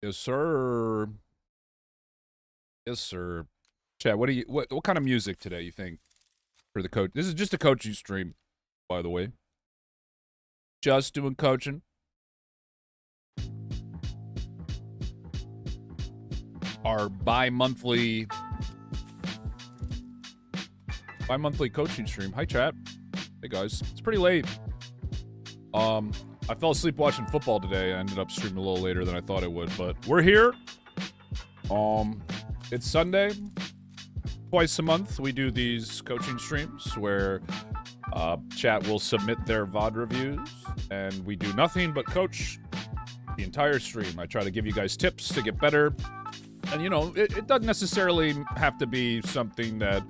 Yes, sir. Yes, sir. Chad, what kind of music today you think for the coach? This is just a coaching stream, by the way. Just doing coaching. Our bi-monthly coaching stream. Hi, chat. Hey, guys. It's pretty late. I fell asleep watching football today. I ended up streaming a little later than I thought it would, but we're here. It's Sunday. Twice a month, we do these coaching streams where chat will submit their VOD reviews, and we do nothing but coach the entire stream. I try to give you guys tips to get better. And, you know, it doesn't necessarily have to be something that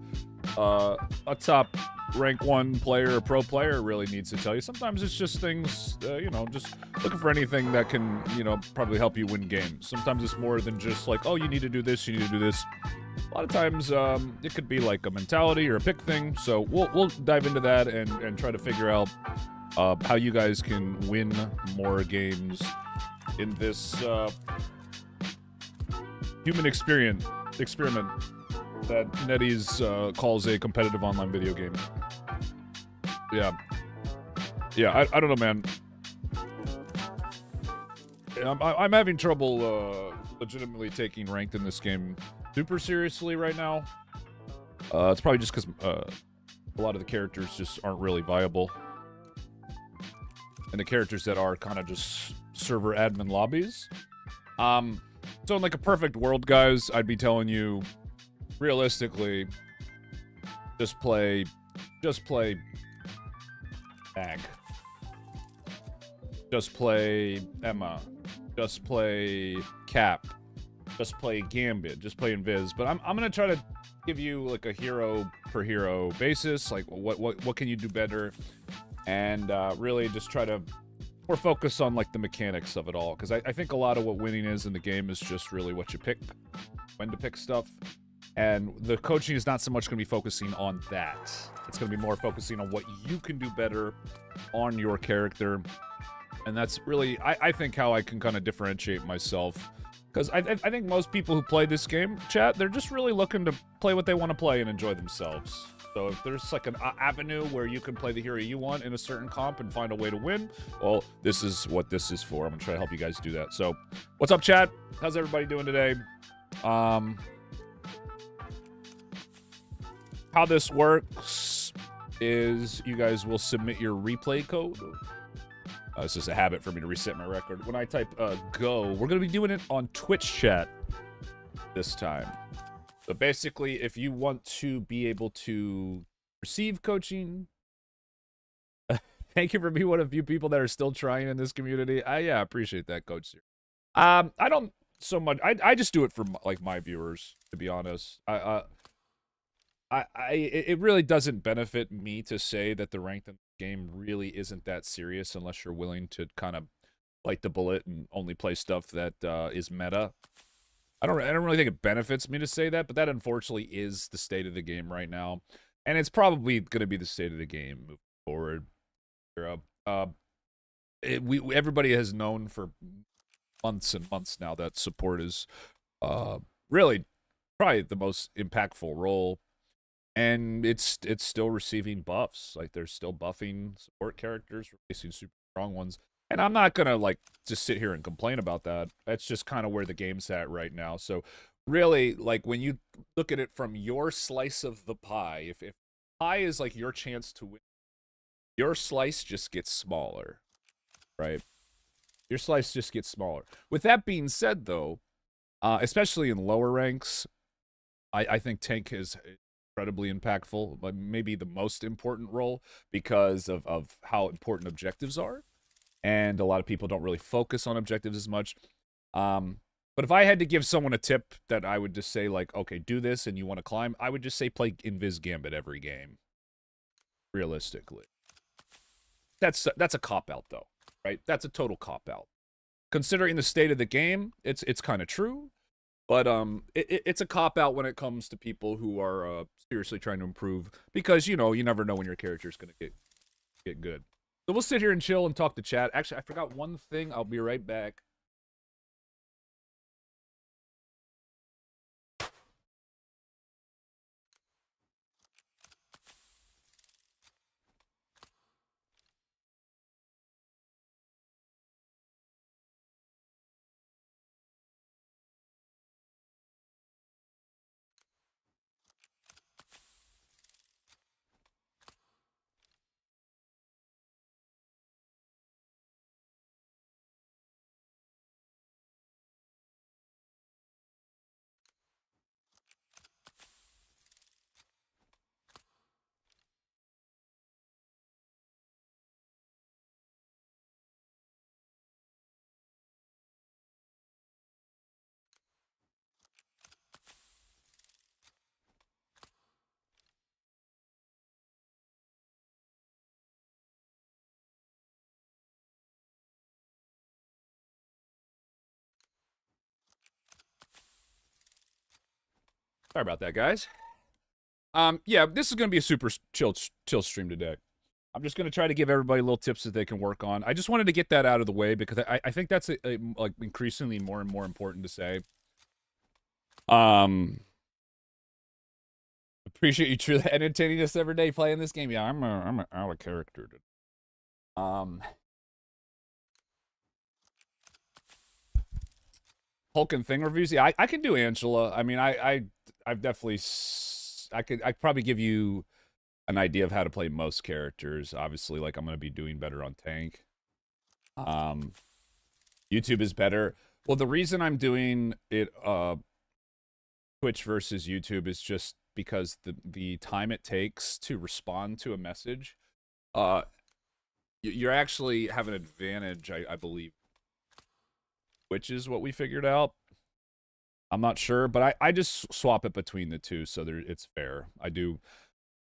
a top rank 1 player or pro player really needs to tell you. Sometimes it's just things, you know, just looking for anything that can, you know, probably help you win games. Sometimes it's more than just like, oh, you need to do this, you need to do this. A lot of times it could be like a mentality or a pick thing. So we'll dive into that and try to figure out how you guys can win more games in this human experiment that NetEase calls a competitive online video game. Yeah, I don't know, man. I'm having trouble legitimately taking ranked in this game super seriously right now. It's probably just because a lot of the characters just aren't really viable. And the characters that are kind of just server admin lobbies. So in like a perfect world, guys, I'd be telling you, realistically, just play Bag. Just play Emma. Just play Cap. Just play Gambit. Just play Invis. But I'm gonna try to give you like a hero per hero basis. Like what can you do better? And really just try to more focus on like the mechanics of it all. Because I think a lot of what winning is in the game is just really what you pick, when to pick stuff. And the coaching is not so much going to be focusing on that. It's going to be more focusing on what you can do better on your character. And that's really, I think, how I can kind of differentiate myself. Because I think most people who play this game, chat, they're just really looking to play what they want to play and enjoy themselves. So if there's like an avenue where you can play the hero you want in a certain comp and find a way to win, well, this is what this is for. I'm going to try to help you guys do that. So what's up, chat? How's everybody doing today? How this works is you guys will submit your replay code. It's just a habit for me to reset my record. When I type go, we're going to be doing it on Twitch chat this time. So basically, if you want to be able to receive coaching, thank you for being one of the few people that are still trying in this community. Yeah, I appreciate that, Coach. I don't so much. I just do it for like my viewers, to be honest. It really doesn't benefit me to say that the ranked in the game really isn't that serious unless you're willing to kind of bite the bullet and only play stuff that is meta. I don't really think it benefits me to say that, but that unfortunately is the state of the game right now, and it's probably going to be the state of the game moving forward. Everybody has known for months and months now that support is really probably the most impactful role, and it's still receiving buffs. Like, there's still buffing support characters, replacing super strong ones. And I'm not gonna like just sit here and complain about that. That's just kind of where the game's at right now. So really, like, when you look at it from your slice of the pie, if pie is like your chance to win, your slice just gets smaller, right? Your slice just gets smaller. With that being said, though, especially in lower ranks, I think tank is incredibly impactful, but maybe the most important role because of how important objectives are. And a lot of people don't really focus on objectives as much. But if I had to give someone a tip that I would just say, like, okay, do this and you want to climb, I would just say play Invis Gambit every game. Realistically. That's a cop-out, though, right? That's a total cop-out. Considering the state of the game, it's kind of true. But it's a cop-out when it comes to people who are seriously trying to improve. Because, you know, you never know when your character's going to get good. So we'll sit here and chill and talk to chat. Actually, I forgot one thing. I'll be right back. Sorry about that, guys. Yeah, this is going to be a super chill stream today. I'm just going to try to give everybody little tips that they can work on. I just wanted to get that out of the way because I think that's like increasingly more and more important to say. Appreciate you truly entertaining us every day playing this game. Yeah, I'm out of character. Hulk and Thing reviews. Yeah, I can do Angela. I mean, I've definitely I'd probably give you an idea of how to play most characters. Obviously, like, I'm gonna be doing better on tank. YouTube is better. Well, the reason I'm doing it Twitch versus YouTube is just because the time it takes to respond to a message, you're actually have an advantage, I believe, which is what we figured out. I'm not sure, but I just swap it between the two, so it's fair. I do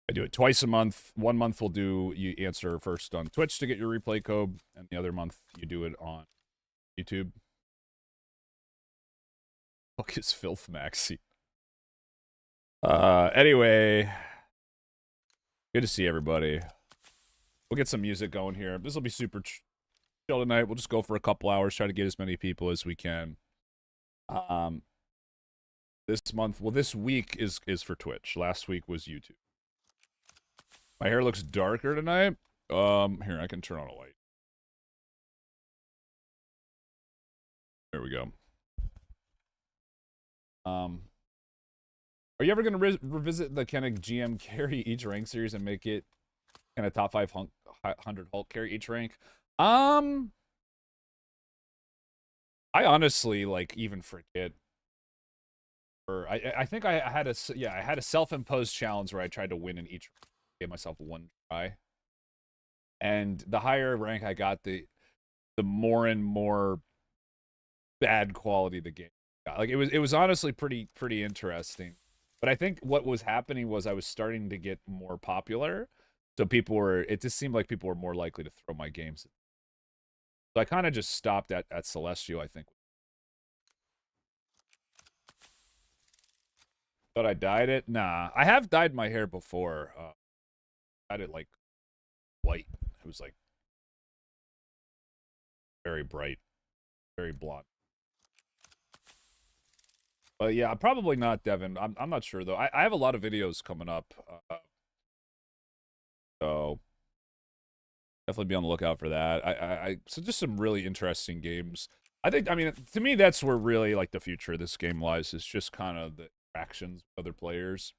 it twice a month. 1 month you answer first on Twitch to get your replay code, and the other month you do it on YouTube. Look, is Filth Maxi. Anyway, good to see everybody. We'll get some music going here. This will be super chill tonight. We'll just go for a couple hours, try to get as many people as we can. This week is for Twitch. Last week was YouTube. My hair looks darker tonight. Here, I can turn on a light. There we go. Are you ever going to revisit the kind of GM carry each rank series and make it kind of top 500 Hulk carry each rank? I honestly, like, even forget. Or I think I had a self-imposed challenge where I tried to win in each rank. Gave myself one try. And the higher rank I got, the more and more bad quality the game Like it was honestly pretty interesting. But I think what was happening was I was starting to get more popular. So it just seemed like people were more likely to throw my games. So I kind of just stopped at Celestial, I think. But I dyed it? Nah. I have dyed my hair before. Dyed it like white. It was like very bright, very blonde. But yeah, probably not, Devin. I'm not sure though. I have a lot of videos coming up, so definitely be on the lookout for that. So just some really interesting games. I mean, to me, that's where really like the future of this game lies. Is just kind of the interactions with other players,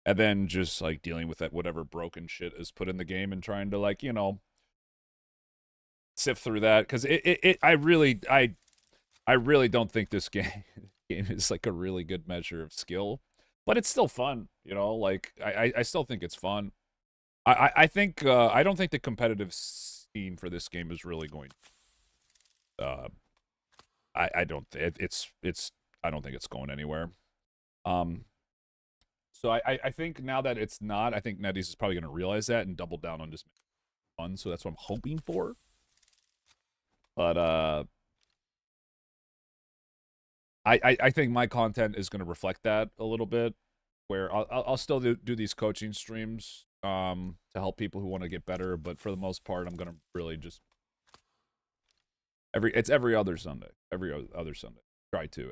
and then just like dealing with that whatever broken shit is put in the game and trying to like sift through that because I really don't think this game is like a really good measure of skill, but it's still fun, like I still think it's fun. I think I don't think the competitive scene for this game is really going. I don't I don't think it's going anywhere. So I think now that it's not, I think NetEase is probably going to realize that and double down on just fun. So that's what I'm hoping for. But I think my content is going to reflect that a little bit, where I'll still do these coaching streams to help people who want to get better, but for the most part, I'm going to really just every other Sunday, try to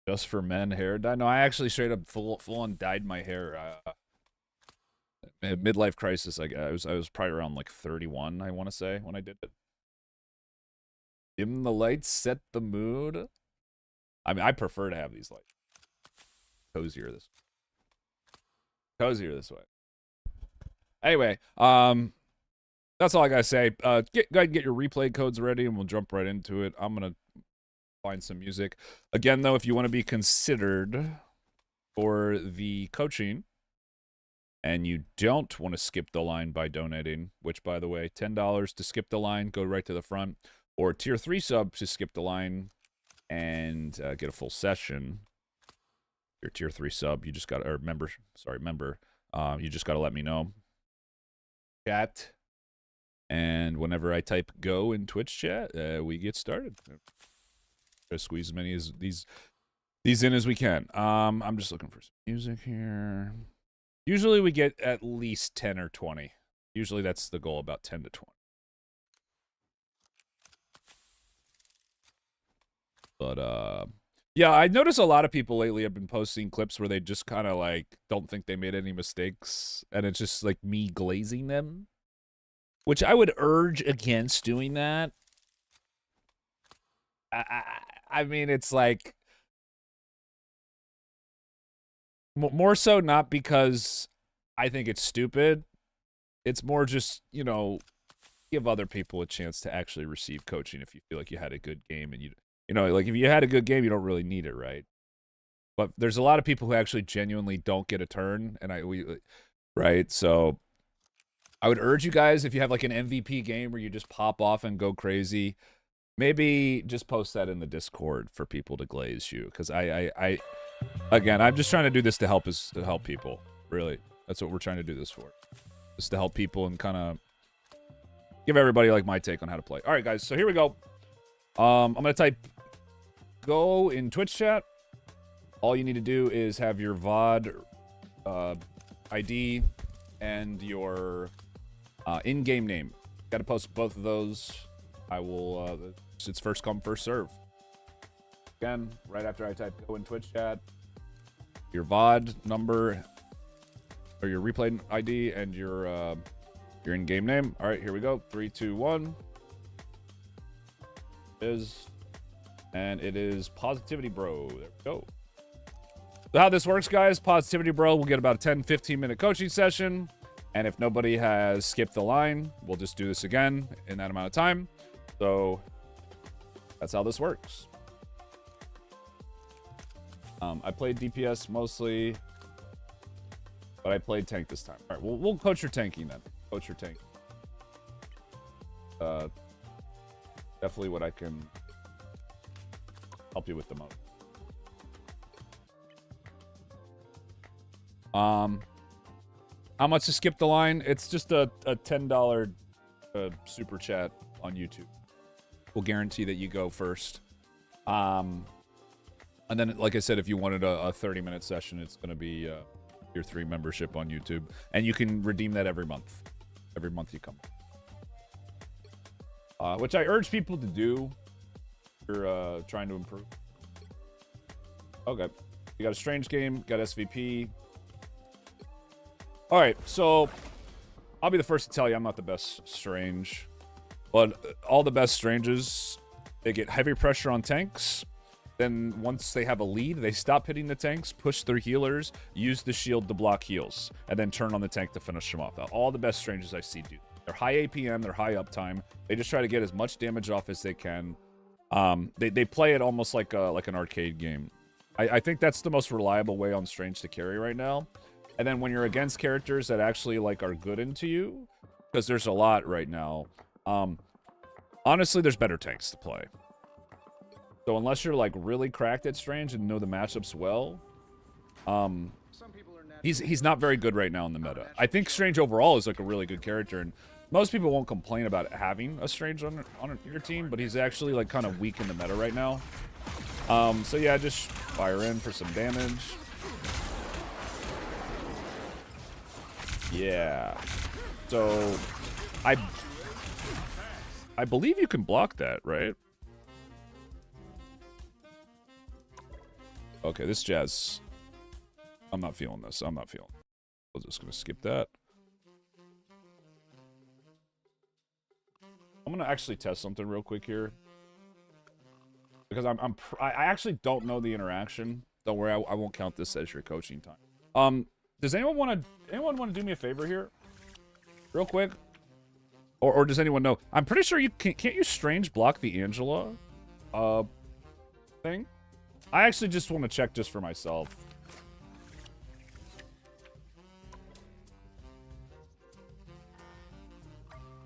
just for men hair dye. No, I actually straight up full on dyed my hair. Midlife crisis. I was probably around like 31, I want to say, when I did it. Dim the lights, set the mood. I mean, I prefer to have these lights cozier this way. Anyway, that's all I gotta say. Go ahead and get your replay codes ready, and we'll jump right into it. I'm gonna find some music. Again, though, if you want to be considered for the coaching, and you don't want to skip the line by donating, which, by the way, $10 to skip the line, go right to the front, or tier 3 sub to skip the line and get a full session. Your tier 3 sub, you just got, or member, you just got to let me know. Chat. And whenever I type go in Twitch chat, we get started. Try to squeeze as many as these in as we can. I'm just looking for some music here. Usually we get at least 10 or 20. Usually that's the goal, about 10 to 20. But, yeah, I noticed a lot of people lately have been posting clips where they just kind of, like, don't think they made any mistakes, and it's just, like, me glazing them, which I would urge against doing that. I mean, it's, like, more so not because I think it's stupid. It's more just, give other people a chance to actually receive coaching if you feel like you had a good game and like if you had a good game, you don't really need it, right? But there's a lot of people who actually genuinely don't get a turn, and right? So I would urge you guys, if you have like an MVP game where you just pop off and go crazy, maybe just post that in the Discord for people to glaze you, because again, I'm just trying to do this to help people. Really, that's what we're trying to do this for, just to help people and kind of give everybody like my take on how to play. All right, guys, so here we go. I'm gonna type go in Twitch chat. All you need to do is have your VOD ID and your in-game name. Got to post both of those. I will. It's first come, first serve. Again, right after I type go in Twitch chat, your VOD number or your replay ID and your in-game name. All right, here we go. 3, 2, 1. And it is Positivity Bro. There we go. So how this works, guys, Positivity Bro will get about a 10-15 minute coaching session, and if nobody has skipped the line, we'll just do this again in that amount of time. So that's how this works. I played DPS mostly, but I played tank this time. All right, we'll coach your tanking then. Coach your tank. Definitely what I can help you with the most. How much to skip the line? It's just a $10 super chat on YouTube. We'll guarantee that you go first. And then, like I said, if you wanted a 30-minute session, it's going to be your 3 membership on YouTube. And you can redeem that every month. Every month you come. Which I urge people to do if you're trying to improve. Okay. You got a strange game, got SVP. Alright, so I'll be the first to tell you I'm not the best strange. But all the best stranges, they get heavy pressure on tanks. Then once they have a lead, they stop hitting the tanks, push their healers, use the shield to block heals, and then turn on the tank to finish them off. All the best stranges I see do. They're high APM, they're high uptime. They just try to get as much damage off as they can. They play it almost like an arcade game. I think that's the most reliable way on strange to carry right now. And then when you're against characters that actually like are good into you, because there's a lot right now. Honestly, there's better tanks to play. So unless you're like really cracked at strange and know the matchups well, he's not very good right now in the meta. I think strange overall is like a really good character, and most people won't complain about having a strange on your team, but he's actually like kind of weak in the meta right now. So yeah, just fire in for some damage. Yeah. So I believe you can block that, right? Okay, this Jazz. I'm not feeling this. I'm not feeling it. I'm just going to skip that. I'm going to actually test something real quick here. Because I actually don't know the interaction. Don't worry, I won't count this as your coaching time. Does anyone want to do me a favor here? Real quick? Or does anyone know? I'm pretty sure you can't you strange block the Angela thing? I actually just want to check just for myself.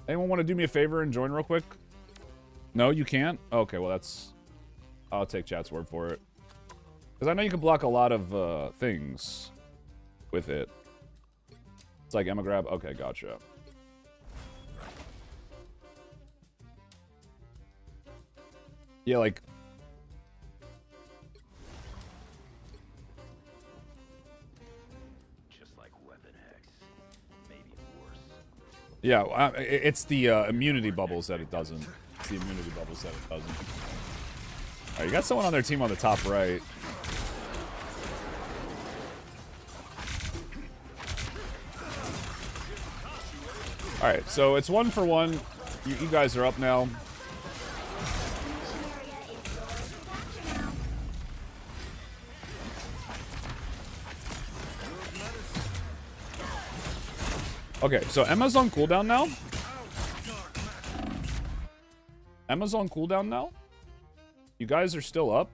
Anyone want to do me a favor and join real quick? No, you can't? Okay, well that's... I'll take chat's word for it. Because I know you can block a lot of things with it. It's like Emma grab. Okay, gotcha. Yeah, like... Just like weapon X, maybe worse. Yeah, it's the immunity bubbles that it doesn't. It's the immunity bubbles that it doesn't. Alright, you got someone on their team on the top right. Alright, so it's 1 for 1. You guys are up now. Okay, so Emma's on cooldown now. Emma's on cooldown now. You guys are still up.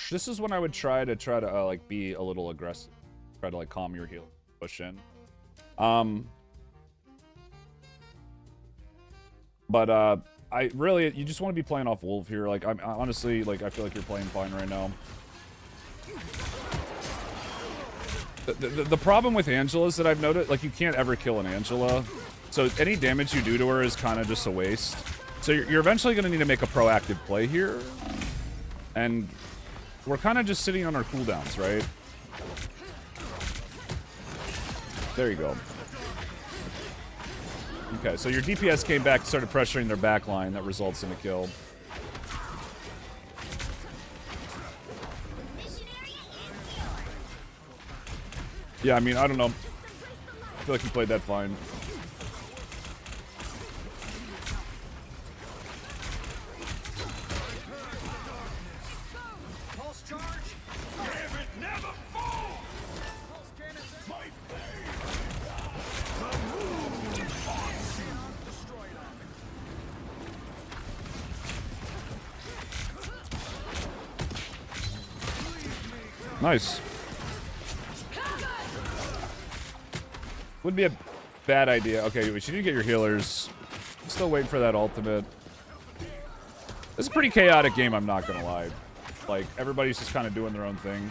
This is when I would try to like be a little aggressive. Try to like calm your heel, push in. But I really, you just want to be playing off Wolf here. Like I honestly, like I feel like you're playing fine right now. The problem with Angela is that I've noticed, like, you can't ever kill an Angela. So any damage you do to her is kind of just a waste. So you're eventually going to need to make a proactive play here. And we're kind of just sitting on our cooldowns, right? There you go. Okay, so your DPS came back, started pressuring their back line. That results in a kill. Yeah, I mean, I don't know. I feel like you played that fine. Nice. Would be a bad idea. Okay, we should get your healers. Still waiting for that ultimate. This is a pretty chaotic game, I'm not gonna lie. Like, everybody's just kind of doing their own thing.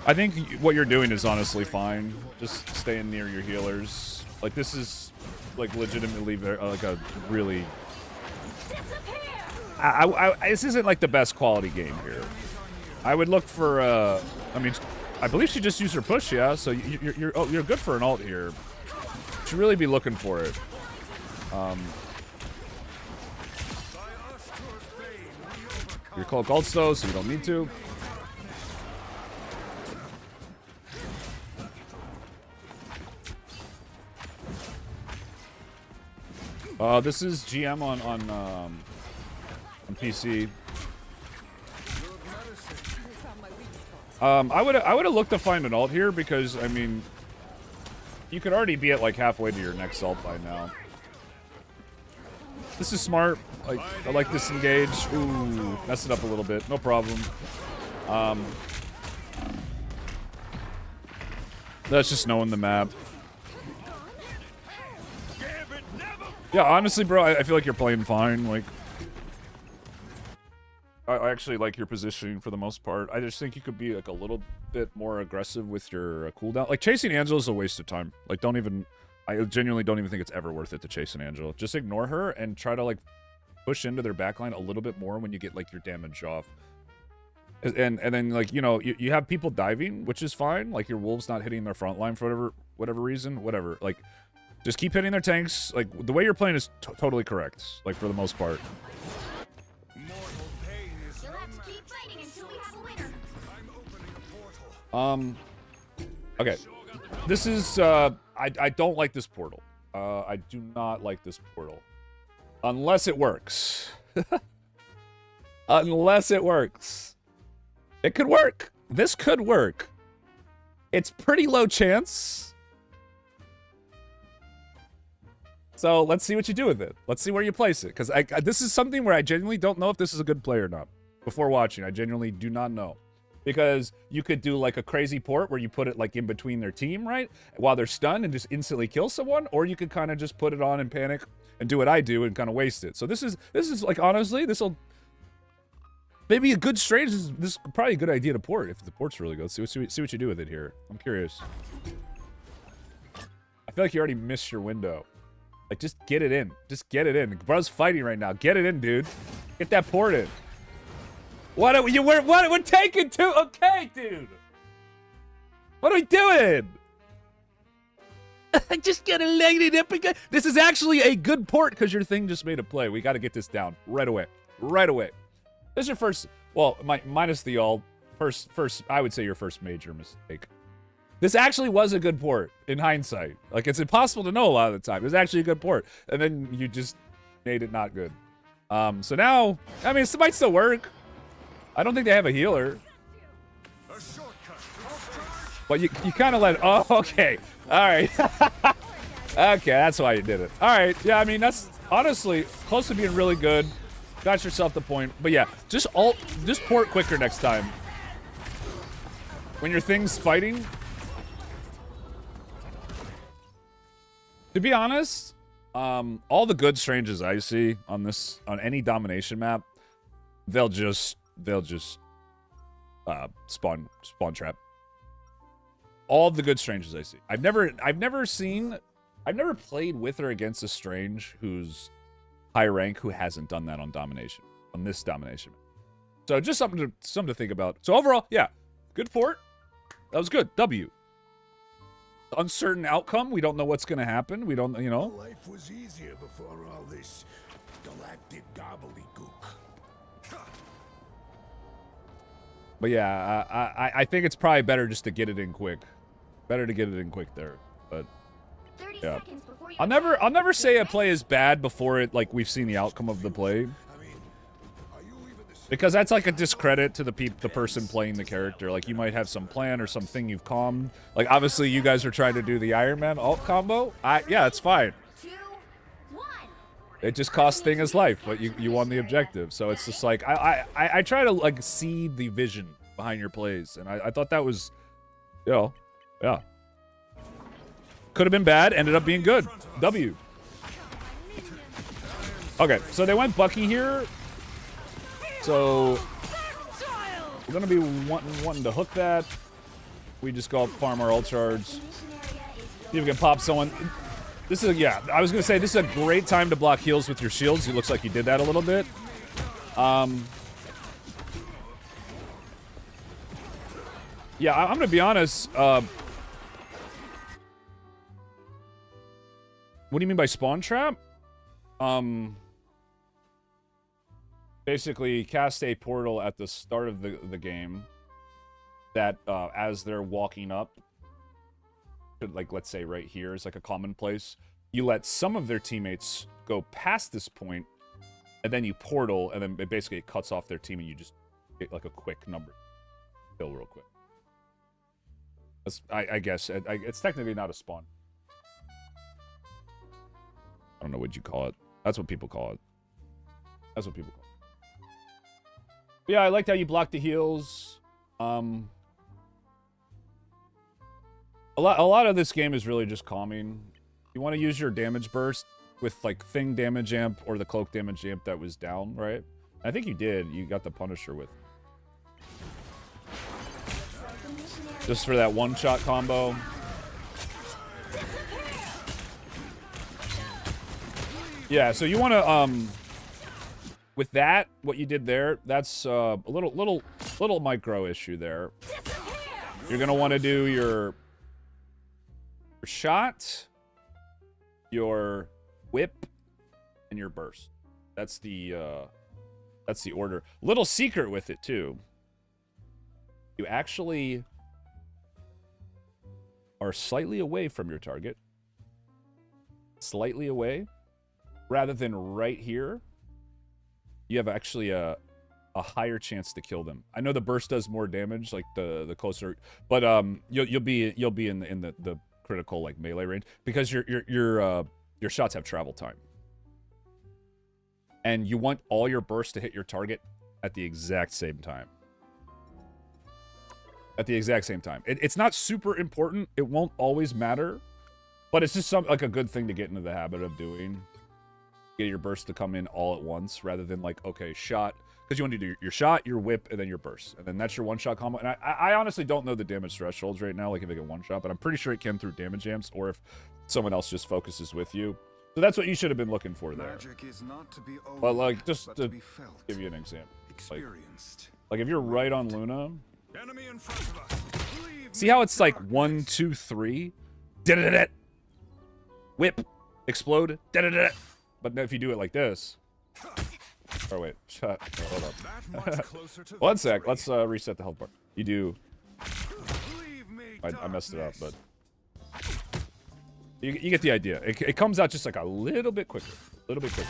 I think what you're doing is honestly fine. Just staying near your healers. Like, this is, like, legitimately like a really... this isn't, like, the best quality game here. I would look for, I mean, I believe she just used her push, yeah? So you're good for an ult here. You should really be looking for it. You're called ults, though, so you don't need to. This is GM on PC. I would have looked to find an ult here because I mean, you could already be at like halfway to your next ult by now. This is smart. Like I like disengage. Ooh, mess it up a little bit. No problem. That's just knowing the map. Yeah, honestly, bro, I feel like you're playing fine. Like, I actually like your positioning for the most part. I just think you could be like a little bit more aggressive with your cooldown. Like, chasing Angela is a waste of time. Like, don't even... I genuinely don't even think it's ever worth it to chase an Angela. Just ignore her and try to, like, push into their backline a little bit more when you get, like, your damage off. And then, like, you know, you have people diving, which is fine. Like, your wolves not hitting their front line for whatever reason. Whatever. Like... Just keep hitting their tanks. Like, the way you're playing is totally correct. Like, for the most part. Okay. This is, I don't like this portal. I do not like this portal. Unless it works. Unless it works. It could work. This could work. It's pretty low chance. So let's see what you do with it. Let's see where you place it. Because this is something where I genuinely don't know if this is a good play or not. Before watching, I genuinely do not know. Because you could do like a crazy port where you put it like in between their team, right? While they're stunned and just instantly kill someone. Or you could kind of just put it on and panic and do what I do and kind of waste it. So this is like, honestly, this'll... Maybe a good strange, this is probably a good idea to port if the port's really good. See what you do with it here. I'm curious. I feel like you already missed your window. Like, just get it in. Just get it in. Bro's fighting right now. Get it in, dude. Get that port in. What are you? We're taking two. Okay, dude. What are we doing? Just get it laid up again. This is actually a good port because your thing just made a play. We got to get this down right away. Right away. This is your first. Well, minus the all. First. I would say your first major mistake. This actually was a good port, in hindsight. Like, it's impossible to know a lot of the time. It was actually a good port. And then you just made it not good. So now, I mean, it might still work. I don't think they have a healer. But you kind of let... Oh, okay. All right. Okay, that's why you did it. All right. Yeah, I mean, that's honestly close to being really good. Got yourself the point. But yeah, just port quicker next time. When your thing's fighting... To be honest, all the good stranges I see on any domination map, they'll just spawn trap. All the good stranges I see. I've never played with or against a strange who's high rank who hasn't done that on domination, on this domination map. So just something to think about. So overall, yeah, good port. That was good. W. Uncertain outcome. We don't know what's going to happen. We don't, you know. Life was easier before all this galactic gobbledygook. But yeah, I think it's probably better just to get it in quick. Better to get it in quick there. But yeah, I'll never say a play is bad before it like we've seen the outcome of the play. Because that's like a discredit to the person playing the character. Like, you might have some plan or something you've calmed. Like, obviously, you guys are trying to do the Iron Man ult combo. Yeah, it's fine. It just cost Thing his life, but you won the objective. So it's just like, I try to, like, see the vision behind your plays. And I thought that was, you know, yeah. Could have been bad, ended up being good. W. Okay, so they went Bucky here. So we're gonna be wanting to hook that. We just go up, farm our ult charge. See if we can pop someone. This is yeah. I was gonna say this is a great time to block heals with your shields. It looks like you did that a little bit. Yeah, I'm gonna be honest. What do you mean by spawn trap? Basically cast a portal at the start of the game that as they're walking up, like let's say right here is like a common place, you let some of their teammates go past this point, and then you portal, and then it basically cuts off their team, and you just get like a quick number kill real quick. That's, I guess it's technically not a spawn. I don't know what you call it. That's what people call it. That's what people call it. But yeah, I liked how you blocked the heals. A lot of this game is really just calming. You want to use your damage burst with like Thing damage amp or the cloak damage amp that was down, right? I think you did. You got the Punisher with. Just for that one-shot combo. Yeah, so you want to with that, what you did there, that's a little micro issue there. You're gonna want to do your shot, your whip, and your burst. That's the order. Little secret with it too. You actually are slightly away from your target. Slightly away. Rather than right here. You have actually a higher chance to kill them. I know the burst does more damage, like the closer, but you'll be in the critical like melee range because your shots have travel time, and you want all your bursts to hit your target at the exact same time. At the exact same time. It's not super important. It won't always matter, but it's just like a good thing to get into the habit of doing. Get your burst to come in all at once rather than like, okay, shot. Because you want to do your shot, your whip, and then your burst. And then that's your one-shot combo. And I honestly don't know the damage thresholds right now, like if I get one shot, but I'm pretty sure it can through damage amps or if someone else just focuses with you. So that's what you should have been looking for there. But like, just to give you an example. Like if you're right on Luna, see how it's like 1, 2, 3? Da-da-da-da. Whip. Explode. Da-da-da-da. But if you do it like this... Oh, wait. Shut. Oh, hold up. 1 sec. Let's reset the health bar. You do... I messed it up, but... You get the idea. It comes out just like a little bit quicker. A little bit quicker.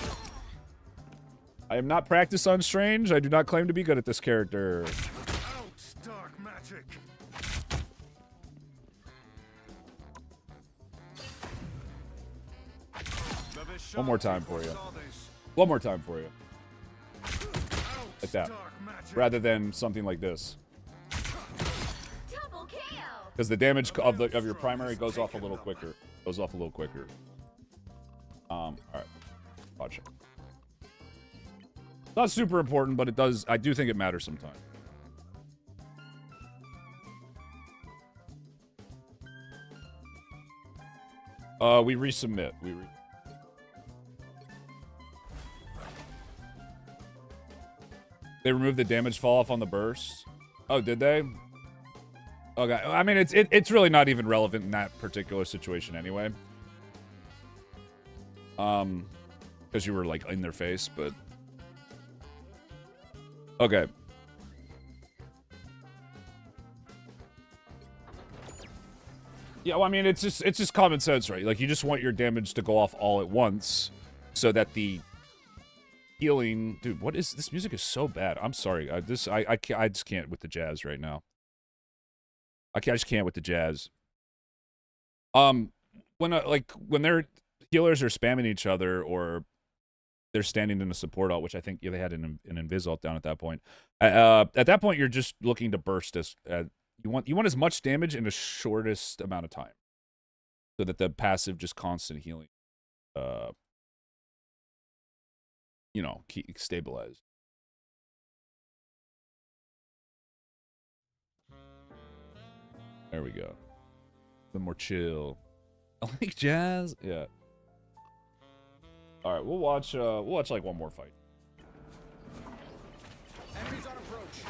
I am not practiced on Strange. I do not claim to be good at this character. Dark magic. One more time for you. One more time for you. Like that. Rather than something like this. Because the damage of your primary goes off a little quicker. Goes off a little quicker. Alright. Watch it. Not super important, but it does. I do think it matters sometimes. We resubmit. They removed the damage fall off on the burst. Oh, did they? Okay. I mean, it's really not even relevant in that particular situation anyway. Because you were like in their face, but okay. Yeah, well, I mean, it's just common sense, right? Like, you just want your damage to go off all at once, so that the healing, dude. What is this? Music is so bad. I'm sorry. I just can't with the jazz right now. I just can't with the jazz. When their healers are spamming each other, or they're standing in a support ult, which I think they had an invis ult down at that point. At that point, you're just looking to burst as. You want as much damage in the shortest amount of time, so that the passive just constant healing you know, keep stabilized. There we go. A little more chill. I like jazz. Yeah. All right, we'll watch like one more fight. Enemies on approach.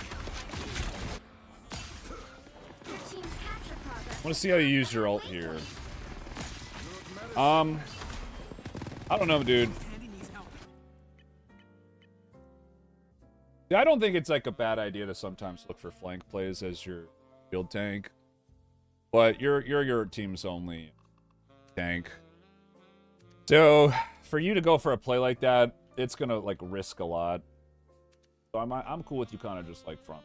Your team's capture progress. I want to see how you use your ult here. I don't know, dude. I don't think it's like a bad idea to sometimes look for flank plays as your field tank, but you're your team's only tank. So for you to go for a play like that, it's gonna like risk a lot. So I'm cool with you kind of just like front.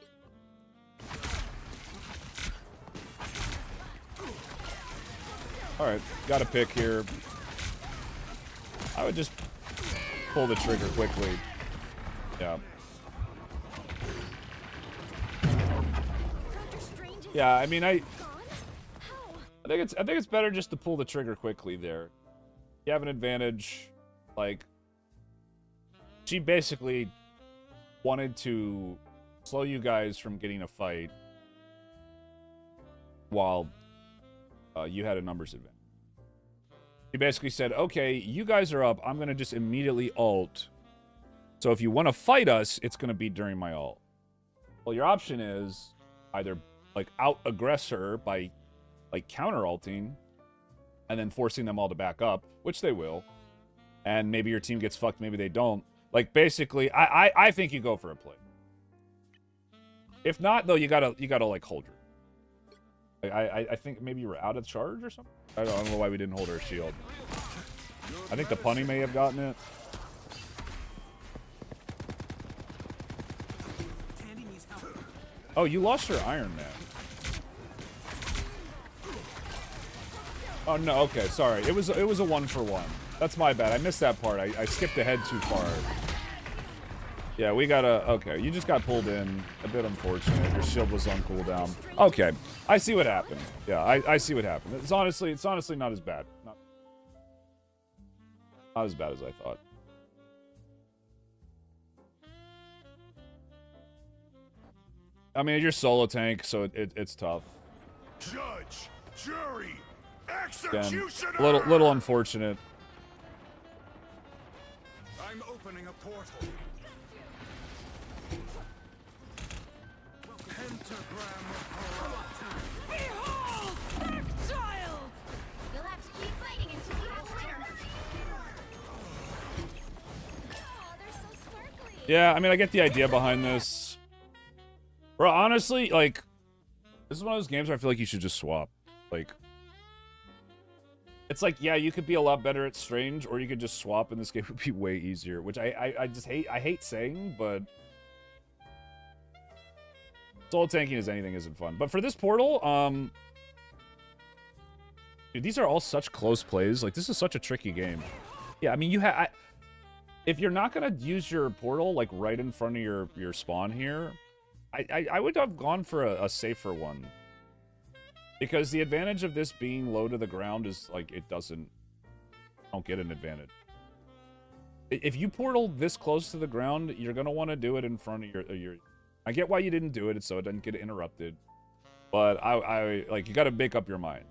All right, got a pick here. I would just pull the trigger quickly. Yeah. Yeah, I mean, I think it's better just to pull the trigger quickly there. You have an advantage. Like, she basically wanted to slow you guys from getting a fight while you had a numbers advantage. He basically said, okay, you guys are up. I'm going to just immediately ult. So if you want to fight us, it's going to be during my ult. Well, your option is either like out-aggressor by like counter-ulting and then forcing them all to back up, which they will. And maybe your team gets fucked, maybe they don't. Like, basically, I think you go for a play. If not, though, you gotta like hold her. Like, I think maybe you were out of charge or something. I don't know why we didn't hold our shield. I think the punny may have gotten it. Oh, you lost your Iron Man. Oh no, okay, sorry. It was a 1-for-1. That's my bad. I missed that part. I skipped ahead too far. Yeah, we gotta... Okay, you just got pulled in. A bit unfortunate. Your shield was on cooldown. Okay, I see what happened. Yeah, I see what happened. It's honestly not as bad. Not as bad as I thought. I mean, you're solo tank, so it's tough. Judge, jury, Again, executioner. little unfortunate. I'm opening a portal. Pentagram of Behold, exiled! You'll have to keep fighting until you have a winner. Oh, they're so sparkly. Yeah, I mean, I get the idea behind this. Bro, honestly, like, this is one of those games where I feel like you should just swap. Like, it's like, yeah, you could be a lot better at Strange, or you could just swap, and this game would be way easier. Which I just hate saying, but solo tanking as anything isn't fun. But for this portal, dude, these are all such close plays. Like, this is such a tricky game. Yeah, I mean, you have... If you're not gonna use your portal, like, right in front of your spawn here, I would have gone for a safer one. Because the advantage of this being low to the ground is, like, don't get an advantage. If you portal this close to the ground, you're going to want to do it in front of your... I get why you didn't do it, so it doesn't get interrupted. But, like, you got to make up your mind.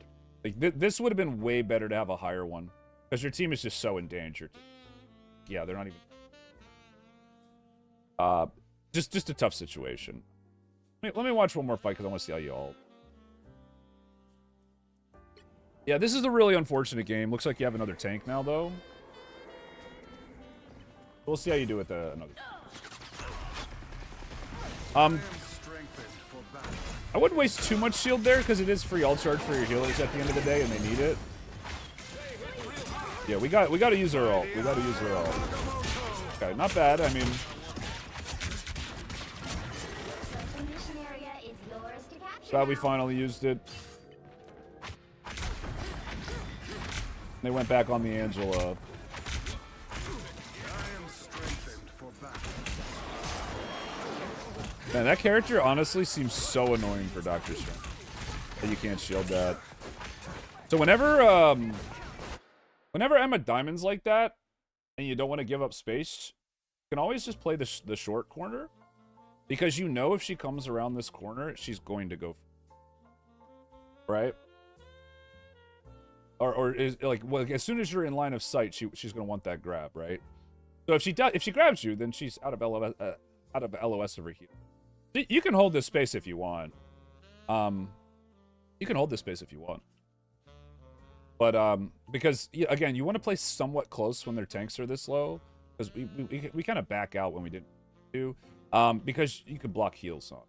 Like, this would have been way better to have a higher one. Because your team is just so endangered. Yeah, they're not even... Just a tough situation. Let me watch one more fight, because I want to see how you all... Yeah, this is a really unfortunate game. Looks like you have another tank now, though. We'll see how you do with another. I wouldn't waste too much shield there, because it is free ult charge for your healers at the end of the day, and they need it. Yeah, we got to use our ult. We got to use our ult. Okay, not bad. I mean, glad we finally used it. They went back on the Angela. Man, that character honestly seems so annoying for Doctor Strange. That you can't shield that. So whenever Emma Diamond's like that, and you don't want to give up space, You can always just play the short corner, because you know if she comes around this corner, she's going to go, right? Or is like, well, as soon as you're in line of sight, she's gonna want that grab, right? So if she grabs you, then she's out of LOS over here. You can hold this space if you want. You can hold this space if you want. But because again, you want to play somewhat close when their tanks are this low, because we kind of back out when we didn't do, because you can block heals on.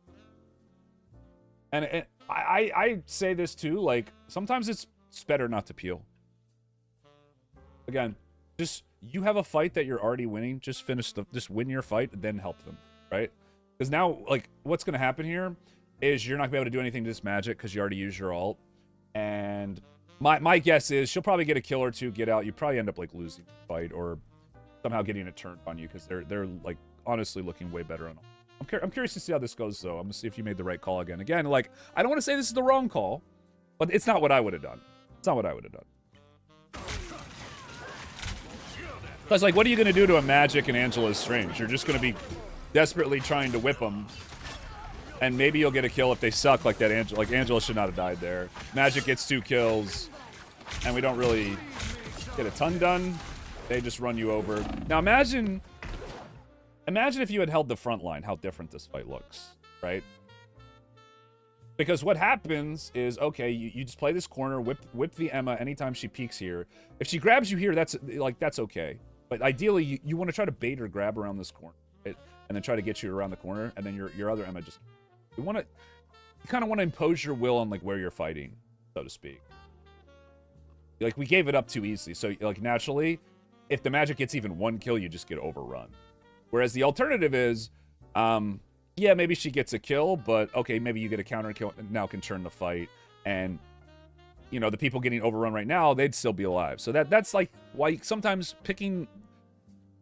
And I say this too, like sometimes it's better not to peel. Again, just you have a fight that you're already winning, just win your fight, then help them, right? Because now, like, what's going to happen here is you're not going to be able to do anything to this magic because you already used your ult. And my guess is she'll probably get a kill or two, get out. You probably end up, like, losing the fight or somehow getting it turned on you because they're like, honestly looking way better on them. I'm curious to see how this goes, though. I'm going to see if you made the right call again. Again, like, I don't want to say this is the wrong call, but it's not what I would have done. It's not what I would have done. Because, like, what are you going to do to a Magic and Angela's Strange? You're just going to be desperately trying to whip them. And maybe you'll get a kill if they suck like that. Angela should not have died there. Magic gets 2 kills. And we don't really get a ton done. They just run you over. Now, imagine if you had held the front line, how different this fight looks, right? Because what happens is, okay, you just play this corner, whip the Emma anytime she peeks here. If she grabs you here, that's okay. But ideally, you want to try to bait or grab around this corner, right? And then try to get you around the corner, and then your other Emma just... You kind of want to impose your will on, like, where you're fighting, so to speak. Like, we gave it up too easily. So, like, naturally, if the Magic gets even 1 kill, you just get overrun. Whereas the alternative is, yeah, maybe she gets a kill, but, okay, maybe you get a counter kill and now can turn the fight. And, you know, the people getting overrun right now, they'd still be alive. So that's, like, why sometimes picking...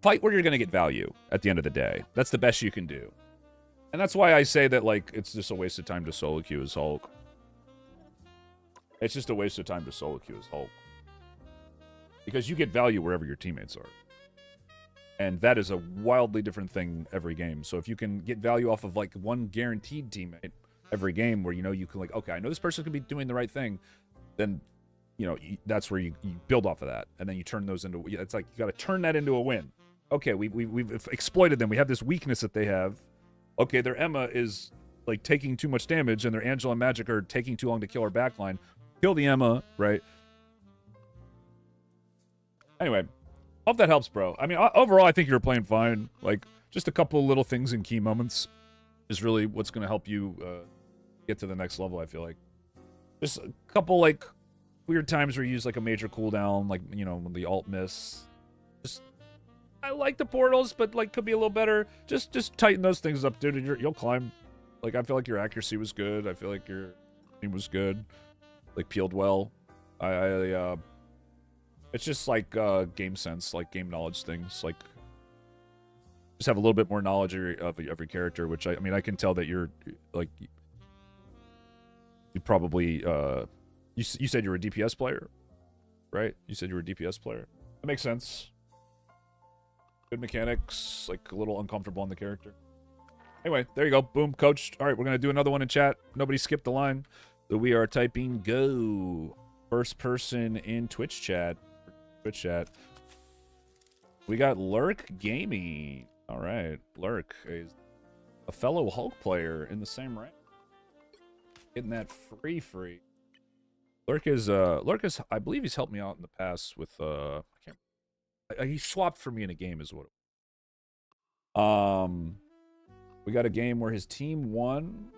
Fight where you're going to get value at the end of the day. That's the best you can do. And that's why I say that, like, it's just a waste of time to solo queue as Hulk. It's just a waste of time to solo queue as Hulk. Because you get value wherever your teammates are. And that is a wildly different thing every game. So if you can get value off of, like, one guaranteed teammate every game where, you know, you can, like, okay, I know this person's going to be doing the right thing, then, you know, that's where you build off of that. And then you turn those into... It's like, you got to turn that into a win. Okay, we've exploited them. We have this weakness that they have. Okay, their Emma is, like, taking too much damage, and their Angela and Magic are taking too long to kill her backline. Kill the Emma, right? Anyway, hope that helps, bro. I mean, overall, I think you're playing fine. Like, just a couple of little things in key moments is really what's going to help you get to the next level, I feel like. Just a couple, like, weird times where you use, like, a major cooldown, like, you know, the alt miss. Just... I like the portals, but, like, could be a little better. Just tighten those things up, dude, and you'll climb. Like, I feel like your accuracy was good. I feel like your team was good. Like, peeled well. It's just, like, game sense, like, game knowledge things. Like, just have a little bit more knowledge of every character, which, I mean, I can tell that you're, like, you probably, you said you were a DPS player, right? You said you were a DPS player. That makes sense. Good mechanics, like a little uncomfortable on the character. Anyway, there you go. Boom, coached. All right, we're going to do another one in chat. Nobody skipped the line. So we are typing go. First person in Twitch chat. We got Lurk Gaming. All right, Lurk is a fellow Hulk player in the same rank. Getting that free. Lurk is, I believe he's helped me out in the past with, I can't... He swapped for me in a game is what it... We got a game where his team won.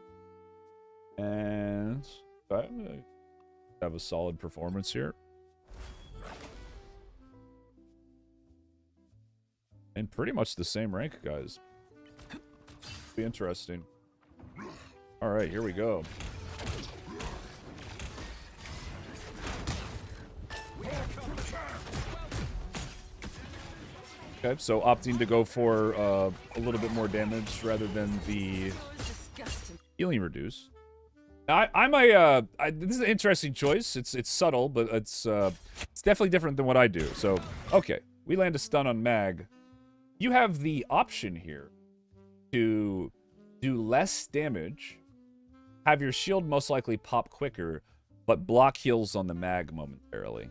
And... have a solid performance here. And pretty much the same rank, guys. Be interesting. Alright, here we go. Okay, so opting to go for a little bit more damage rather than the healing reduce. Now, this is an interesting choice. It's subtle, but it's definitely different than what I do. So, okay, we land a stun on Mag. you have the option here to do less damage, have your shield most likely pop quicker, but block heals on the mag momentarily.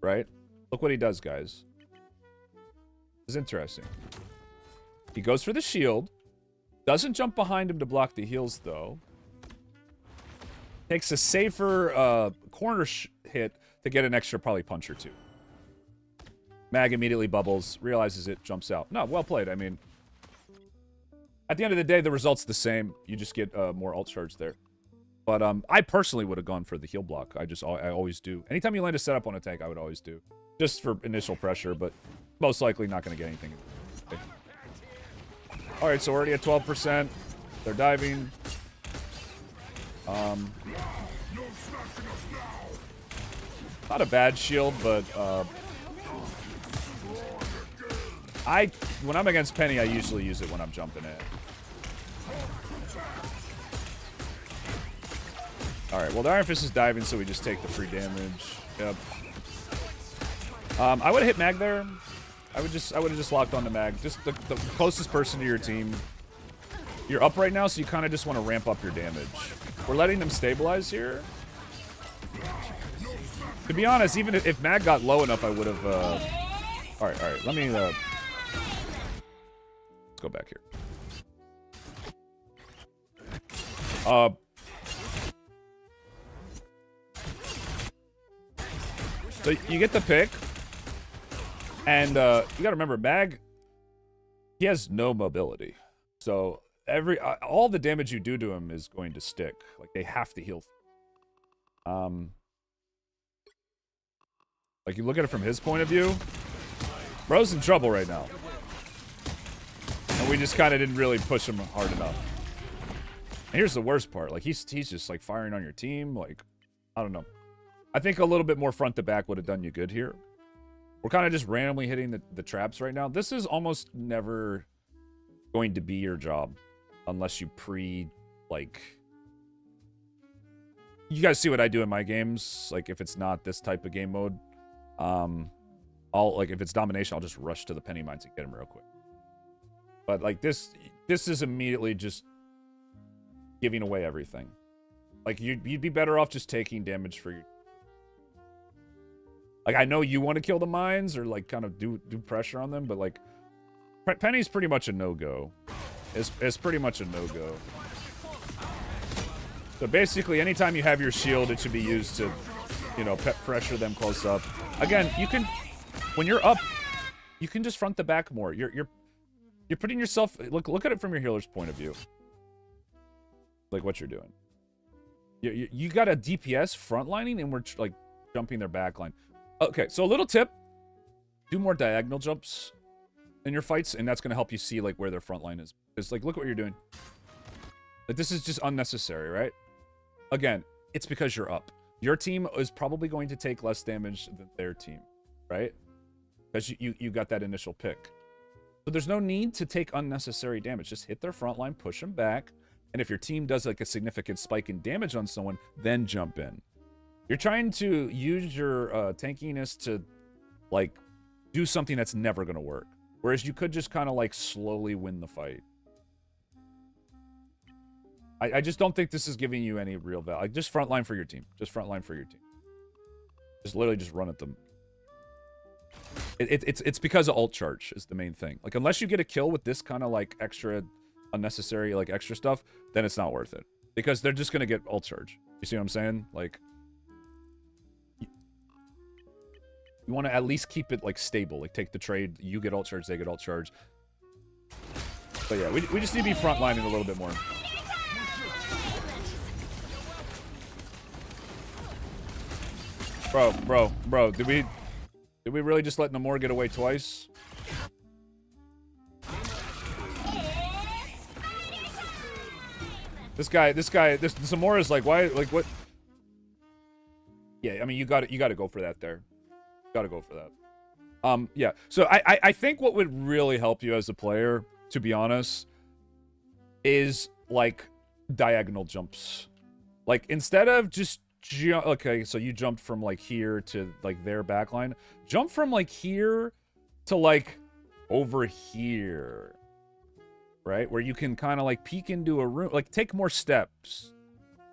Right? Look what he does, guys. This is interesting. He goes for the shield. Doesn't jump behind him to block the heals, though. Takes a safer corner hit to get an extra probably punch or two. Mag immediately bubbles, realizes it, jumps out. No, well played. I mean, at the end of the day, the result's the same. You just get more ult charge there. But I personally would have gone for the heal block. I always do. Anytime you land a setup on a tank, I would always do. Just for initial pressure, but most likely not going to get anything. Okay. All right, so we're already at 12%. They're diving. Not a bad shield, but when I'm against Penny, I usually use it when I'm jumping in. All right, well, the Iron Fist is diving, so we just take the free damage. Yep. I would have hit Mag there. I would have just locked on to Mag. Just the closest person to your team. You're up right now, so you kind of just want to ramp up your damage. We're letting them stabilize here. To be honest, even if Mag got low enough, I would have... All right. Let me... Let's go back here. So you get the pick. And you gotta remember, Mag, he has no mobility. So all the damage you do to him is going to stick. Like, they have to heal. Like, you look at it from his point of view, bro's in trouble right now. And we just kind of didn't really push him hard enough. And here's the worst part. Like, he's just, like, firing on your team. Like, I don't know. I think a little bit more front to back would have done you good here. We're kind of just randomly hitting the traps right now. This is almost never going to be your job unless you like... You guys see what I do in my games. Like, if it's not this type of game mode, if it's domination, I'll just rush to the penny mines and get him real quick. But, like, this is immediately just giving away everything. Like, you'd be better off just taking damage for your... Like, I know you want to kill the mines or, like, kind of do pressure on them, but, like, Penny's pretty much a no-go. It's pretty much a no-go. So, basically, anytime you have your shield, it should be used to, you know, pressure them close up. Again, you can... When you're up, you can just front the back more. You're putting yourself... Look at it from your healer's point of view. Like, what you're doing. You got a DPS frontlining, and we're, like, jumping their backline. Okay, so a little tip. Do more diagonal jumps in your fights, and that's going to help you see, like, where their front line is. It's like, look what you're doing. Like, this is just unnecessary, right? Again, it's because you're up. Your team is probably going to take less damage than their team, right? Because you got that initial pick. So there's no need to take unnecessary damage. Just hit their front line, push them back, and if your team does, like, a significant spike in damage on someone, then jump in. You're trying to use your tankiness to, like, do something that's never going to work. Whereas you could just kind of, like, slowly win the fight. I just don't think this is giving you any real value. Like, just frontline for your team. Just frontline for your team. Just literally just run at them. It's because of ult charge is the main thing. Like, unless you get a kill with this kind of, like, extra unnecessary, like, extra stuff, then it's not worth it. Because they're just going to get ult charge. You see what I'm saying? Like... You want to at least keep it, like, stable. Like, take the trade. You get ult charge, they get ult charge. But yeah, we just need to be frontlining a little bit more. Bro. Did we really just let Namor get away twice? This Namor is like, why, like, what? Yeah, I mean, you got to go for that there. Gotta go for that. Yeah. So I think what would really help you as a player, to be honest, is, like, diagonal jumps. Like, instead of just okay, so you jumped from like here to like their backline. Jump from like here to like over here. Right? Where you can kind of like peek into a room. Like take more steps.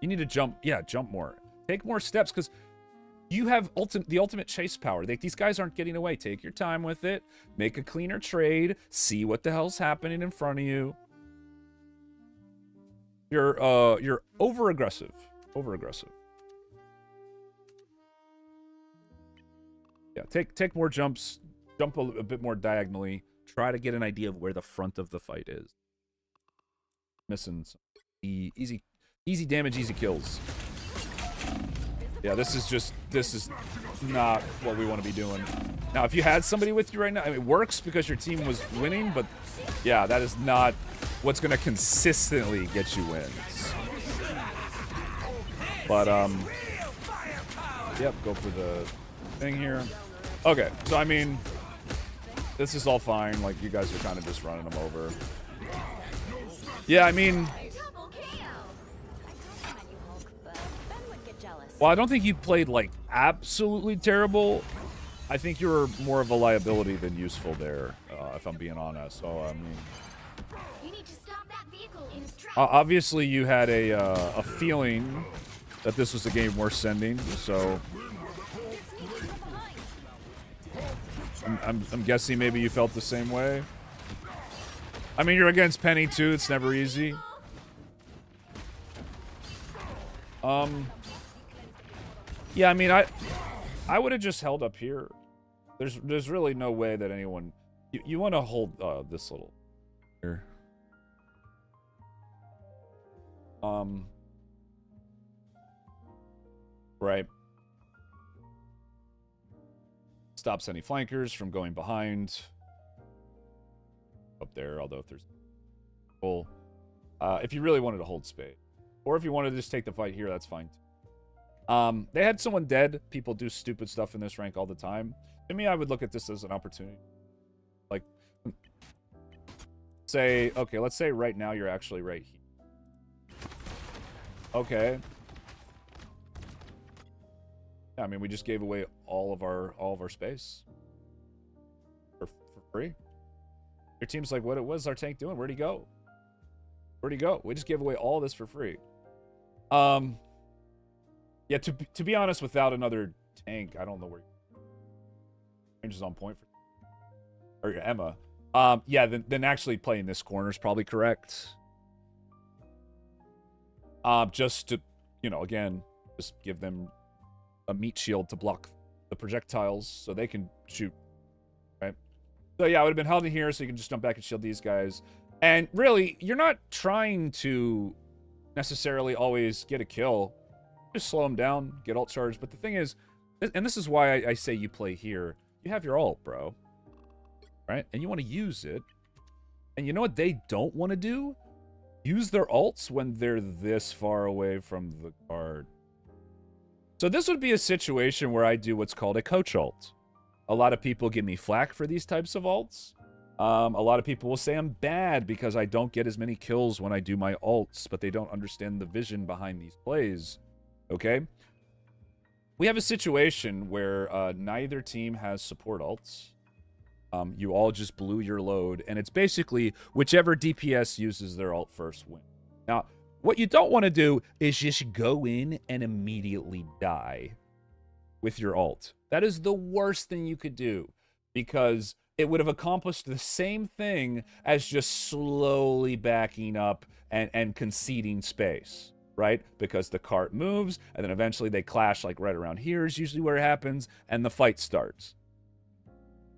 You need to jump. Yeah, jump more. Take more steps because you have the ultimate chase power. These guys aren't getting away. Take your time with it. Make a cleaner trade. See what the hell's happening in front of you. You're over aggressive. Over aggressive. Yeah, take more jumps. Jump a bit more diagonally. Try to get an idea of where the front of the fight is. Missing some easy damage, easy kills. Yeah, this is not what we want to be doing. Now, if you had somebody with you right now, I mean, it works because your team was winning, but yeah, that is not what's going to consistently get you wins. But yep, go for the thing here. Okay, so I mean, this is all fine. Like, you guys are kind of just running them over. Yeah, I mean, Double KO. I compliment you, Hulk, but Ben would get jealous. well, I don't think you played, like, absolutely terrible. I think you were more of a liability than useful there, if I'm being honest. So, I mean, You need to stop that vehicle in its tracks. obviously you had a feeling that this was a game worth sending, so I'm guessing maybe you felt the same way. I mean, you're against Penny too. It's never easy. Yeah, I mean, I would have just held up here. There's really no way that anyone. You want to hold this little here. Right. Stops any flankers from going behind. Up there, although if there's full, if you really wanted to hold space, or if you wanted to just take the fight here, that's fine. They had someone dead. People do stupid stuff in this rank all the time. To me, I would look at this as an opportunity. Like, say, okay, let's say right now you're actually right here. Okay. Yeah, I mean, we just gave away all of our space for free. Your team's like, what was our tank doing? Where'd he go? Where'd he go? We just gave away all this for free. Yeah, to be honest, without another tank, I don't know where range is on point for, or Emma. Yeah, then actually playing this corner is probably correct. Just to, you know, again, just give them a meat shield to block the projectiles so they can shoot. Right? So yeah, I would have been held in here so you can just jump back and shield these guys. And really, you're not trying to necessarily always get a kill. Just slow them down, get ult charge. But the thing is, and this is why I say you play here, you have your ult, bro. Right? And you want to use it. And you know what they don't want to do? Use their ults when they're this far away from the card. So this would be a situation where I do what's called a coach ult. A lot of people give me flack for these types of ults. A lot of people will say I'm bad because I don't get as many kills when I do my ults, but they don't understand the vision behind these plays. Okay? We have a situation where neither team has support ults. You all just blew your load, and it's basically whichever DPS uses their ult first win. Now, what you don't want to do is just go in and immediately die with your ult. That is the worst thing you could do, because it would have accomplished the same thing as just slowly backing up and conceding space, right? Because the cart moves, and then eventually they clash, like right around here is usually where it happens, and the fight starts.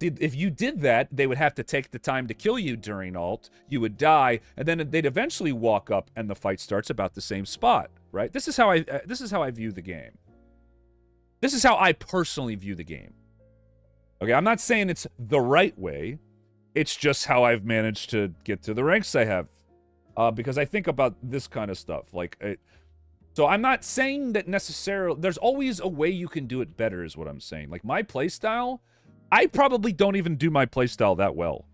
If you did that, they would have to take the time to kill you during ult. You would die, and then they'd eventually walk up, and the fight starts about the same spot, right? This is how I view the game. This is how I personally view the game. Okay, I'm not saying it's the right way. It's just how I've managed to get to the ranks I have, because I think about this kind of stuff. So I'm not saying that necessarily. There's always a way you can do it better, is what I'm saying. Like my playstyle. I probably don't even do my playstyle that well.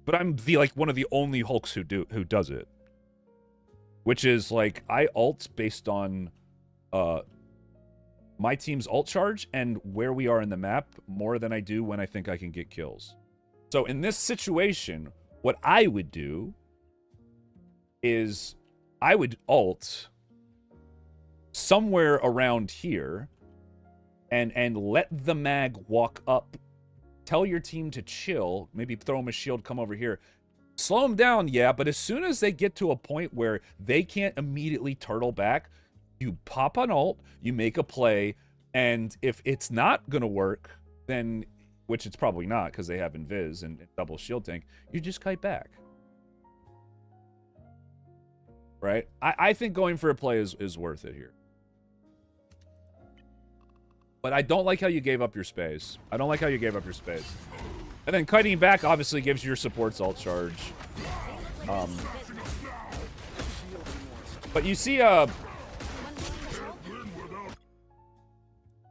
But I'm one of the only Hulks who does it. Which is like I ult based on my team's ult charge and where we are in the map more than I do when I think I can get kills. So in this situation, what I would do is I would ult somewhere around here and let the mag walk up. Tell your team to chill. Maybe throw them a shield, come over here. Slow them down, yeah, but as soon as they get to a point where they can't immediately turtle back, you pop an ult, you make a play, and if it's not going to work, then, which it's probably not because they have invis and double shield tank, you just kite back. Right? I think going for a play is worth it here. But I don't like how you gave up your space. I don't like how you gave up your space. And then kiting back obviously gives your supports ult charge. But you see,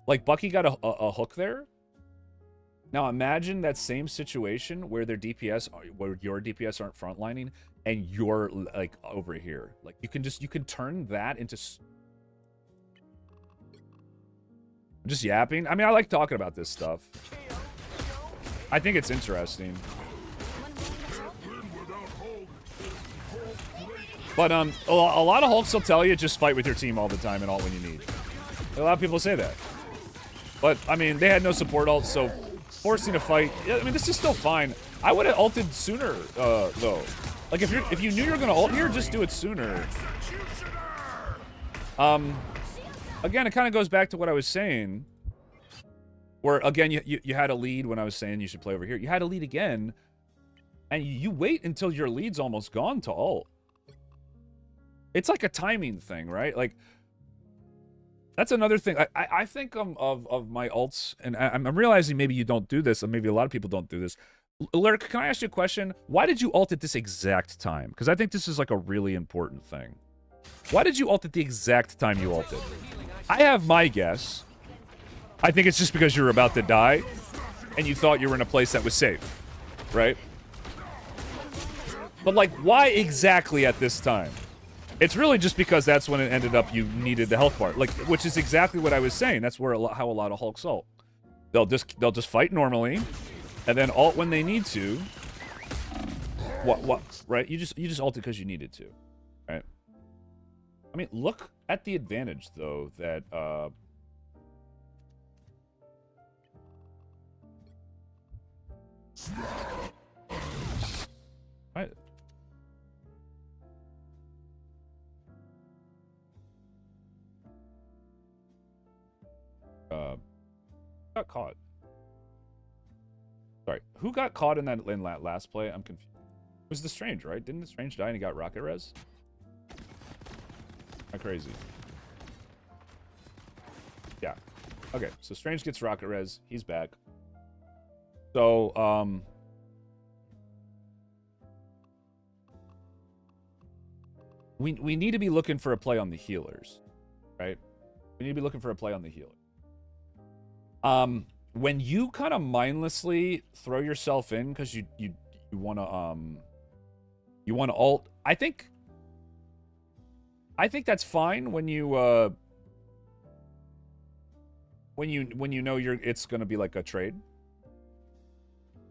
like Bucky got a hook there. Now imagine that same situation where their DPS, where your DPS aren't frontlining, and you're like over here. Like you can turn that into. I'm just yapping. I mean, I like talking about this stuff. I think it's interesting. But a lot of Hulks will tell you just fight with your team all the time and all when you need. A lot of people say that. But I mean, they had no support ult, so forcing a fight. I mean, this is still fine. I would have ulted sooner, though. Like if you knew you were gonna ult here, just do it sooner. Again, it kind of goes back to what I was saying. Where, again, you had a lead when I was saying you should play over here. You had a lead again, and you wait until your lead's almost gone to ult. It's like a timing thing, right? Like, that's another thing. I think of my ults, and I'm realizing maybe you don't do this, and maybe a lot of people don't do this. Lurk, can I ask you a question? Why did you ult at this exact time? Because I think this is like a really important thing. Why did you ult at the exact time you ulted? I have my guess. I think it's just because you were about to die, and you thought you were in a place that was safe, right? But, like, why exactly at this time? It's really just because that's when it ended up you needed the health bar, like, which is exactly what I was saying. That's where how a lot of Hulks ult. They'll just fight normally, and then ult when they need to. Right? You just ult because you needed to, right? I mean, look at the advantage though that right. Got caught. Sorry, who got caught in that last play? I'm confused. It was the Strange, right? Didn't the Strange die and he got rocket res? Am I crazy? Yeah. Okay, so Strange gets rocket res. He's back. So, we need to be looking for a play on the healers, right? We need to be looking for a play on the healer. When you kind of mindlessly throw yourself in because you want to ult, I think that's fine when you know it's gonna be like a trade.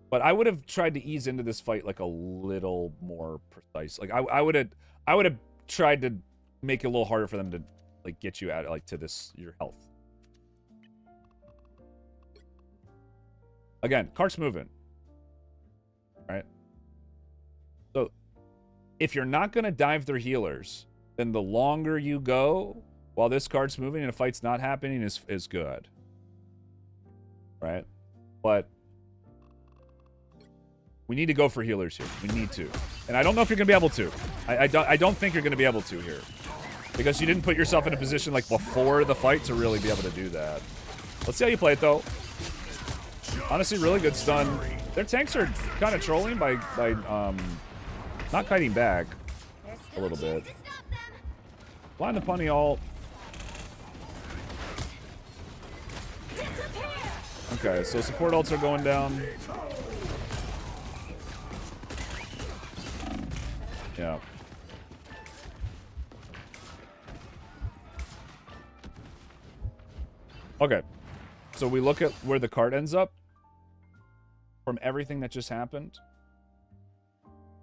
But I would have tried to ease into this fight like a little more precise. Like I would have tried to make it a little harder for them to like get you at like to your health. Again, cart's moving. Right? So if you're not gonna dive their healers, then the longer you go while this card's moving and a fight's not happening is good. Right? But we need to go for healers here. We need to. And I don't know if you're going to be able to. I don't think you're going to be able to here. Because you didn't put yourself in a position like before the fight to really be able to do that. Let's see how you play it though. Honestly, really good stun. Their tanks are kind of trolling by not kiting back a little bit. Blind the punny ult. Okay, so support ults are going down. Yeah. Okay. So we look at where the card ends up from everything that just happened.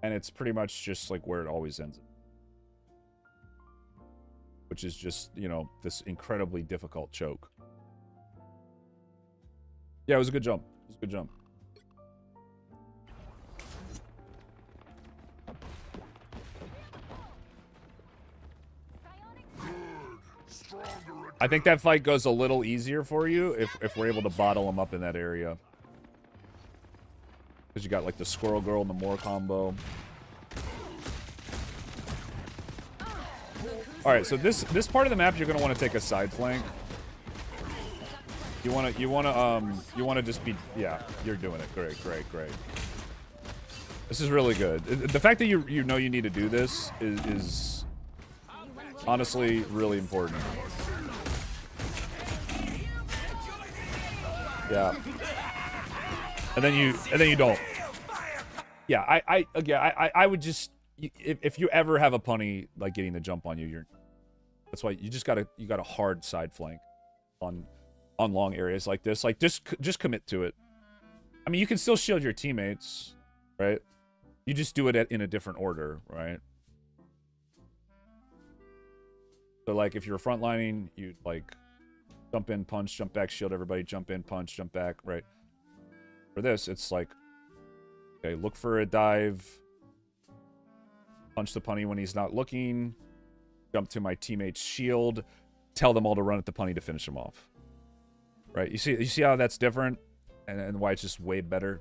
And it's pretty much just like where it always ends. Which is just, you know, this incredibly difficult choke. Yeah, it was a good jump. It was a good jump. I think that fight goes a little easier for you if we're able to bottle them up in that area. Because you got like the Squirrel Girl and the Moor combo. Alright, so this part of the map you're gonna want to take a side flank. You wanna just be, yeah, you're doing it. Great. This is really good. The fact that you know you need to do this is honestly really important. Yeah. And then you don't. Yeah, I would just, if you ever have a punny like getting the jump on you, that's why you got a hard side flank on long areas like this. Like just commit to it. I mean, you can still shield your teammates, right? You just do it in a different order, right? So like if you're frontlining, you like jump in, punch, jump back, shield everybody, jump in, punch, jump back, right? For this, it's like, okay, look for a dive, punch the punny when he's not looking, jump to my teammate's shield, tell them all to run at the punny to finish him off. Right? You see how that's different and why it's just way better?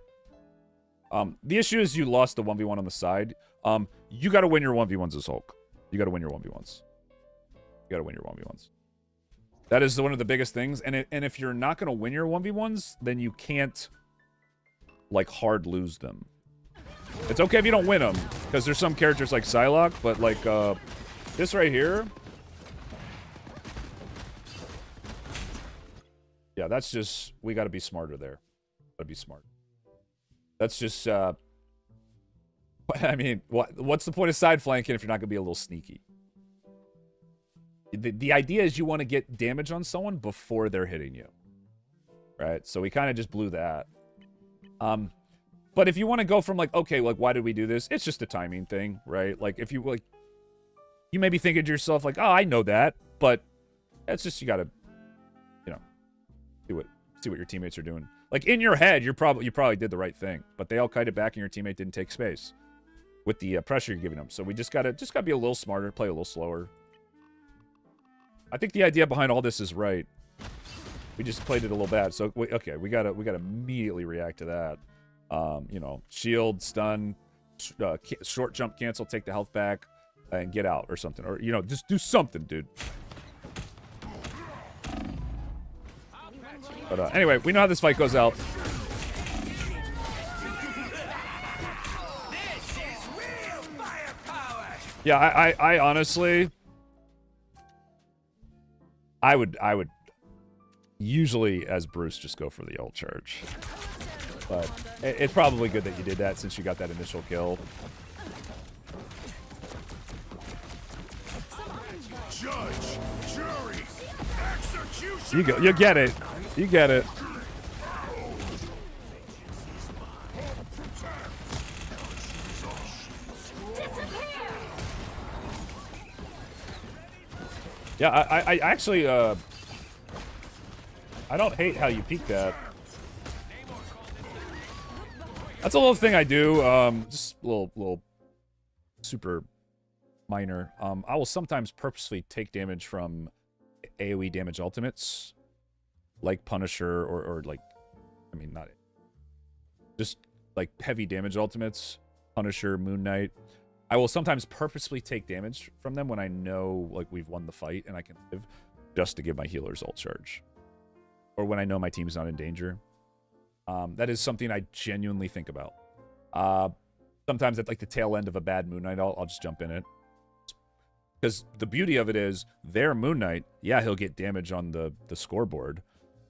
The issue is you lost the 1v1 on the side. You got to win your 1v1s as Hulk. You got to win your 1v1s. You got to win your 1v1s. That is one of the biggest things. And if you're not going to win your 1v1s, then you can't, like, hard lose them. It's okay if you don't win them, because there's some characters like Psylocke, but, like, this right here... Yeah, that's just... We got to be smarter there. Got to be smart. That's just, I mean, what's the point of side flanking if you're not going to be a little sneaky? The idea is you want to get damage on someone before they're hitting you. Right? So we kind of just blew that. But if you want to go from like, okay, like, why did we do this? It's just a timing thing, right? Like, if you, like, you may be thinking to yourself, like, oh, I know that. But it's just, you got to, you know, see what your teammates are doing. Like, in your head, you probably did the right thing. But they all kited back and your teammate didn't take space with the pressure you're giving them. So we just gotta be a little smarter, play a little slower. I think the idea behind all this is right. We just played it a little bad. So okay, we gotta immediately react to that. You know, shield, stun, short jump, cancel, take the health back, and get out or something. Or, you know, just do something, dude. But anyway, we know how this fight goes out. Yeah, I honestly, I would usually, as Bruce, just go for the ult charge. But it's probably good that you did that since you got that initial kill. Judge, jury, execution. You get it. You get it. Yeah, I actually, I don't hate how you peek that. That's a little thing I do, just a little super minor. I will sometimes purposely take damage from AoE damage ultimates, like Punisher or like, I mean, not, just like heavy damage ultimates, Punisher, Moon Knight. I will sometimes purposely take damage from them when I know, like, we've won the fight and I can live, just to give my healers ult charge. Or when I know my team's not in danger. That is something I genuinely think about. Sometimes at, like, the tail end of a bad Moon Knight, I'll just jump in it. Because the beauty of it is, their Moon Knight, yeah, he'll get damage on the scoreboard,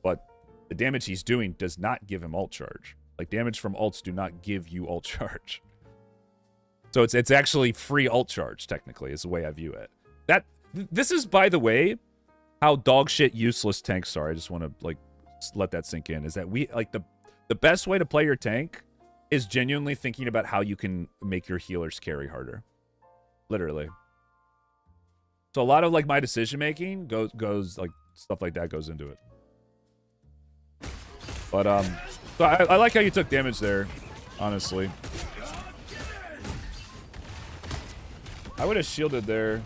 but the damage he's doing does not give him ult charge. Like, damage from ults do not give you ult charge. So it's actually free ult charge, technically, is the way I view it. This is, by the way, how dog shit useless tanks are. I just want to like let that sink in. Is that we like the best way to play your tank is genuinely thinking about how you can make your healers carry harder. Literally. So a lot of like my decision making goes like stuff like that goes into it. But so I like how you took damage there, honestly. I would have shielded there.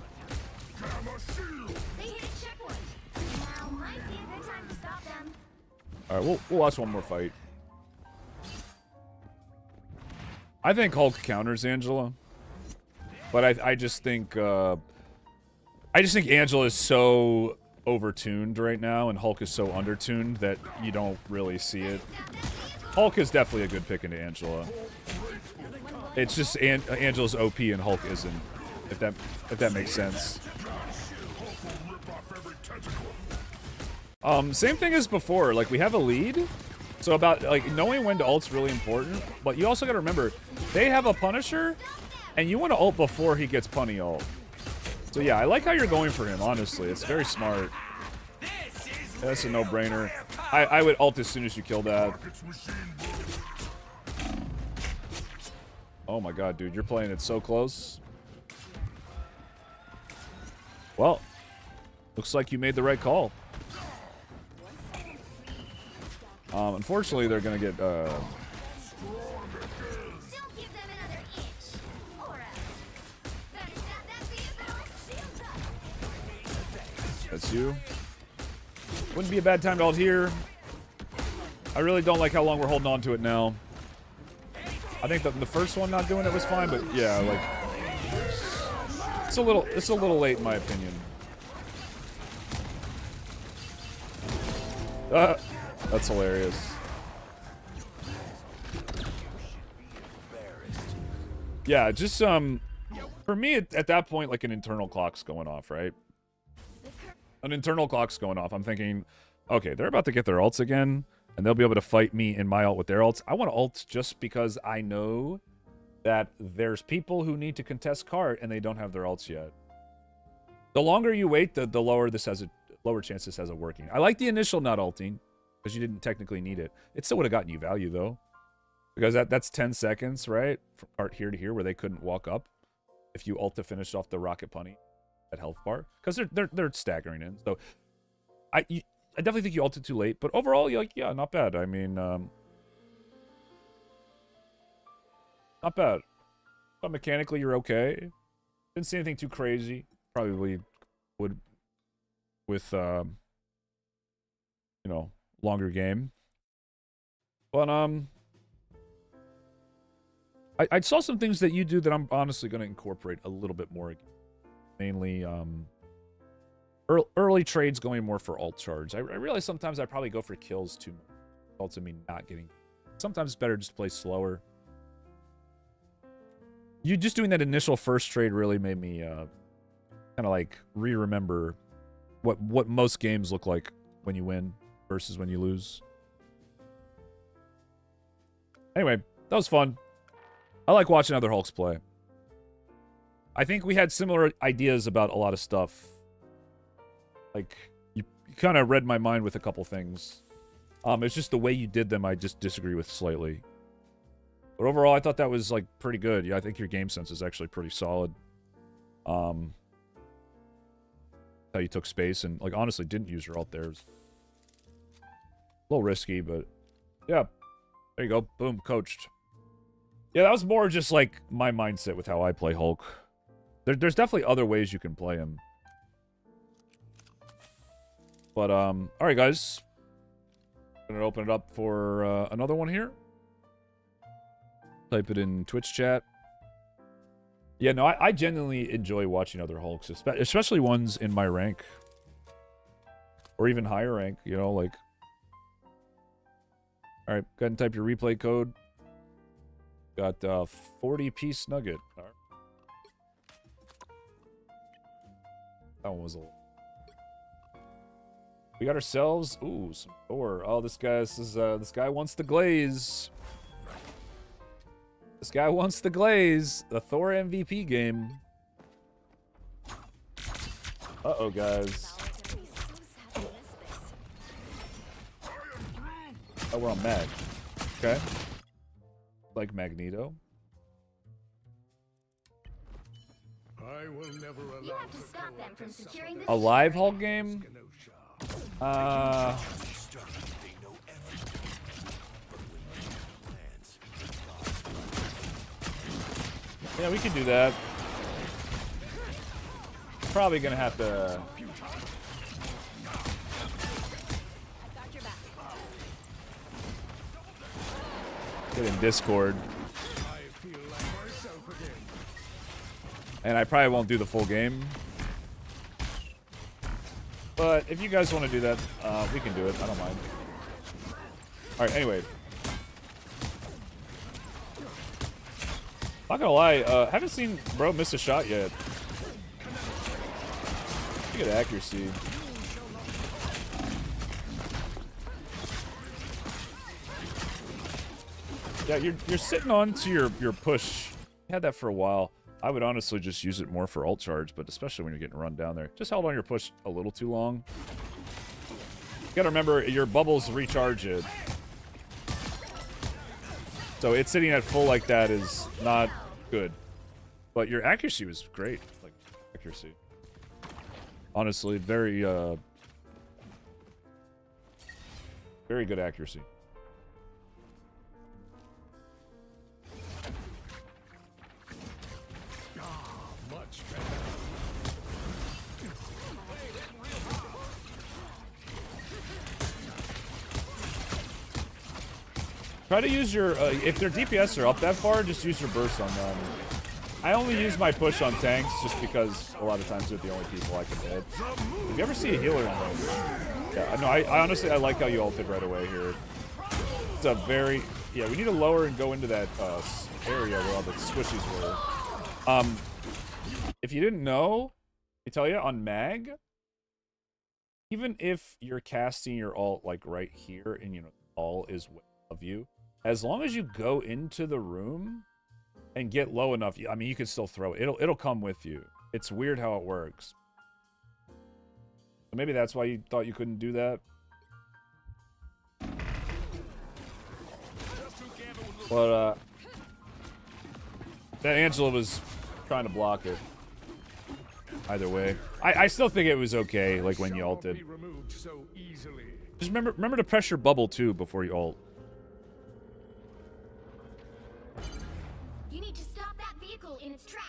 They hit a checkpoint. Now might be a good time to stop them. All right, we'll watch one more fight. I think Hulk counters Angela, but I just think Angela is so overtuned right now, and Hulk is so undertuned that you don't really see it. Hulk is definitely a good pick into Angela. It's just Angela's OP and Hulk isn't. If that makes sense. Same thing as before. Like we have a lead, so about like knowing when to ult's really important. But you also got to remember they have a Punisher, and you want to ult before he gets punny ult. So yeah, I like how you're going for him. Honestly, it's very smart. That's a no-brainer. I would ult as soon as you kill that. Oh my god, dude, you're playing it so close. Well, looks like you made the right call. Unfortunately, they're gonna get Don't give them another inch. Or else. Better stop that vehicle. Shields up. That's you. Wouldn't be a bad time to ult here. I really don't like how long we're holding on to it now. I think the first one not doing it was fine, but yeah, like it's a little late in my opinion. That's hilarious. Yeah, just for me at that point, like an internal clock's going off, right? An internal clock's going off. I'm thinking, okay, they're about to get their ults again, and they'll be able to fight me in my ult with their ults. I want to ult just because I know that there's people who need to contest cart and they don't have their ults yet. The longer you wait, the lower chance this has of working. I like the initial not ulting because you didn't technically need it. It still would have gotten you value though, because that's 10 seconds, right, from cart here to here where they couldn't walk up if you ult to finish off the rocket punny at health bar, because they're staggering in. So I definitely think you ulted too late, but overall, you're like, yeah, not bad. I mean, not bad. But mechanically, you're okay. Didn't see anything too crazy. Probably would with you know, longer game. But I saw some things that you do that I'm honestly going to incorporate a little bit more. Mainly early trades going more for ult charge. I realize sometimes I probably go for kills too much. Ults of me not getting. Sometimes it's better just to play slower. You just doing that initial first trade really made me kind of like remember what most games look like when you win versus when you lose. Anyway, that was fun. I like watching other Hulks play. I think we had similar ideas about a lot of stuff. Like, you kind of read my mind with a couple things. It's just the way you did them I just disagree with slightly. But overall, I thought that was, like, pretty good. Yeah, I think your game sense is actually pretty solid. How you took space and, like, honestly didn't use your ult there. It was a little risky, but yeah. There you go. Boom. Coached. Yeah, that was more just, like, my mindset with how I play Hulk. There's definitely other ways you can play him. But, alright, guys. I'm gonna open it up for another one here. Type it in Twitch chat. Yeah, no, I genuinely enjoy watching other Hulks, especially ones in my rank. Or even higher rank, you know, like... Alright, go ahead and type your replay code. Got 40-piece nugget. All right. That one was a little... We got ourselves... Ooh, some Thor. Oh, this guy wants the glaze. This guy wants the glaze. The Thor MVP game. Uh-oh, guys. Oh, we're on Mag. Okay. Like Magneto. I will never allow You have to stop them from securing the A live haul game? They know Yeah, we can do that. Probably gonna have to. I've got your back. Get in Discord. I feel like myself again. And I probably won't do the full game. But if you guys want to do that, we can do it. I don't mind. Alright, anyway. Not gonna lie, haven't seen bro miss a shot yet. Look at accuracy. Yeah, you're sitting on to your push. You had that for a while. I would honestly just use it more for ult charge, but especially when you're getting run down there. Just held on your push a little too long. You gotta remember, your bubbles recharge it. So it's sitting at full like that is not good. But your accuracy was great. Like, accuracy. Honestly, very good accuracy. Much better. Try to use your, if their DPS are up that far, just use your burst on them. I only use my push on tanks just because a lot of times they're the only people I can hit. If you ever see a healer on them, yeah, no, I honestly, I like how you ulted right away here. It's a very, yeah, we need to lower and go into that area where all the squishies were. If you didn't know, I tell you, on Mag, even if you're casting your ult like right here and you know all is of you, as long as you go into the room and get low enough, I mean, you can still throw it. It'll come with you. It's weird how it works. So maybe that's why you thought you couldn't do that. But that Angela was trying to block it. Either way, I still think it was okay. Like when you ulted, Be removed so easily. just remember to press your bubble too before you ult. You need to stop that vehicle in its tracks.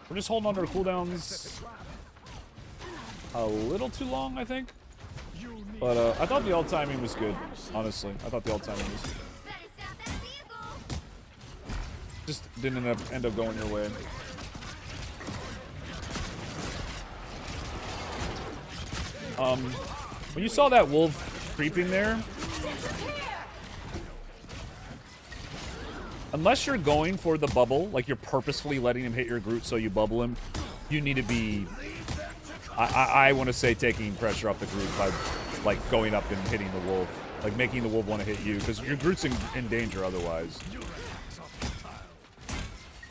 We're just holding on to our cooldowns a little too long, I think. But I thought the ult timing was good. Honestly, I thought the ult timing was Better stop that vehicle. just didn't end up going your way. When you saw that wolf creeping there, unless you're going for the bubble, like you're purposefully letting him hit your Groot so you bubble him, you need to be, I want to say, taking pressure off the Groot by, like, going up and hitting the wolf. Like, making the wolf want to hit you, because your Groot's in danger otherwise.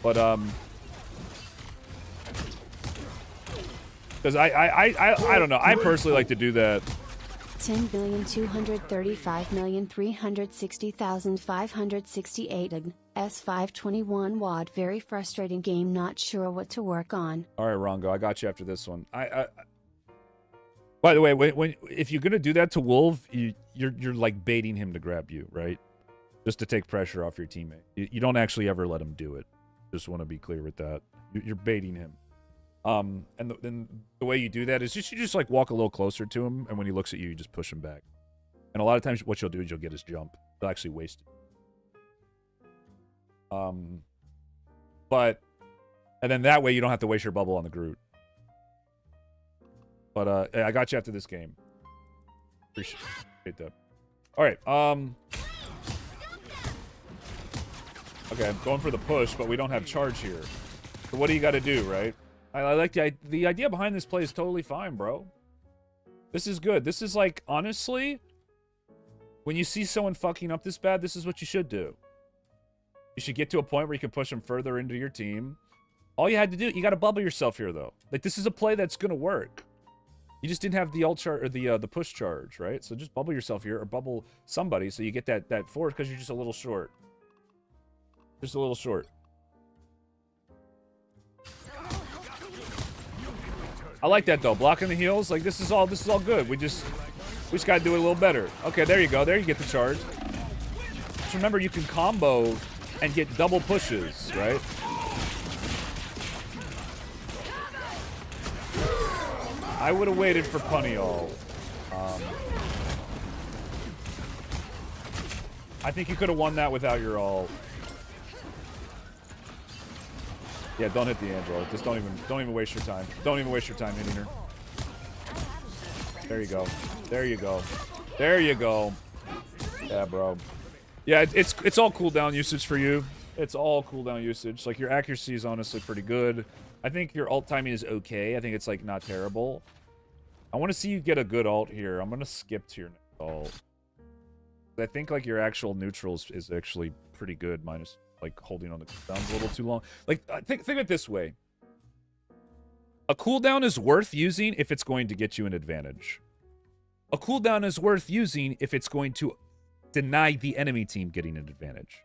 But, because I don't know. I personally like to do that. 10,235,360,568 S521 WAD. Very frustrating game, not sure what to work on. All right, Rongo, I got you after this one. By the way, if you're gonna do that to Wolf, you're like baiting him to grab you, right? Just to take pressure off your teammate. You don't actually ever let him do it. Just want to be clear with that. You're baiting him. And then the way you do that is you just like walk a little closer to him, and when he looks at you, you just push him back. And a lot of times, what you'll do is you'll get his jump. You'll actually waste it. And then that way you don't have to waste your bubble on the Groot. But I got you after this game. Appreciate that. All right. Okay, I'm going for the push, but we don't have charge here. So what do you got to do, right? I like the idea behind this play is totally fine, bro. This is good. This is like, honestly, when you see someone fucking up this bad, this is what you should do. You should get to a point where you can push them further into your team. All you had to do, you got to bubble yourself here, though. Like, this is a play that's going to work. You just didn't have the ult charge or the push charge, right? So just bubble yourself here or bubble somebody so you get that forward because you're just a little short. Just a little short. I like that though. Blocking the heals, like this is all good. We just gotta do it a little better. Okay, there you go. There you get the charge. Just remember you can combo and get double pushes, right? I would have waited for Punny all. I think you could have won that without your all. Yeah, don't hit the Angela. Just don't even waste your time. Don't even waste your time hitting her. There you go. There you go. There you go. Yeah, bro. Yeah, it's all cooldown usage for you. It's all cooldown usage. Like, your accuracy is honestly pretty good. I think your ult timing is okay. I think it's, like, not terrible. I want to see you get a good ult here. I'm going to skip to your next ult. I think, like, your actual neutrals is actually pretty good, minus, like, holding on the cooldowns a little too long. Like, think of it this way. A cooldown is worth using if it's going to get you an advantage. A cooldown is worth using if it's going to deny the enemy team getting an advantage.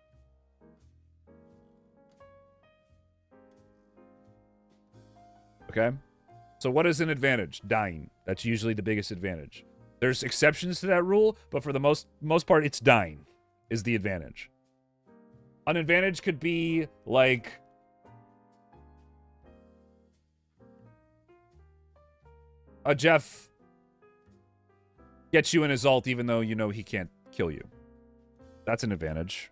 Okay? So what is an advantage? Dying. That's usually the biggest advantage. There's exceptions to that rule, but for the most part, it's dying is the advantage. An advantage could be, like, a Jeff gets you in his ult even though you know he can't kill you. That's an advantage.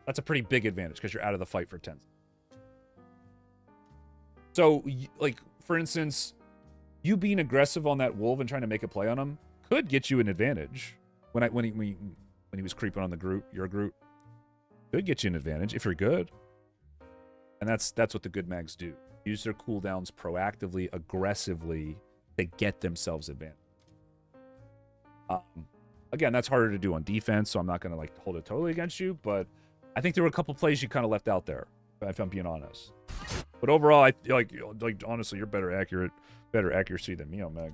That's a pretty big advantage because you're out of the fight for 10 seconds. So, like, for instance, you being aggressive on that wolf and trying to make a play on him could get you an advantage. When he was creeping on the group, your group, could get you an advantage if you're good. And that's what the good mags do. Use their cooldowns proactively, aggressively to get themselves advantage. Again, that's harder to do on defense, so I'm not going to, like, hold it totally against you, but I think there were a couple plays you kind of left out there, if I'm being honest. But overall, I like honestly, you're better accuracy than me on Meg.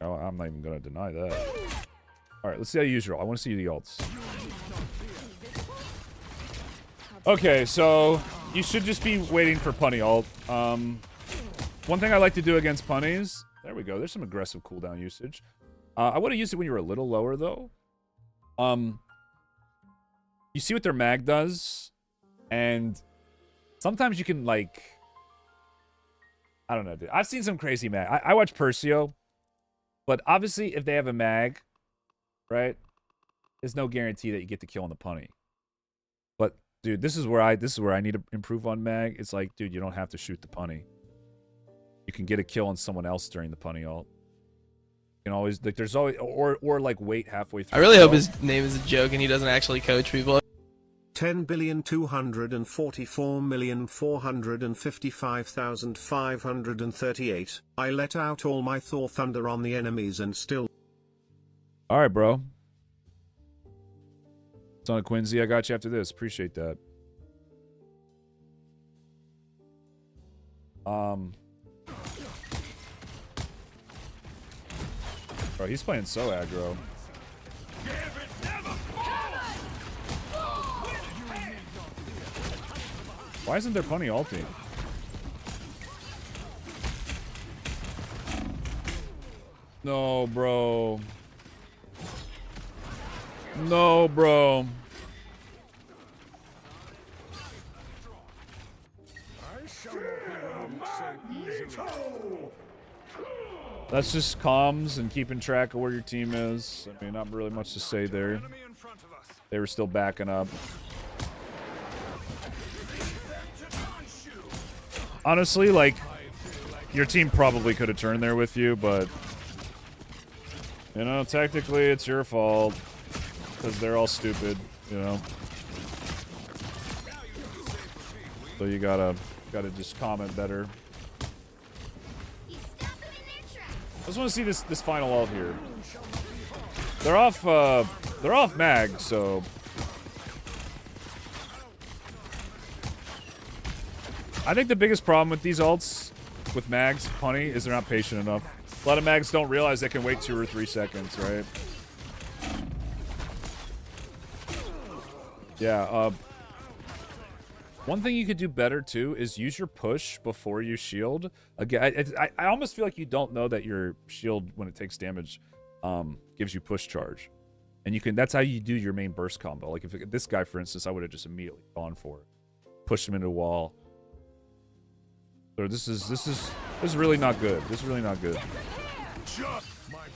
Oh, I'm not even going to deny that. All right, let's see how you use your ult. I want to see the ults. Okay, so you should just be waiting for Punny ult. One thing I like to do against Punnies, there we go. There's some aggressive cooldown usage. I would have used it when you were a little lower, though. You see what their mag does? And sometimes you can, like, I don't know, dude. I've seen some crazy mag. I watch Percio, but obviously if they have a mag, right, there's no guarantee that you get the kill on the Punny. But, dude, this is where I need to improve on mag. It's like, dude, you don't have to shoot the Punny. You can get a kill on someone else during the Punny ult. You can always, like, there's always, or like, wait halfway through. I really hope his name is a joke and he doesn't actually coach people. 10,244,455,538. I let out all my Thor thunder on the enemies and still. All right, bro. Son of Quincy, I got you after this. Appreciate that. Bro, he's playing so aggro. Why isn't there Punny ulting? No, bro. No, bro. That's just comms and keeping track of where your team is. I mean, not really much to say there. They were still backing up. Honestly, like, your team probably could have turned there with you, but, you know, technically it's your fault because they're all stupid, you know. So you gotta just comment better. I just want to see this final ult here. They're off mag, so I think the biggest problem with these ults with mags, punny, is they're not patient enough. A lot of mags don't realize they can wait 2 or 3 seconds, right? Yeah, one thing you could do better, too, is use your push before you shield. Again, I almost feel like you don't know that your shield, when it takes damage, gives you push charge. And you can, that's how you do your main burst combo. Like, if this guy, for instance, I would have just immediately gone for it. Pushed him into a wall. So this is really not good. This is really not good. My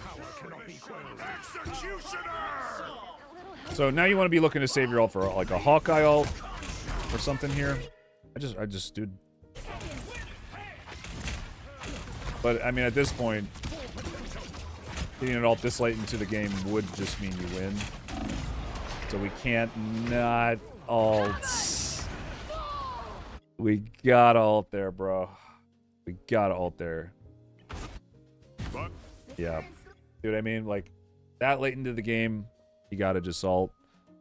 power cannot be quelled. Executioner! So now you want to be looking to save your ult for like a Hawkeye ult or something here. I just dude. But I mean, at this point, getting an ult this late into the game would just mean you win. So we can't not ult. We got ult there, bro. We got ult there. Yeah. See what I mean? Like, that late into the game, you gotta just ult.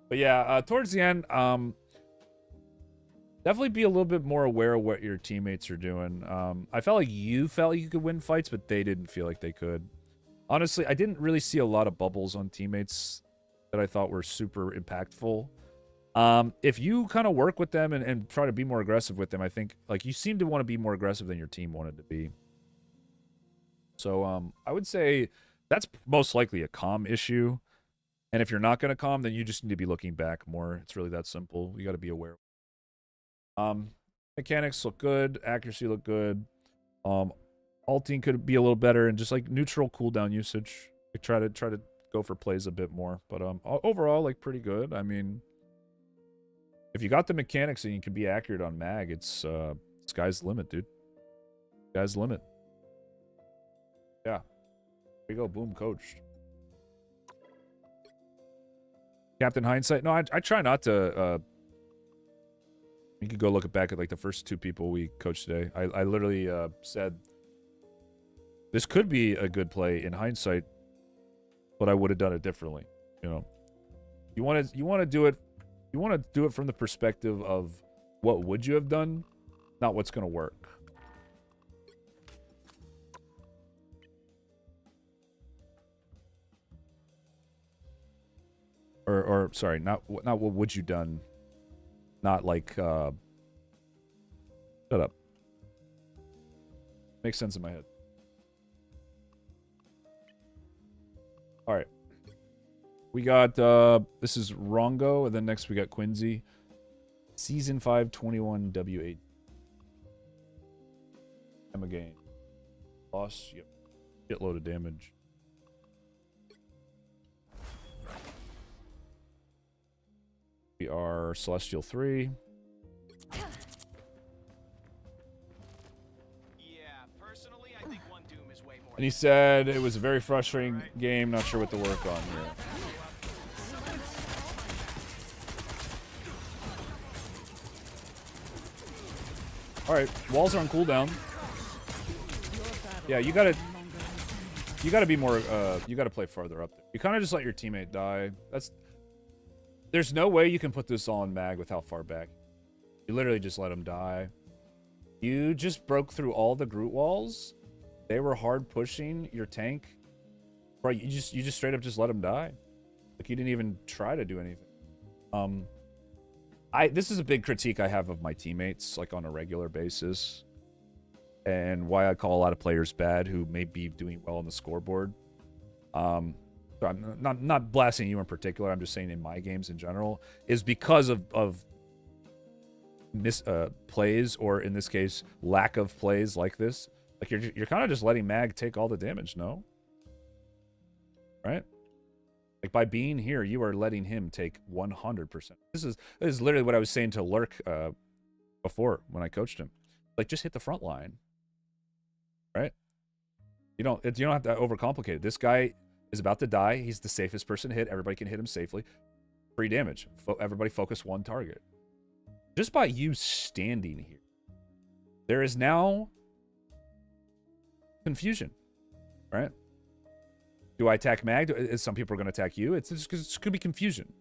But yeah, towards the end, definitely be a little bit more aware of what your teammates are doing. I felt like you could win fights, but they didn't feel like they could. Honestly, I didn't really see a lot of bubbles on teammates that I thought were super impactful. If you kind of work with them and try to be more aggressive with them, I think, like, you seem to want to be more aggressive than your team wanted to be. So, I would say that's most likely a comm issue. And if you're not going to comm, then you just need to be looking back more. It's really that simple. You got to be aware. Mechanics look good. Accuracy look good. Ulting could be a little better, and just like neutral cooldown usage. Like try to go for plays a bit more. But overall, like, pretty good. I mean, if you got the mechanics and you can be accurate on mag, it's sky's the limit, dude. Sky's the limit. Yeah. There you go. Boom, coached. Captain Hindsight. No, I try not to. You could go look back at like the first 2 people we coached today. I literally said this could be a good play in hindsight, but I would have done it differently. You know, you want to do it. You want to do it from the perspective of what would you have done, not what's going to work. Or sorry, not what would you done, not like shut up. Makes sense in my head. All right. We got this is Rongo, and then next we got Quincy. Season 5 21 W8. Emma gain. Loss, yep. Shitload of damage. We are Celestial 3. Yeah, personally, I think one Doom is way more. And he said it was a very frustrating game, not sure what to work on here. Alright, walls are on cooldown. Yeah, you gotta be more, you gotta play farther up there. You kind of just let your teammate die. There's no way you can put this all in mag with how far back. You literally just let him die. You just broke through all the Groot walls. They were hard pushing your tank. Bro, you just straight up just let him die. Like, you didn't even try to do anything. This is a big critique I have of my teammates, like, on a regular basis. And why I call a lot of players bad who may be doing well on the scoreboard. So I'm not blasting you in particular, I'm just saying in my games in general, is because of plays, or in this case, lack of plays like this. Like, you're kind of just letting mag take all the damage, no? Right? Like, by being here, you are letting him take 100%. This is literally what I was saying to Lurk before when I coached him. Like, just hit the front line. Right? You don't have to overcomplicate it. This guy is about to die. He's the safest person to hit. Everybody can hit him safely. Free damage. Everybody focus one target. Just by you standing here, there is now confusion, right? Do I attack mag? Some people are going to attack you. It's just because it could be confusion.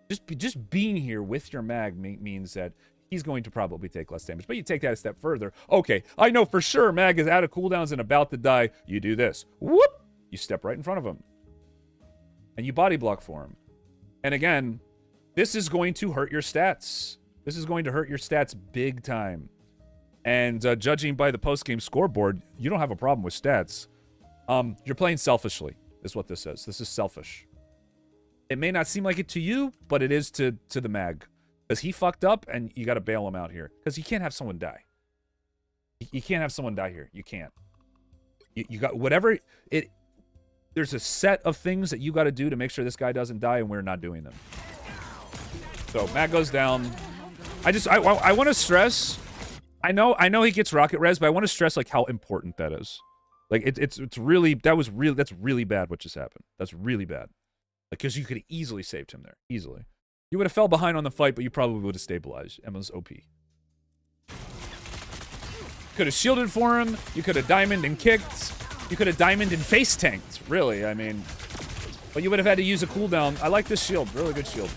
Just being here with your mag means that he's going to probably take less damage. But you take that a step further. Okay, I know for sure Mag is out of cooldowns and about to die. You do this. Whoop! You step right in front of him. And you body block for him. And again, this is going to hurt your stats. This is going to hurt your stats big time. And judging by the post-game scoreboard, you don't have a problem with stats. You're playing selfishly, is what this is. This is selfish. It may not seem like it to you, but it is to the Mag. Because he fucked up, and you got to bail him out here. Because you can't have someone die. You can't have someone die here. You can't. You got whatever it... There's a set of things that you got to do to make sure this guy doesn't die, and we're not doing them. So, Mag goes down. I want to stress... I know he gets rocket res, but I want to stress, like, how important that is. Like, it's really... That's really bad what just happened. That's really bad. Because you could have easily saved him there. Easily. You would have fell behind on the fight, but you probably would have stabilized. Emma's OP. Could have shielded for him. You could have diamond and kicked. You could have diamond and face tanked. Really, I mean. But you would have had to use a cooldown. I like this shield. Really good shield.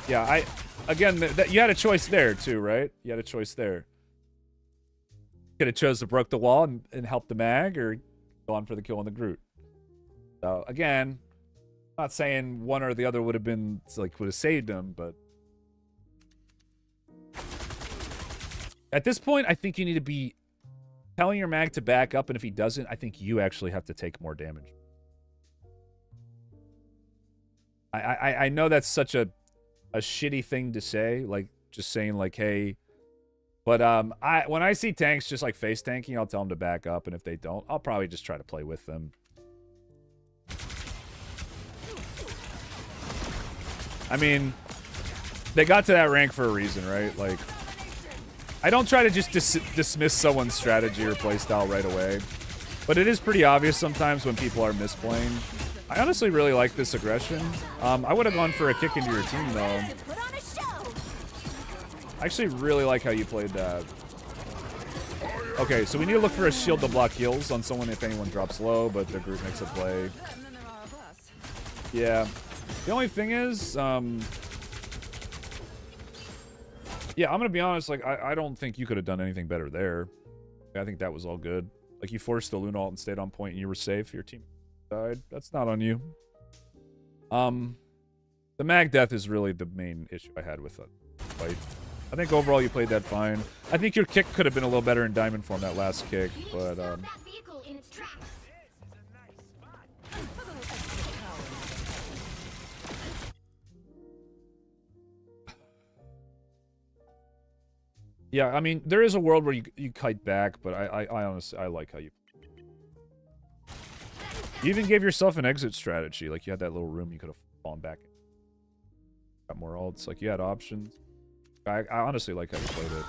Yeah, again, you had a choice there, too, right? You had a choice there. Could have chose to broke the wall and help the Mag, or go on for the kill on the Groot. So, again, I'm not saying one or the other would have been, like, would have saved him, but... At this point, I think you need to be telling your Mag to back up, and if he doesn't, I think you actually have to take more damage. I know that's such a shitty thing to say, like, just saying, like, hey... But, when I see tanks just, like, face tanking, I'll tell them to back up, and if they don't, I'll probably just try to play with them. I mean, they got to that rank for a reason, right? Like, I don't try to just dismiss someone's strategy or playstyle right away. But it is pretty obvious sometimes when people are misplaying. I honestly really like this aggression. I would have gone for a kick into your team, though. I actually really like how you played that. Okay, so we need to look for a shield to block heals on someone if anyone drops low, but the group makes a play. Yeah. The only thing is, yeah, I'm gonna be honest, like, I don't think you could have done anything better there. I think that was all good. Like, you forced the Luna ult and stayed on point and you were safe. Your team died. That's not on you. The Mag death is really the main issue I had with the fight. I think overall you played that fine. I think your kick could have been a little better in diamond form, that last kick, but, yeah, I mean, there is a world where you kite back, but I honestly, I like how you even gave yourself an exit strategy. Like, you had that little room you could have fallen back in. Got more ults. Like, you had options. I honestly like how you played it.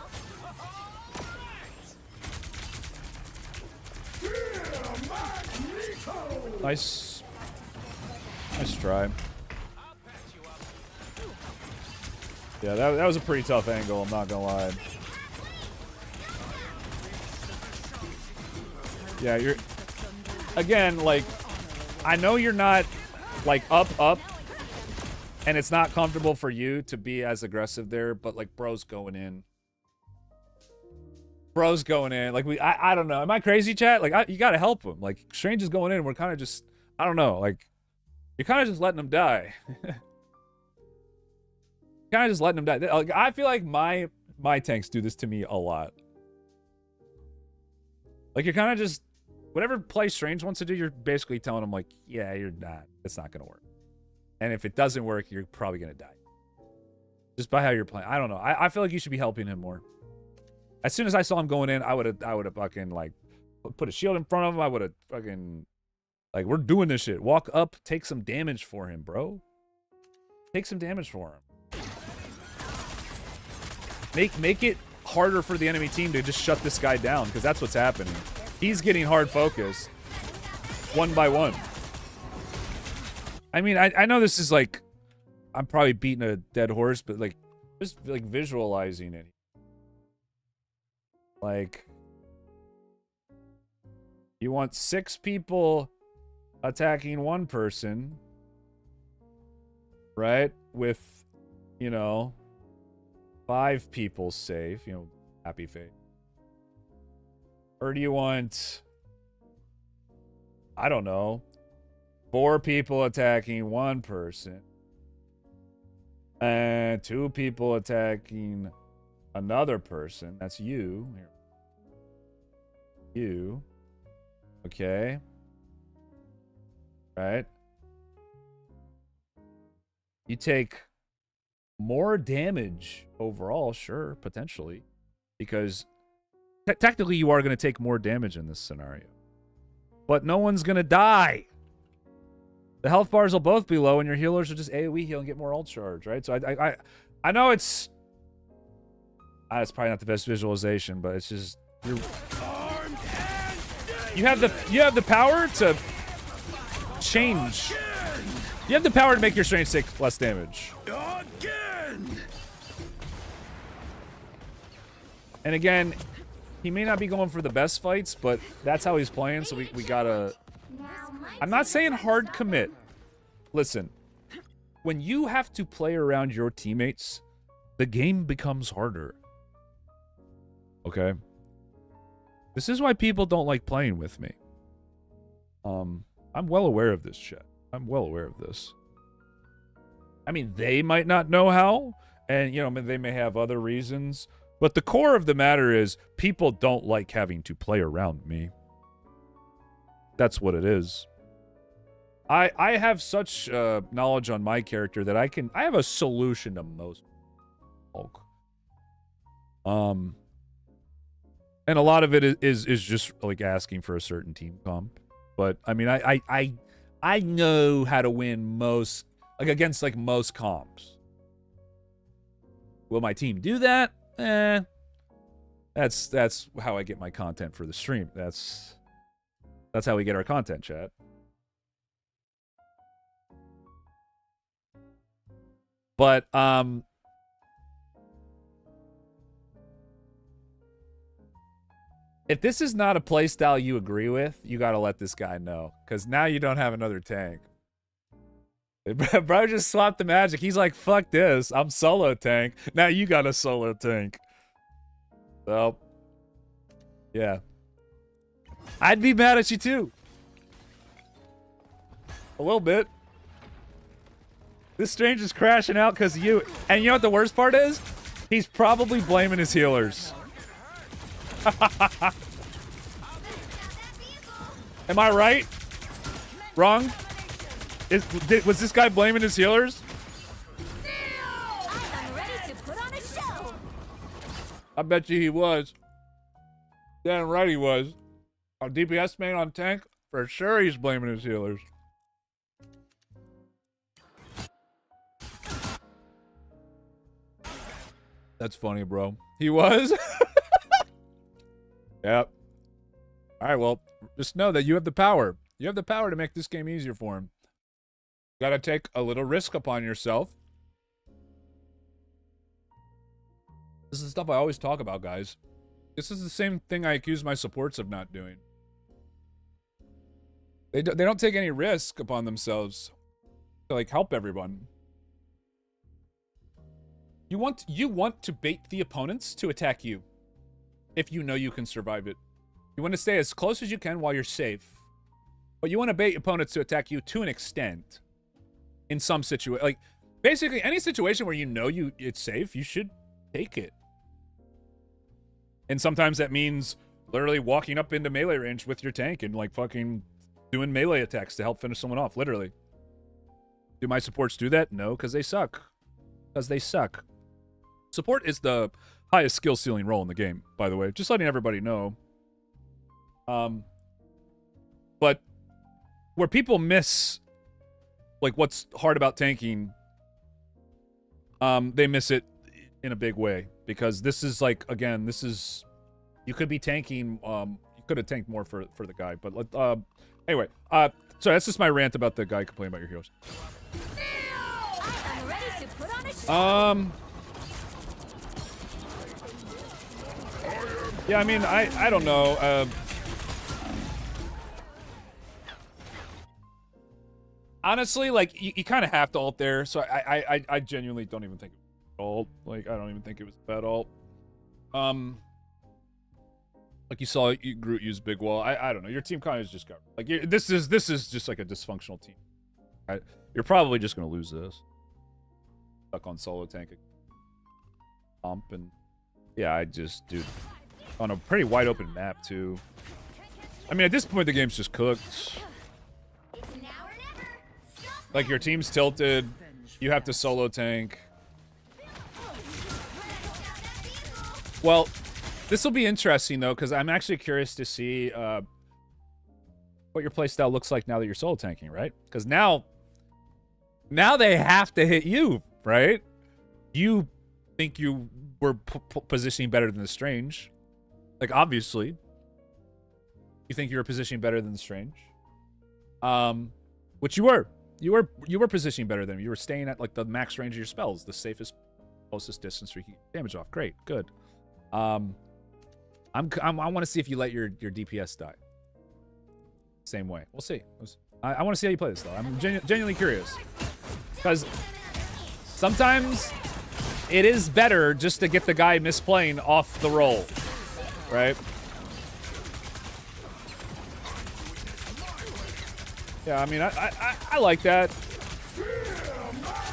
Nice. Nice try. Yeah, that was a pretty tough angle, I'm not gonna lie. Yeah, you're... Again, like, I know you're not, like, up, and it's not comfortable for you to be as aggressive there, but, like, bro's going in. Bro's going in. Like, I don't know. Am I crazy, chat? Like, you gotta help him. Like, Strange is going in, we're kind of just... I don't know, like... You're kind of just letting him die. Kind of just letting him die. Like, I feel like my tanks do this to me a lot. Like, you're kind of just... Whatever play Strange wants to do, you're basically telling him, like, yeah, you're not. It's not going to work. And if it doesn't work, you're probably going to die. Just by how you're playing. I don't know. I feel like you should be helping him more. As soon as I saw him going in, I would have fucking, like, put a shield in front of him. I would have fucking... Like, we're doing this shit. Walk up, take some damage for him, bro. Take some damage for him. Make it harder for the enemy team to just shut this guy down, because that's what's happening. He's getting hard focus. One by one. I mean, I know this is like... I'm probably beating a dead horse, but, like, just, like, visualizing it. Like... You want 6 people attacking one person, right? With, you know, 5 people safe, you know, happy face. Or do you want, I don't know, 4 people attacking 1 person and 2 people attacking another person? That's you. Here. You. Okay. Right. You take more damage overall, sure, potentially, because technically you are going to take more damage in this scenario, but no one's going to die. The health bars will both be low, and your healers will just AoE heal and get more ult charge, right? So I know it's probably not the best visualization, but it's just you have the power to change. You have the power to make your strength take less damage. And again, he may not be going for the best fights, but that's how he's playing, so we gotta... I'm not saying hard commit. Listen, when you have to play around your teammates, the game becomes harder. Okay? This is why people don't like playing with me. I'm well aware of this, chat. I'm well aware of this. I mean, they might not know how, and, you know, they may have other reasons, but the core of the matter is people don't like having to play around me. That's what it is. I have such knowledge on my character that I have a solution to most folk. And a lot of it is just like asking for a certain team comp. But I mean, I know how to win most, like, against like most comps. Will my team do that? That's how I get my content for the stream. That's how we get our content, chat. But if this is not a playstyle you agree with, you gotta let this guy know, because now you don't have another tank. Bro just swapped the magic. He's like, fuck this. I'm solo tank. Now you got a solo tank. So, yeah. I'd be mad at you too. A little bit. This stranger's crashing out because of you. And you know what the worst part is? He's probably blaming his healers. Am I right? Wrong? Was this guy blaming his healers? I'm ready to put on a show. I bet you he was. Damn right he was. Our DPS main on tank, for sure he's blaming his healers. That's funny, bro. He was? Yep. Alright, well, just know that you have the power. You have the power to make this game easier for him. You gotta take a little risk upon yourself. This is the stuff I always talk about, guys. This is the same thing I accuse my supports of not doing. They don't take any risk upon themselves to, like, help everyone. You want to bait the opponents to attack you if you know you can survive it. You want to stay as close as you can while you're safe. But you want to bait opponents to attack you to an extent. In some situation, like, basically any situation where you know it's safe, you should take it. And sometimes that means literally walking up into melee range with your tank and, like, fucking doing melee attacks to help finish someone off, literally. Do my supports do that? No, because they suck. Because they suck. Support is the highest skill ceiling role in the game, by the way. Just letting everybody know. But where people miss, like, what's hard about tanking, they miss it in a big way. Because this is, like, again, this is... You could be tanking... you could have tanked more for the guy. But, anyway. So that's just my rant about the guy complaining about your heroes. I'm ready to put on a show. Yeah, I mean, I don't know. Honestly, like, you kind of have to ult there, so I genuinely don't even think ult. Like, I don't even think it was a bad ult. Like you saw Groot use Big Wall. I don't know. Your team kind of just got like this is just like a dysfunctional team. Right? You're probably just gonna lose this. Stuck on solo tank. Pump and yeah, dude, on a pretty wide open map too. I mean, at this point the game's just cooked. It's now or never. Stop. Like your team's tilted. You have to solo tank. Well, this will be interesting though, because I'm actually curious to see what your playstyle looks like now that you're solo tanking, right? Because now they have to hit you, right? You think you were positioning better than the Strange, like obviously. You think you were positioning better than the Strange, which you were. You were positioning better than him. You were staying at like the max range of your spells, the safest, closest distance where you can get damage off. Great, good. I want to see if you let your DPS die. Same way. We'll see. I want to see how you play this though. I'm genuinely curious because sometimes it is better just to get the guy misplaying off the roll, right? Yeah, I mean, I like that.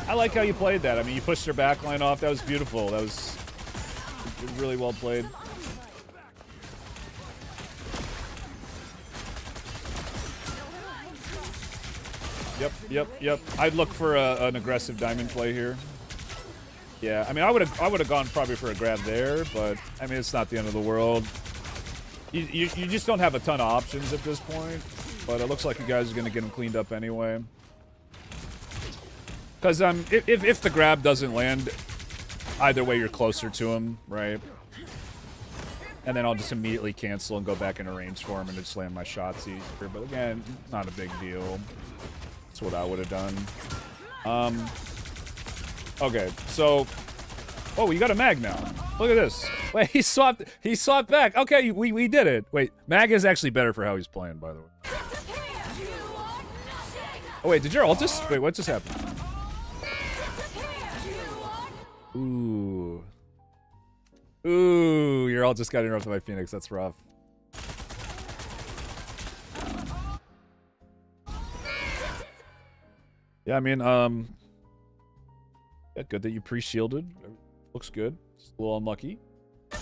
I like how you played that. I mean, you pushed your backline off. That was beautiful. That was really well played. Yep. I'd look for an aggressive diamond play here. Yeah, I mean, I would have gone probably for a grab there, but I mean, it's not the end of the world. You just don't have a ton of options at this point, but it looks like you guys are gonna get them cleaned up anyway. Because if the grab doesn't land, either way you're closer to him, right? And then I'll just immediately cancel and go back into range for him and just land my shots easier. But again, not a big deal. That's what I would have done. Okay, so oh, you got a mag now. Look at this. Wait, he swapped back. Okay, we did it. Wait, mag is actually better for how he's playing, by the way. Oh wait, did your ult just wait, what just happened? Ooh, your ult just got interrupted by Phoenix. That's rough. Yeah, I mean, yeah, good that you pre-shielded. Looks good. Just a little unlucky. You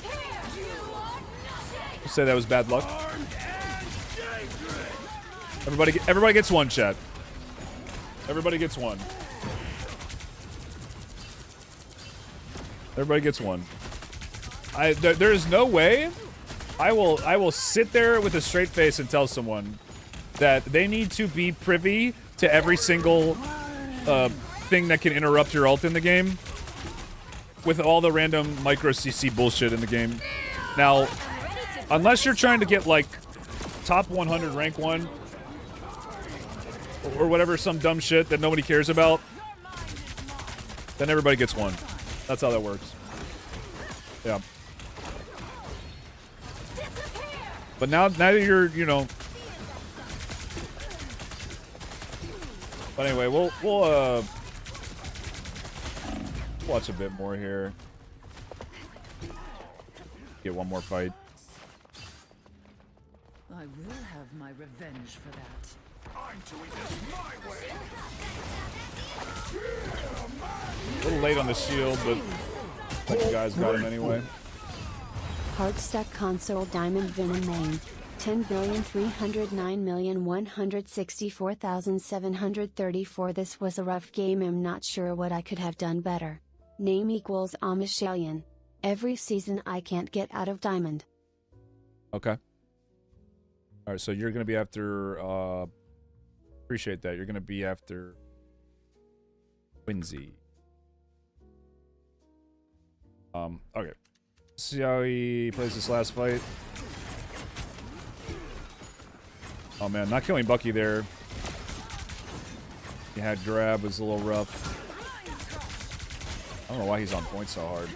say that was bad luck. Everybody gets one, chat. Everybody gets one. Everybody gets one. There is no way I will sit there with a straight face and tell someone that they need to be privy to every single thing that can interrupt your ult in the game with all the random micro CC bullshit in the game. Now, unless you're trying to get like top 100 rank 1 or whatever, some dumb shit that nobody cares about, then everybody gets one. That's how that works. Yeah. But now that you're, you know. But anyway, we'll watch a bit more here. Get one more fight. I will have my revenge for that. I'm doing this my way. A little late on the shield, but like you guys got him anyway. Hardstack console Diamond Venom main. 10,309,164,734. This was a rough game. I'm not sure what I could have done better. Name equals Amish Alien. Every season I can't get out of Diamond. Okay. Alright, so you're gonna be after appreciate that. You're gonna be after Quincy. Okay. Let's see how he plays this last fight. Oh man, not killing Bucky there. He had grab, was a little rough. I don't know why he's on point so hard.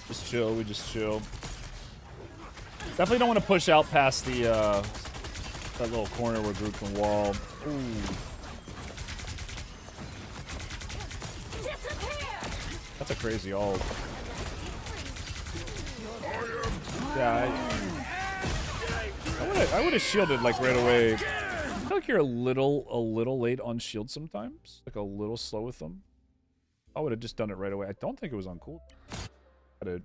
Just chill, we just chill. Definitely don't want to push out past the that little corner where Groot can wall. Ooh. That's a crazy ult. Yeah, I would have shielded like right away. I feel like you're a little late on shield sometimes, like a little slow with them. I would have just done it right away. I don't think it was on cool. I did.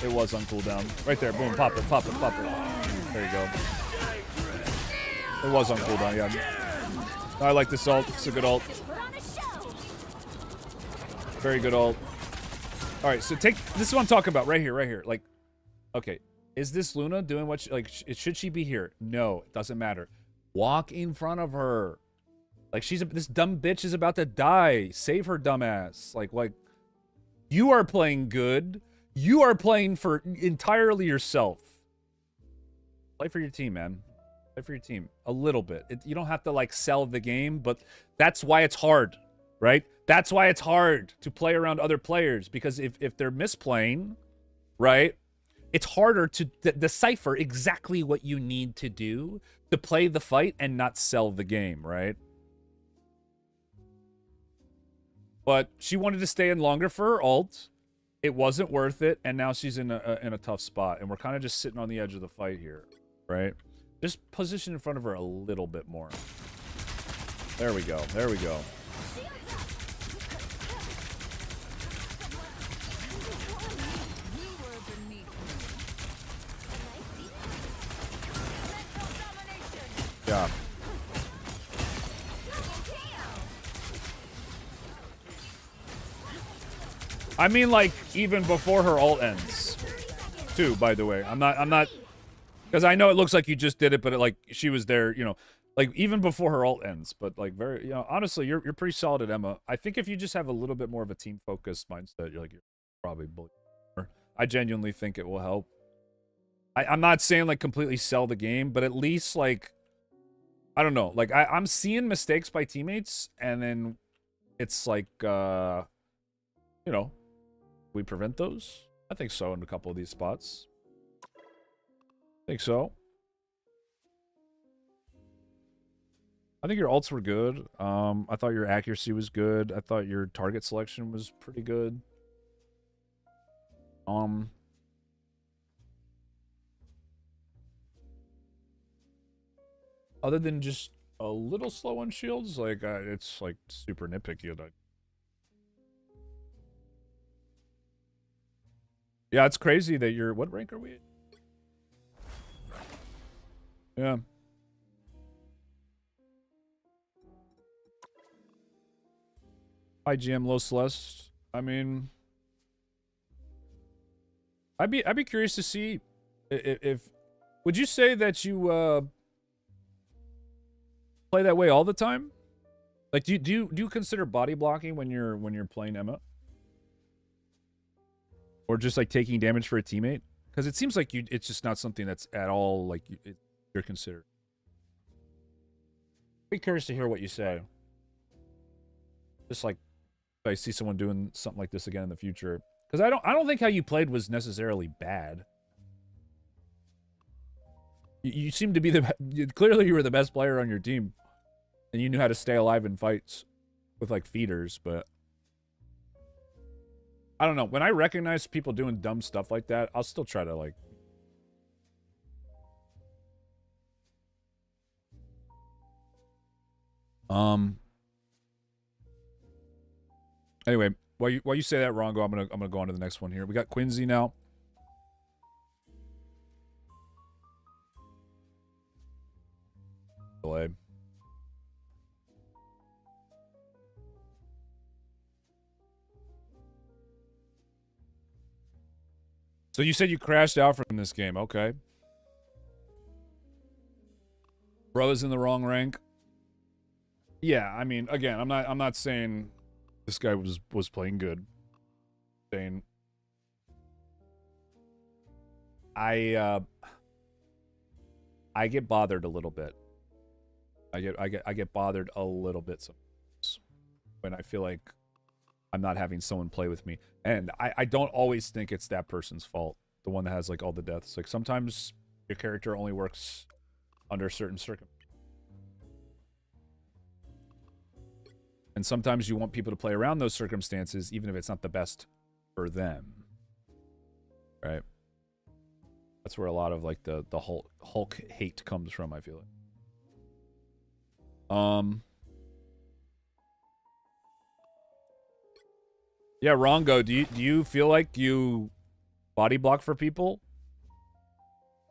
It was on cooldown. Right there, boom, pop it, pop it, pop it. There you go. It was on cooldown, yeah. I like this ult. It's a good ult. Very good ult. All right, so take this is what I'm talking about right here, right here. Like, okay, is this Luna doing what? Should she be here? No, it doesn't matter. Walk in front of her. Like this dumb bitch is about to die. Save her dumbass. Like, you are playing good. You are playing for entirely yourself. Play for your team, man. Play for your team a little bit. You don't have to like sell the game, but that's why it's hard, right? That's why it's hard to play around other players, because if they're misplaying, right, it's harder to decipher exactly what you need to do to play the fight and not sell the game, right? But she wanted to stay in longer for her ult. It wasn't worth it, and now she's in a tough spot, and we're kind of just sitting on the edge of the fight here, right? Just position in front of her a little bit more. There we go. There we go. Yeah. I mean, like, even before her ult ends, too, by the way. I'm not, because I know it looks like you just did it, but like, she was there, you know, like, even before her ult ends, but like, very, you know, honestly, you're pretty solid at Emma. I think if you just have a little bit more of a team-focused mindset, you're probably bullied. I genuinely think it will help. I'm not saying, like, completely sell the game, but at least, like, I don't know, like, I'm seeing mistakes by teammates, and then it's like, you know, we prevent those? I think so in a couple of these spots. I think so. I think your ults were good. I thought your accuracy was good. I thought your target selection was pretty good. Other than just a little slow on shields, like, it's, like, super nitpicky. Yeah, it's crazy that you're... What rank are we at? Yeah. Hi, GM Low Celeste. I mean... I'd be curious to see if... Would you say that you, play that way all the time? Like, do you consider body blocking when you're playing Emma? Or just like taking damage for a teammate? Because it seems like it's just not something that's at all like you're considered. Be curious to hear what you say. Just like if I see someone doing something like this again in the future, because I don't think how you played was necessarily bad. You seem to be clearly you were the best player on your team, and you knew how to stay alive in fights with like feeders, but. I don't know. When I recognize people doing dumb stuff like that, I'll still try to, like... Anyway, while you say that, Rongo, I'm gonna go on to the next one here. We got Quincy now. Delay. So you said you crashed out from this game, okay? Brother's in the wrong rank. Yeah, I mean, again, I'm not saying this guy was playing good. Saying I get bothered a little bit. I get bothered a little bit sometimes when I feel like I'm not having someone play with me. And I don't always think it's that person's fault, the one that has like all the deaths. Like sometimes your character only works under certain circumstances. And sometimes you want people to play around those circumstances, even if it's not the best for them. Right? That's where a lot of like the Hulk hate comes from, I feel like. Yeah, Rongo, do you feel like you body block for people?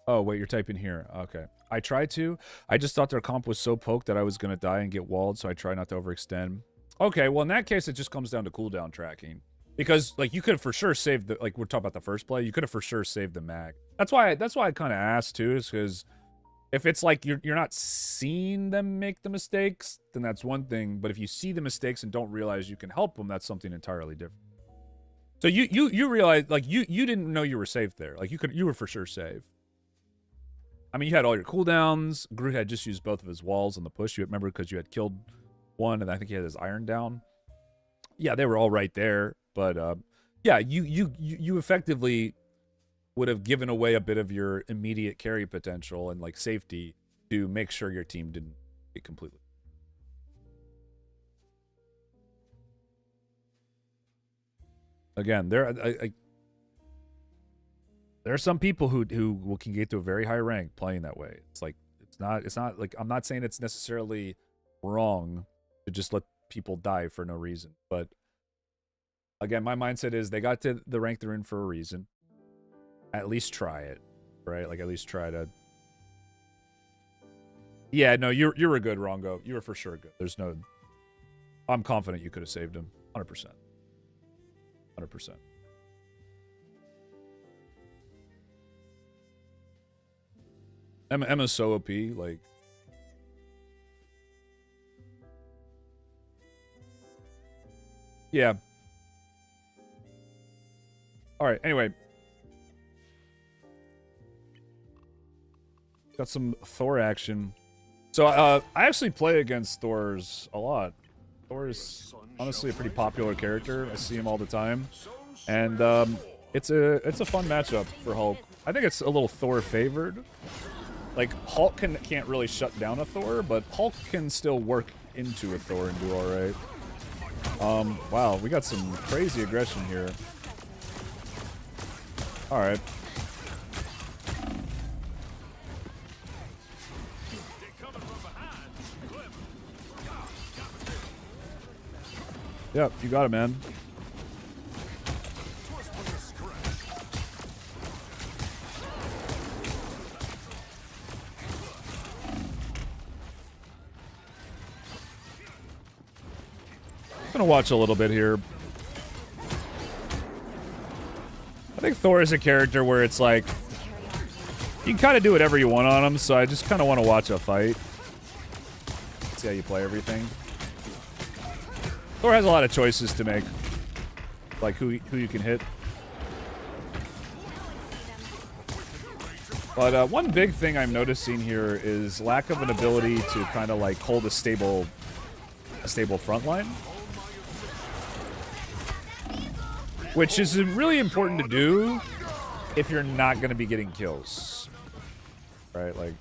Oh, wait, you're typing here. Okay. I tried to. I just thought their comp was so poked that I was going to die and get walled, so I try not to overextend. Okay, well, in that case, it just comes down to cooldown tracking. Because, like, you could have for sure saved the... Like, we're talking about the first play. You could have for sure saved the mag. That's why I kind of asked, too, is because if it's like you're not seeing them make the mistakes, then that's one thing. But if you see the mistakes and don't realize you can help them, that's something entirely different. So you realize, like, you didn't know you were safe there. Like, you were for sure safe. I mean, you had all your cooldowns. Groot had just used both of his walls on the push. You remember because you had killed one, and I think he had his iron down. Yeah, they were all right there. But yeah, you effectively would have given away a bit of your immediate carry potential and like safety to make sure your team didn't get completely. Again, there are some people who can get to a very high rank playing that way. It's like it's not like, I'm not saying it's necessarily wrong to just let people die for no reason, but again, my mindset is they got to the rank they're in for a reason. At least try it, right? Like, at least try to... Yeah, no, you were good, Rongo. You were for sure good. There's no... I'm confident you could have saved him. 100%. 100%. Emma's so OP, like... Yeah. Alright, anyway. Got some Thor action. So, I actually play against Thors a lot. Thor is honestly a pretty popular character. I see him all the time. And, it's a fun matchup for Hulk. I think it's a little Thor favored. Like, Hulk can't really shut down a Thor, but Hulk can still work into a Thor and do alright. Wow, we got some crazy aggression here. Alright. Yep, you got it, man. I'm gonna watch a little bit here. I think Thor is a character where it's like you can kind of do whatever you want on him, so I just kind of want to watch a fight. See how you play everything. Thor has a lot of choices to make, like who you can hit. But one big thing I'm noticing here is lack of an ability to kind of like hold a stable front line. Which is really important to do if you're not going to be getting kills. Right? Like,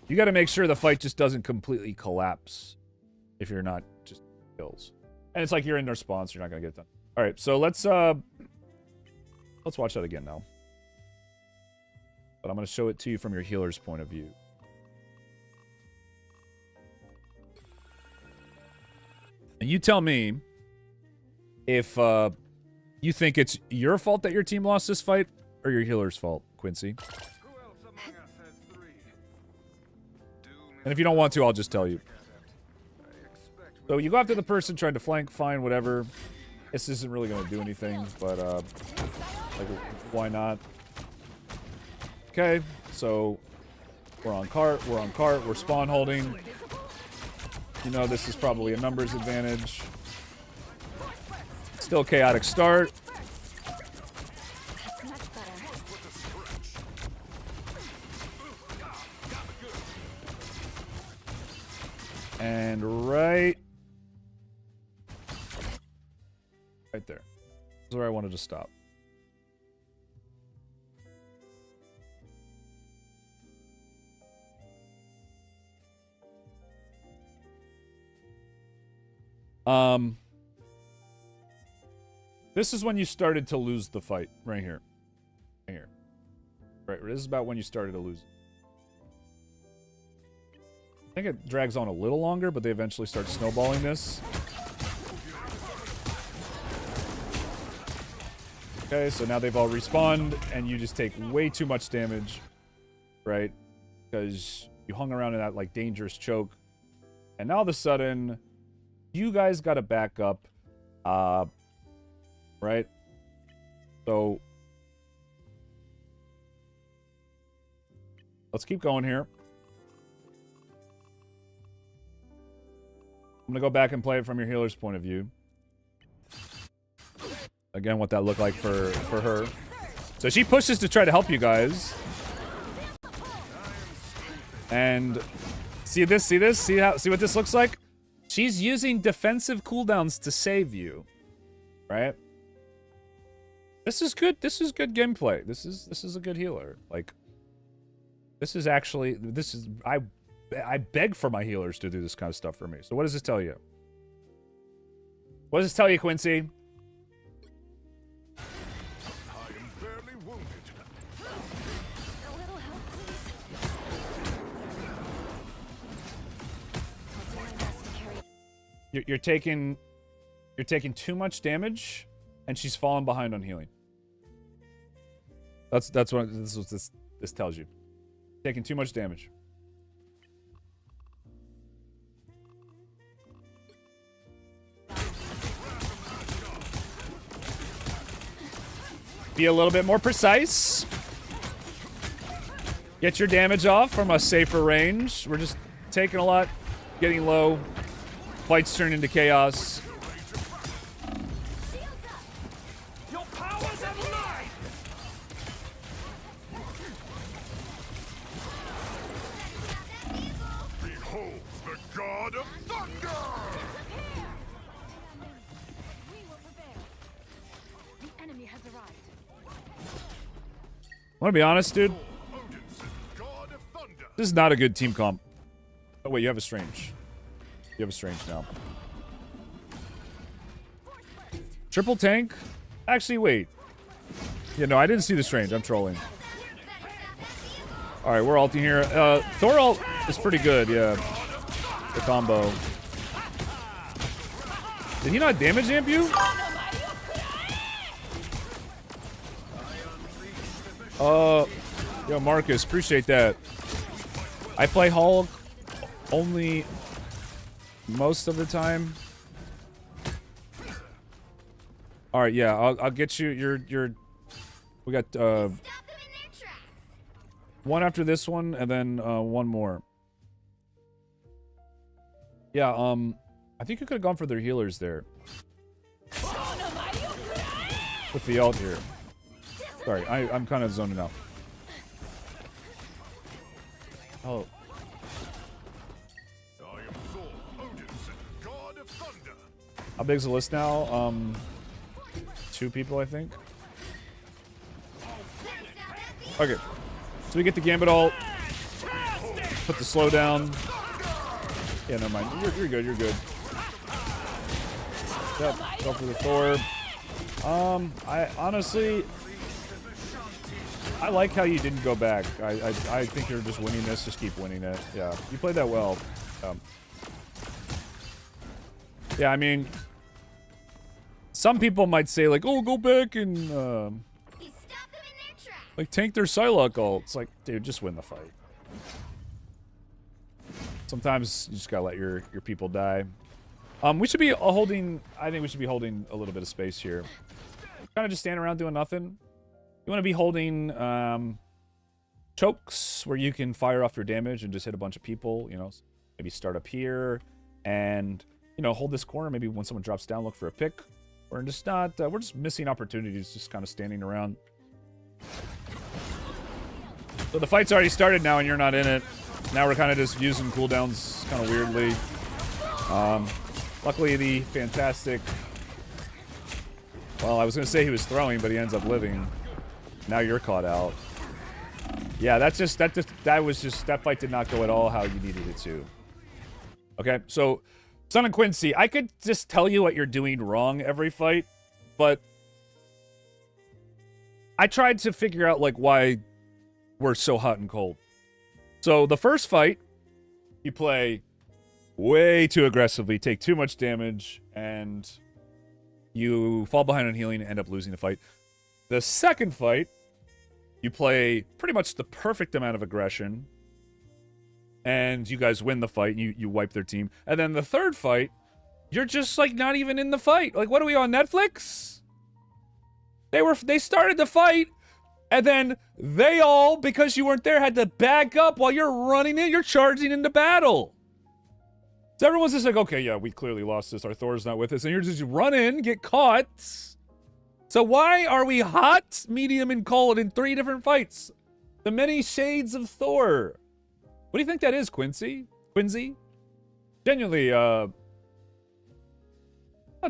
you got to make sure the fight just doesn't completely collapse if you're not just kills. And it's like you're in their spawn, so you're not going to get it done. All right, so let's watch that again now. But I'm going to show it to you from your healer's point of view. And you tell me if you think it's your fault that your team lost this fight or your healer's fault, Quincy. And if you don't want to, I'll just tell you. So you go after the person trying to flank, fine, whatever. This isn't really going to do anything, but like, why not? Okay, so we're on cart, we're spawn holding. You know this is probably a numbers advantage. Still chaotic start. That's much better. And right there. This is where I wanted to stop. This is when you started to lose the fight. Right here. Right here. Right, this is about when you started to lose. I think it drags on a little longer, but they eventually start snowballing this. Okay, so now they've all respawned, and you just take way too much damage, right? Because you hung around in that, like, dangerous choke. And now all of a sudden, you guys got to back up, right? So, let's keep going here. I'm going to go back and play it from your healer's point of view. Again, what that looked like for her. So she pushes to try to help you guys. And see this? See this? See what this looks like? She's using defensive cooldowns to save you. Right? This is good. This is good gameplay. This is a good healer. Like, this is actually, I beg for my healers to do this kind of stuff for me. So what does this tell you? What does this tell you, Quincy? I am barely wounded. A little help, please. I'll do my best to carry. You're taking too much damage, and she's falling behind on healing. That's what this tells you. Taking too much damage. Be a little bit more precise. Get your damage off from a safer range. We're just taking a lot, getting low. Fights turn into chaos. Your powers have lied. Behold the god of thunder. We will prevail. The enemy has arrived. I want to be honest, dude. This is not a good team comp. Oh, wait, you have a strange. You have a strange now. Triple tank? Actually, wait. Yeah, no, I didn't see the strange. I'm trolling. Alright, we're ulting here. Thor ult is pretty good, yeah. The combo. Did he not damage amp you? Yo, Marcus, appreciate that. I play Hulk only most of the time. All right, yeah, I'll get you. We got one after this one, and then one more. Yeah, I think you could have gone for their healers there. With the ult here. Sorry, I'm kind of zoning out. Oh. How big's the list now? 2 people, I think. Okay. So we get the Gambit ult. Put the slow down. Yeah, never mind. You're good, you're good. Yep, go for the Thor. I honestly... I like how you didn't go back. I think you're just winning this. Just keep winning it. Yeah, you played that well. Yeah, I mean, some people might say like, "Oh, go back and like tank their Psylocke ult." It's like, dude, just win the fight. Sometimes you just gotta let your people die. We should be holding. I think we should be holding a little bit of space here. Kind of just stand around doing nothing. You want to be holding chokes where you can fire off your damage and just hit a bunch of people. You know, maybe start up here and, you know, hold this corner. Maybe when someone drops down, look for a pick. We're just not. We're just missing opportunities, just kind of standing around. So the fight's already started now, and you're not in it. Now we're kind of just using cooldowns kind of weirdly. Luckily, the fantastic. Well, I was gonna say he was throwing, but he ends up living. Now you're caught out. Yeah, that fight did not go at all how you needed it to. Okay, so Son of Quincy, I could just tell you what you're doing wrong every fight, but I tried to figure out, like, why we're so hot and cold. So the first fight, you play way too aggressively, take too much damage, and you fall behind on healing and end up losing the fight. The second fight, you play pretty much the perfect amount of aggression, and you guys win the fight, and you wipe their team. And then the third fight, you're just, like, not even in the fight. Like, what are we on, Netflix? They started the fight, and then they all, because you weren't there, had to back up while you're running in. You're charging into battle. So everyone's just like, okay, yeah, we clearly lost this. Our Thor's not with us. And you're just run in, get caught. So why are we hot, medium, and cold in 3 different fights? The many shades of Thor. What do you think that is, Quincy? Quincy? Genuinely, not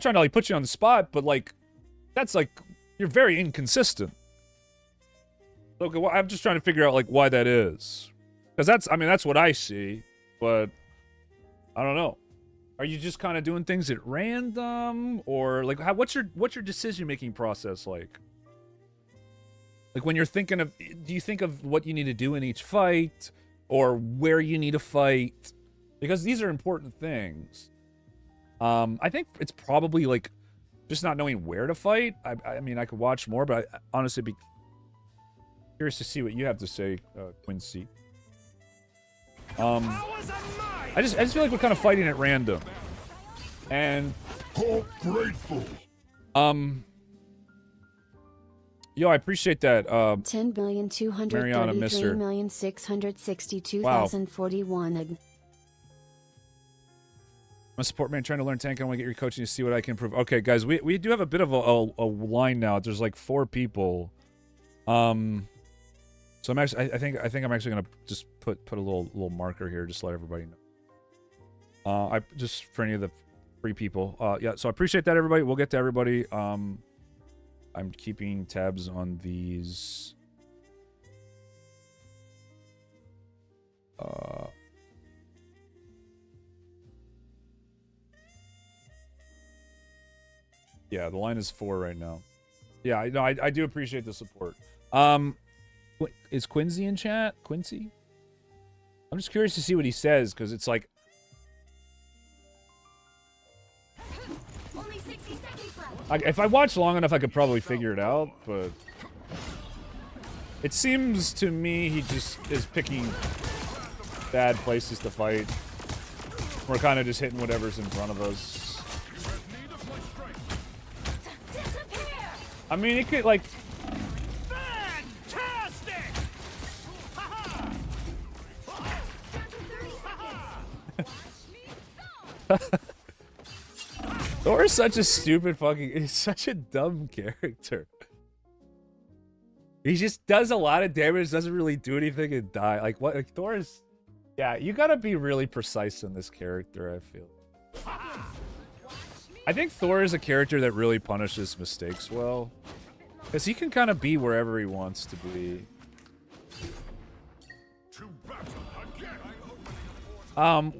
trying to, like, put you on the spot, but, like, that's, like, you're very inconsistent. Okay, well, I'm just trying to figure out, like, why that is. Because that's, I mean, that's what I see, but I don't know. Are you just kind of doing things at random? Or, like, what's your decision-making process like? Like, when you're thinking of, do you think of what you need to do in each fight? Or where you need to fight? Because these are important things. I think it's probably, like, just not knowing where to fight. I mean, I could watch more, but I honestly be curious to see what you have to say, Quincy. I just feel like we're kind of fighting at random. And grateful. Yo, I appreciate that. 10,233,662,041. I'm a support man trying to learn tank. I want to get your coaching to see what I can improve. Okay, guys, we do have a bit of a line now. There's like 4 people. So I'm actually, I think I'm actually gonna just put a little marker here, just to let everybody know. I just for any of the free people. Yeah. So I appreciate that, everybody. We'll get to everybody. I'm keeping tabs on these. Yeah, the line is 4 right now. Yeah, I do appreciate the support. Is Quincy in chat? Quincy? I'm just curious to see what he says, because it's like... Only 60 seconds left. If I watch long enough, I could probably figure it out, but... It seems to me he just is picking bad places to fight. We're kind of just hitting whatever's in front of us. I mean, it could, like... Fantastic! Thor is such a stupid fucking... He's such a dumb character. He just does a lot of damage, doesn't really do anything, and die. Like, what? Like, Thor is... Yeah, you gotta be really precise in this character, I feel. I think Thor is a character that really punishes mistakes well. Because he can kind of be wherever he wants to be.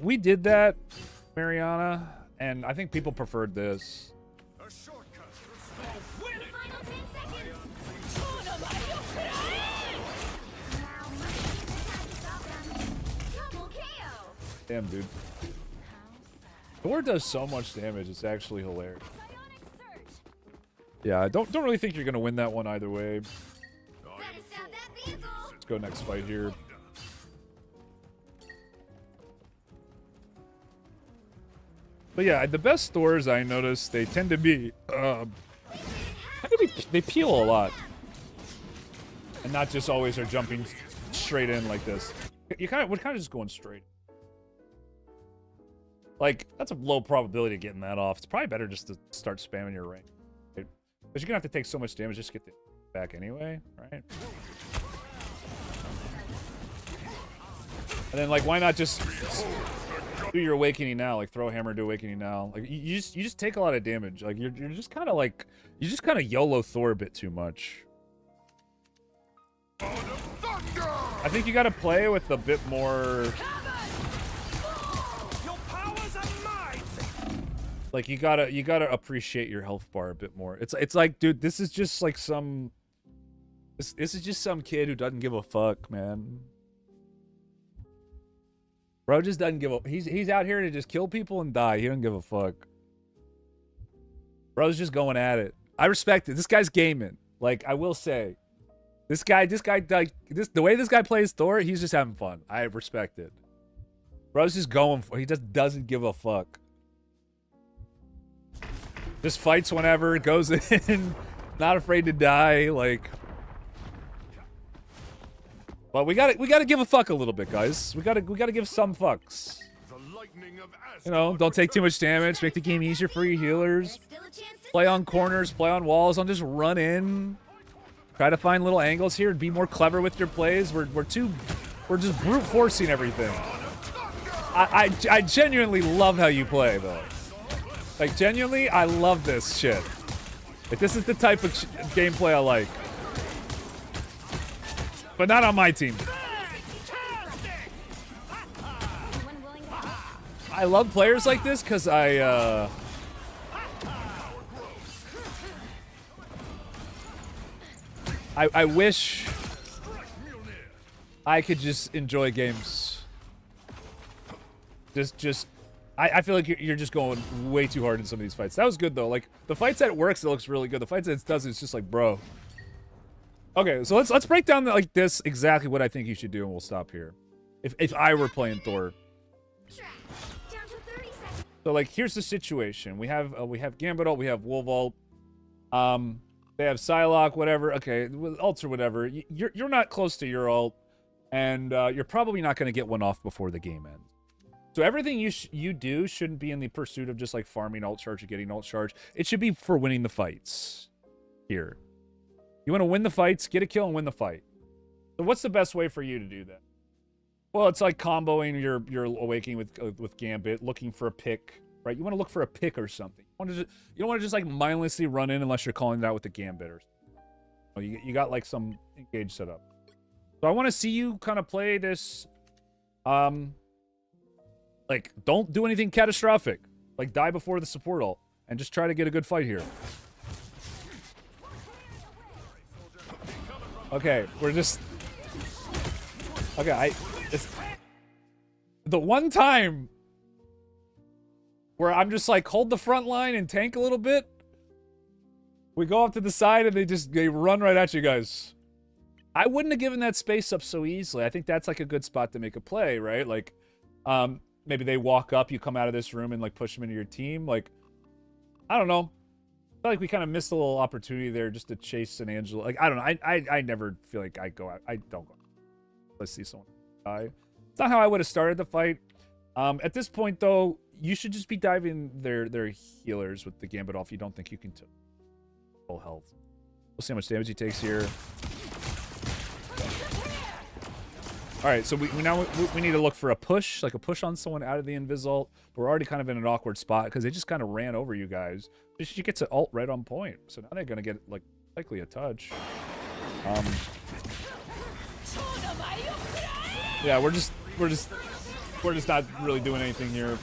We did that, Mariana, and I think people preferred this. Final 10 seconds. Double KO. Damn, dude. Thor does so much damage, it's actually hilarious. Bionic surge. Yeah, I don't really think you're gonna win that one either way. Better stop that vehicle. Let's go next fight here. But yeah, the best Thors I noticed, they tend to be, they peel a lot. And not just always are jumping straight in like this. We're kind of just going straight. Like, that's a low probability of getting that off. It's probably better just to start spamming your range. Because you're gonna have to take so much damage just to get the back anyway, right? And then, like, why not just do your awakening now? Like, throw hammer, do awakening now. Like, you just take a lot of damage. Like, you're just kind of like, you just kind of YOLO Thor a bit too much. I think you got to play with a bit more. Your powers are mine! Like you gotta appreciate your health bar a bit more. It's like, dude, this is just like this is just some kid who doesn't give a fuck, man. Bro just doesn't give a. He's out here to just kill people and die. He doesn't give a fuck. Bro's just going at it. I respect it. This guy's gaming. Like, I will say, this guy, like, the way this guy plays Thor, he's just having fun. I respect it. Bro's just going for. He just doesn't give a fuck. Just fights whenever, goes in, not afraid to die. Like, but we gotta give a fuck a little bit, guys. We gotta give some fucks. You know, don't take too much damage. Make the game easier for your healers. Play on corners, play on walls. Don't just run in. Try to find little angles here and be more clever with your plays. We're just brute forcing everything. I genuinely love how you play though. Like, genuinely, I love this shit. Like, this is the type of gameplay I like. But not on my team. I love players like this because I wish I could just enjoy games. I feel like you're just going way too hard in some of these fights. That was good though. Like, the fights that it works, it looks really good. The fights that it doesn't, it's just like, bro. Okay, so let's break down like this exactly what I think you should do, and we'll stop here. If I were playing Thor. So like, here's the situation. We have Gambit ult, we have Wolf ult. They have Psylocke, whatever. Okay, with ults or whatever. You're not close to your ult, and you're probably not going to get one off before the game ends. So everything you do shouldn't be in the pursuit of just like farming ult charge or getting ult charge. It should be for winning the fights. Here, you want to win the fights, get a kill, and win the fight. So what's the best way for you to do that? Well, it's like comboing your awakening with Gambit, looking for a pick, right? You want to look for a pick or something. You don't want to just like mindlessly run in unless you're calling it out with the Gambit or something. You got like some engage set up. So I want to see you kind of play this. Like, don't do anything catastrophic. Like, die before the support ult, and just try to get a good fight here. Okay, we're just. Okay, it's the one time where I'm just like, hold the front line and tank a little bit. We go off to the side and they run right at you guys. I wouldn't have given that space up so easily. I think that's like a good spot to make a play, right? Like, maybe they walk up, you come out of this room and like push them into your team. Like, I don't know. I feel like we kind of missed a little opportunity there just to chase an Angela. Like, I don't know. I never feel like I go out. I don't go out. Let's see someone die. It's not how I would have started the fight. At this point, though, you should just be diving their healers with the Gambit off. You don't think you can full health. We'll see how much damage he takes here. All right, so we need to look for a push, like a push on someone out of the invis ult. We're already kind of in an awkward spot because they just kind of ran over you guys. She gets an ult right on point, so now they're gonna get like likely a touch. Yeah, we're just not really doing anything here.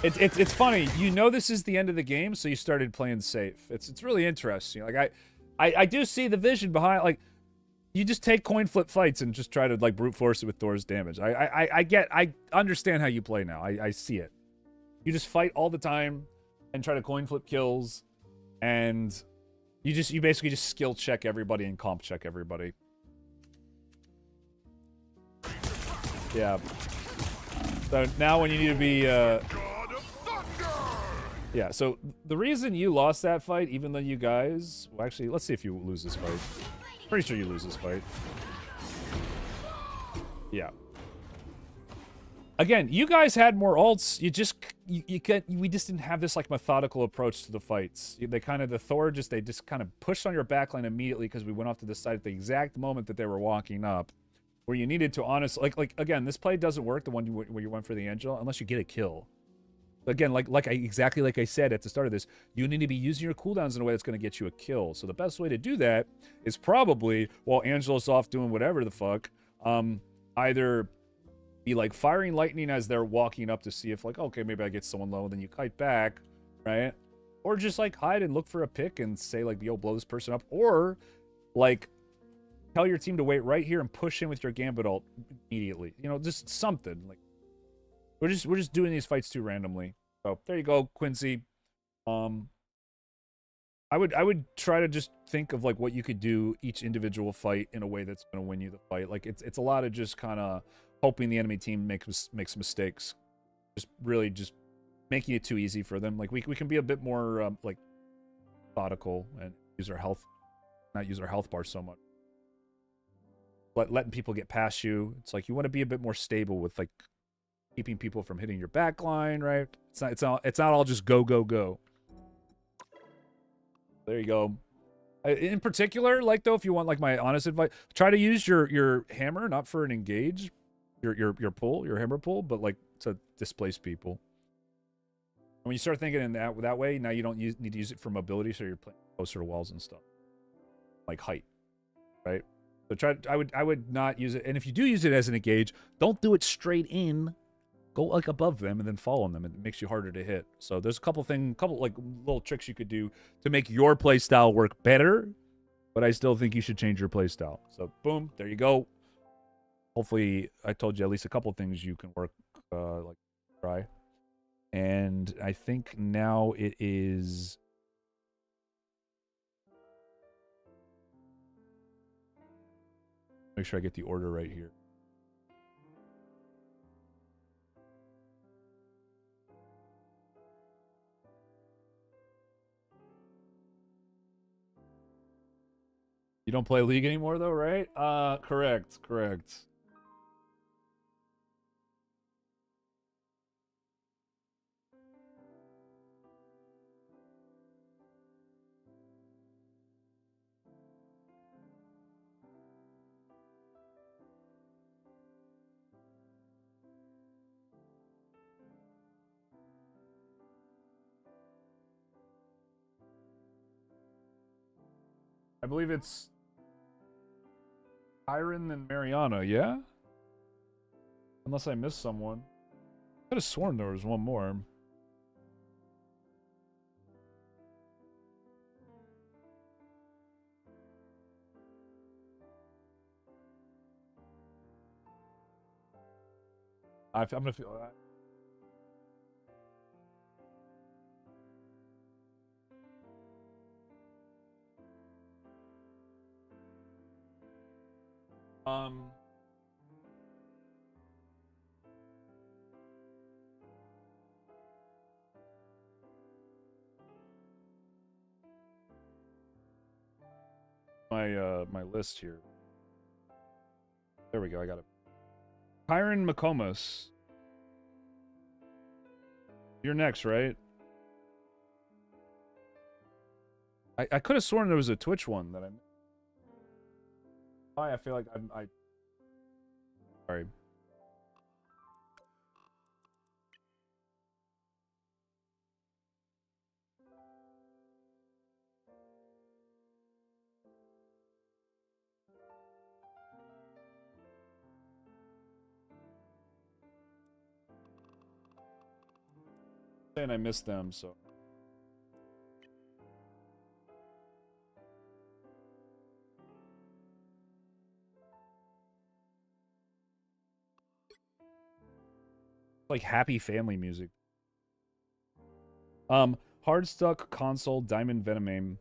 It's funny, you know, this is the end of the game, so you started playing safe. It's really interesting. Like I do see the vision behind, like. You just take coin flip fights and just try to like brute force it with Thor's damage. I understand how you play now. I see it. You just fight all the time and try to coin flip kills, and you basically just skill check everybody and comp check everybody. Yeah. So now when you need to be yeah, so the reason you lost that fight, even though you guys, well, actually, let's see if you lose this fight. Pretty sure you lose this fight. Yeah. Again, you guys had more ults. We just didn't have this like methodical approach to the fights. The Thor they just kind of pushed on your backline immediately because we went off to the side at the exact moment that they were walking up, where you needed to honestly like again, this play doesn't work, the one where you went for the Angel, unless you get a kill. Again, exactly like I said at the start of this, you need to be using your cooldowns in a way that's going to get you a kill. So the best way to do that is probably, while Angela's off doing whatever the fuck, either be like firing lightning as they're walking up to see if like, okay, maybe I get someone low, and then you kite back, right? Or just like hide and look for a pick and say like, yo, blow this person up. Or like tell your team to wait right here and push in with your Gambit ult immediately. You know, just something. Like we're just doing these fights too randomly. So there you go, Quincy. I would try to just think of like what you could do each individual fight in a way that's going to win you the fight. Like it's a lot of just kind of hoping the enemy team makes mistakes. Just really just making it too easy for them. Like we can be a bit more like methodical and use our health, not use our health bar so much. Letting people get past you. It's like you want to be a bit more stable with like keeping people from hitting your back line, right? It's not all just go go go. There you go. In particular, like though, if you want like my honest advice, try to use your hammer not for an engage, your pull, your hammer pull, but like to displace people. When you start thinking in that way, now you don't need to use it for mobility, so you're playing closer to walls and stuff, like height, right? So I would not use it, and if you do use it as an engage, don't do it straight in. Go like above them and then fall on them. It makes you harder to hit. So there's a couple like little tricks you could do to make your play style work better. But I still think you should change your play style. So boom, there you go. Hopefully I told you at least a couple things you can work like try. And I think now it is make sure I get the order right here. You don't play League anymore, though, right? Correct. I believe it's Tyron and Mariana, yeah? Unless I missed someone. I could have sworn there was one more. I'm gonna feel that. My list here. There we go. I got it. Kyron McComas. You're next, right? I could have sworn there was a Twitch one that I feel like I sorry. And I missed them, so like happy family music. Hard stuck console Diamond Venom aim.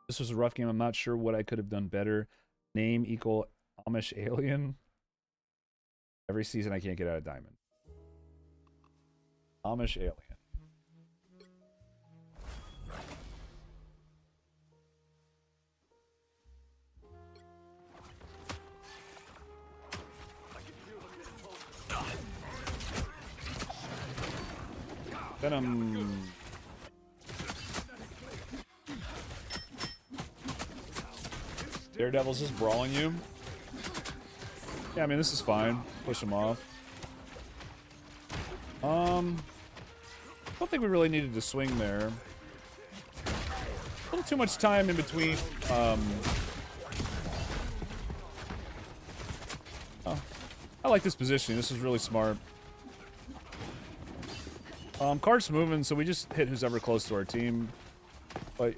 This was a rough game. I'm not sure what I could have done better. Name equal Amish alien. Every season I can't get out of Diamond. Amish alien. Venom. Daredevil's just brawling you. Yeah, I mean, this is fine. Push him off. I don't think we really needed to swing there. A little too much time in between. Oh, I like this positioning. This is really smart. Cart's moving, so we just hit who's ever close to our team. But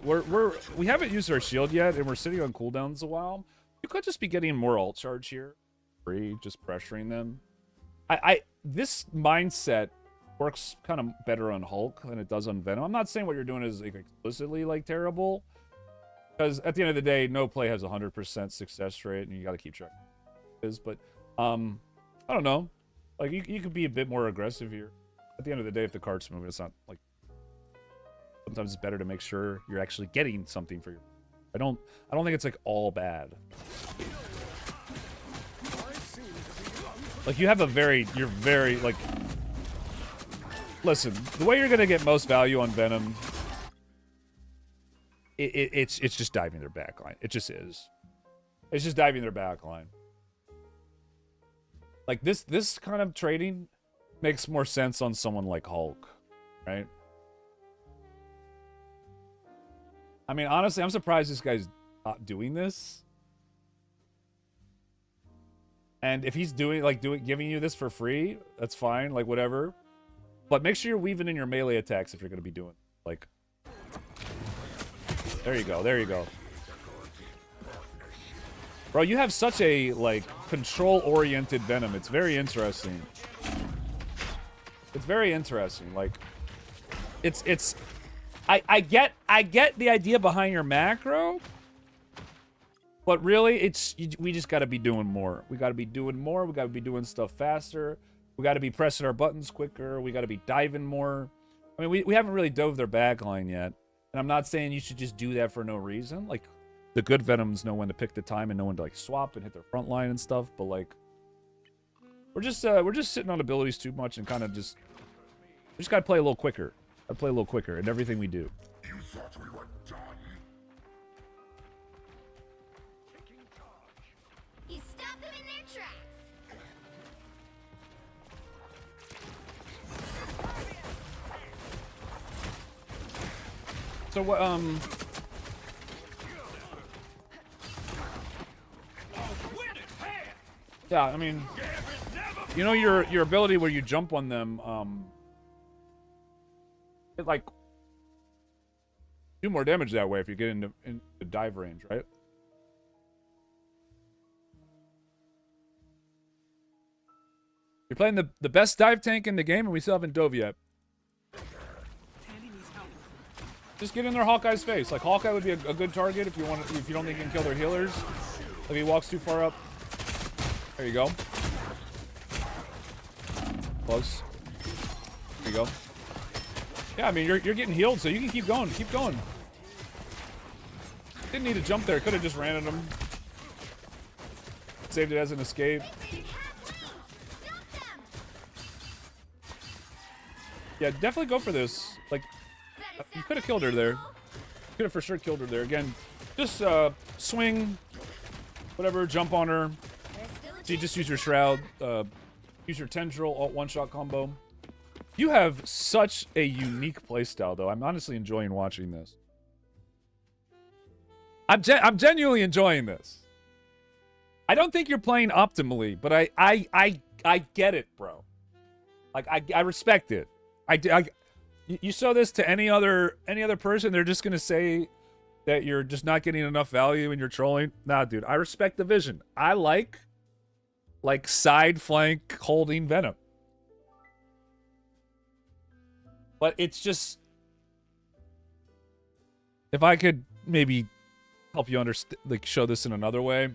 we haven't used our shield yet, and we're sitting on cooldowns a while. You could just be getting more ult charge here. Free, just pressuring them. This mindset works kind of better on Hulk than it does on Venom. I'm not saying what you're doing is like explicitly like terrible, because at the end of the day, no play has 100% success rate, and you got to keep track. But I don't know. Like you could be a bit more aggressive here. At the end of the day, if the cart's moving, it's not like. Sometimes it's better to make sure you're actually getting something for your. I don't think it's like all bad. Like you have you're very like. Listen, the way you're gonna get most value on Venom, it's just diving their backline. It just is. It's just diving their backline. Like this kind of trading makes more sense on someone like Hulk, right? I mean, honestly, I'm surprised this guy's not doing this. And if he's giving you this for free, that's fine, like whatever. But make sure you're weaving in your melee attacks if you're going to be doing like. There you go. There you go. Bro, you have such a like control-oriented Venom. It's very interesting. It's very interesting. Like, I get the idea behind your macro, but really, we just got to be doing more. We got to be doing more. We got to be doing stuff faster. We got to be pressing our buttons quicker. We got to be diving more. I mean, we haven't really dove their backline yet, and I'm not saying you should just do that for no reason. Like, the good Venoms know when to pick the time and know when to like swap and hit their front line and stuff. But like, we're just sitting on abilities too much and kind of just we just got to play a little quicker. I play a little quicker in everything we do. You thought we were done? You stop them in their tracks. So what? Yeah, I mean, you know your ability where you jump on them, it like do more damage that way if you get into dive range, right? You're playing the best dive tank in the game, and we still haven't dove yet. Just get in their Hawkeye's face. Like Hawkeye would be a good target if you don't think you can kill their healers. If he walks too far up. There you go. Close. There you go. Yeah, I mean you're getting healed, so you can keep going. Keep going. Didn't need to jump there. Could have just ran at him. Saved it as an escape. Yeah, definitely go for this. Like, you could have killed her there. Could have for sure killed her there. Again, just swing, whatever, jump on her. So you just use your Shroud, use your Tendril, alt one-shot combo. You have such a unique playstyle, though. I'm honestly enjoying watching this. I'm genuinely enjoying this. I don't think you're playing optimally, but I get it, bro. Like I respect it. You show this to any other person, they're just gonna say that you're just not getting enough value and you're trolling. Nah, dude, I respect the vision. I like side flank holding Venom. But it's just, if I could maybe help you understand, like show this in another way.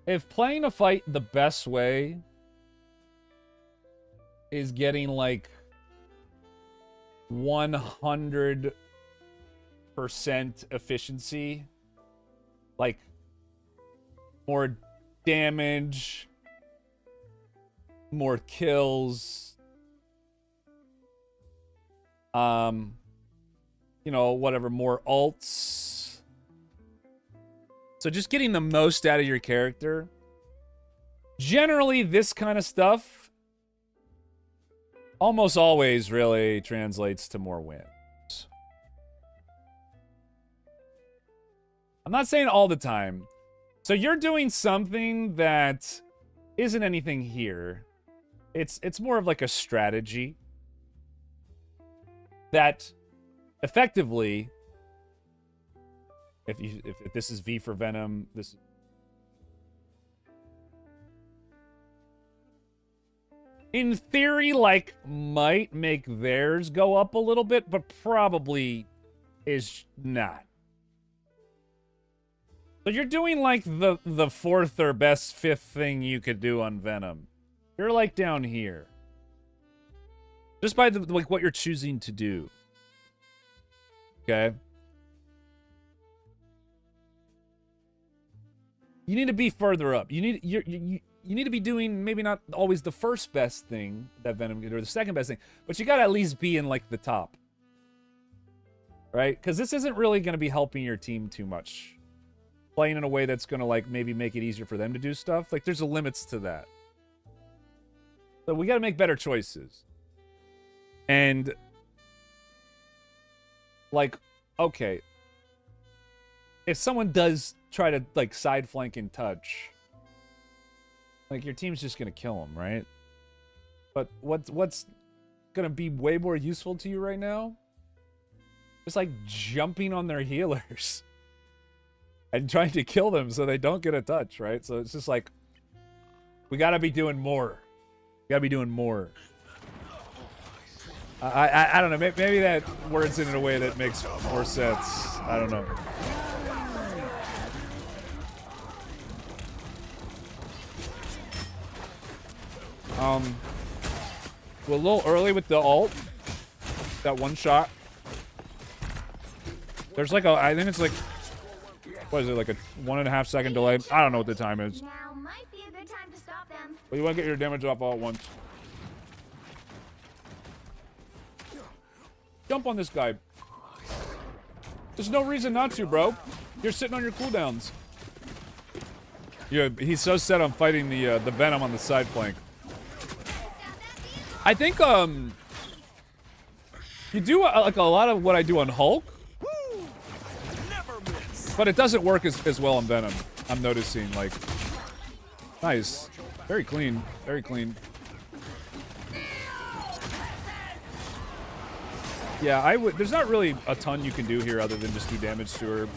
If playing a fight the best way is getting like 100% efficiency, like more damage, more kills, you know, whatever, more ults. So just getting the most out of your character. Generally, this kind of stuff almost always really translates to more wins. I'm not saying all the time. So you're doing something that isn't anything here. It's more of like a strategy that effectively, if this is V for Venom, this in theory, like, might make theirs go up a little bit, but probably is not. So you're doing, like, the fourth or best fifth thing you could do on Venom. You're, like, down here. Just by, like, what you're choosing to do. Okay? You need to be further up. You need to be doing maybe not always the first best thing that Venom did or the second best thing, but you got to at least be in like the top. Right? Because this isn't really going to be helping your team too much. Playing in a way that's going to like maybe make it easier for them to do stuff. Like there's limits to that. So we got to make better choices. And like, okay. If someone does try to like side flank and touch, like, your team's just going to kill him, right? But what's going to be way more useful to you right now? Just, like, jumping on their healers. And trying to kill them so they don't get a touch, right? So it's just like, we got to be doing more. We got to be doing more. I don't know. Maybe that words it in a way that makes more sense. I don't know. We're a little early with the ult. That one shot. There's like a, I think it's like, what is it, like a 1.5 second delay? I don't know what the time is. Now might be a good time to stop them. But you want to get your damage off all at once. Jump on this guy. There's no reason not to, bro. You're sitting on your cooldowns. Yeah, he's so set on fighting the Venom on the side flank. I think you do like a lot of what I do on Hulk, but it doesn't work as well on Venom. I'm noticing, like, nice, very clean, very clean. Yeah, I would. There's not really a ton you can do here other than just do damage to her.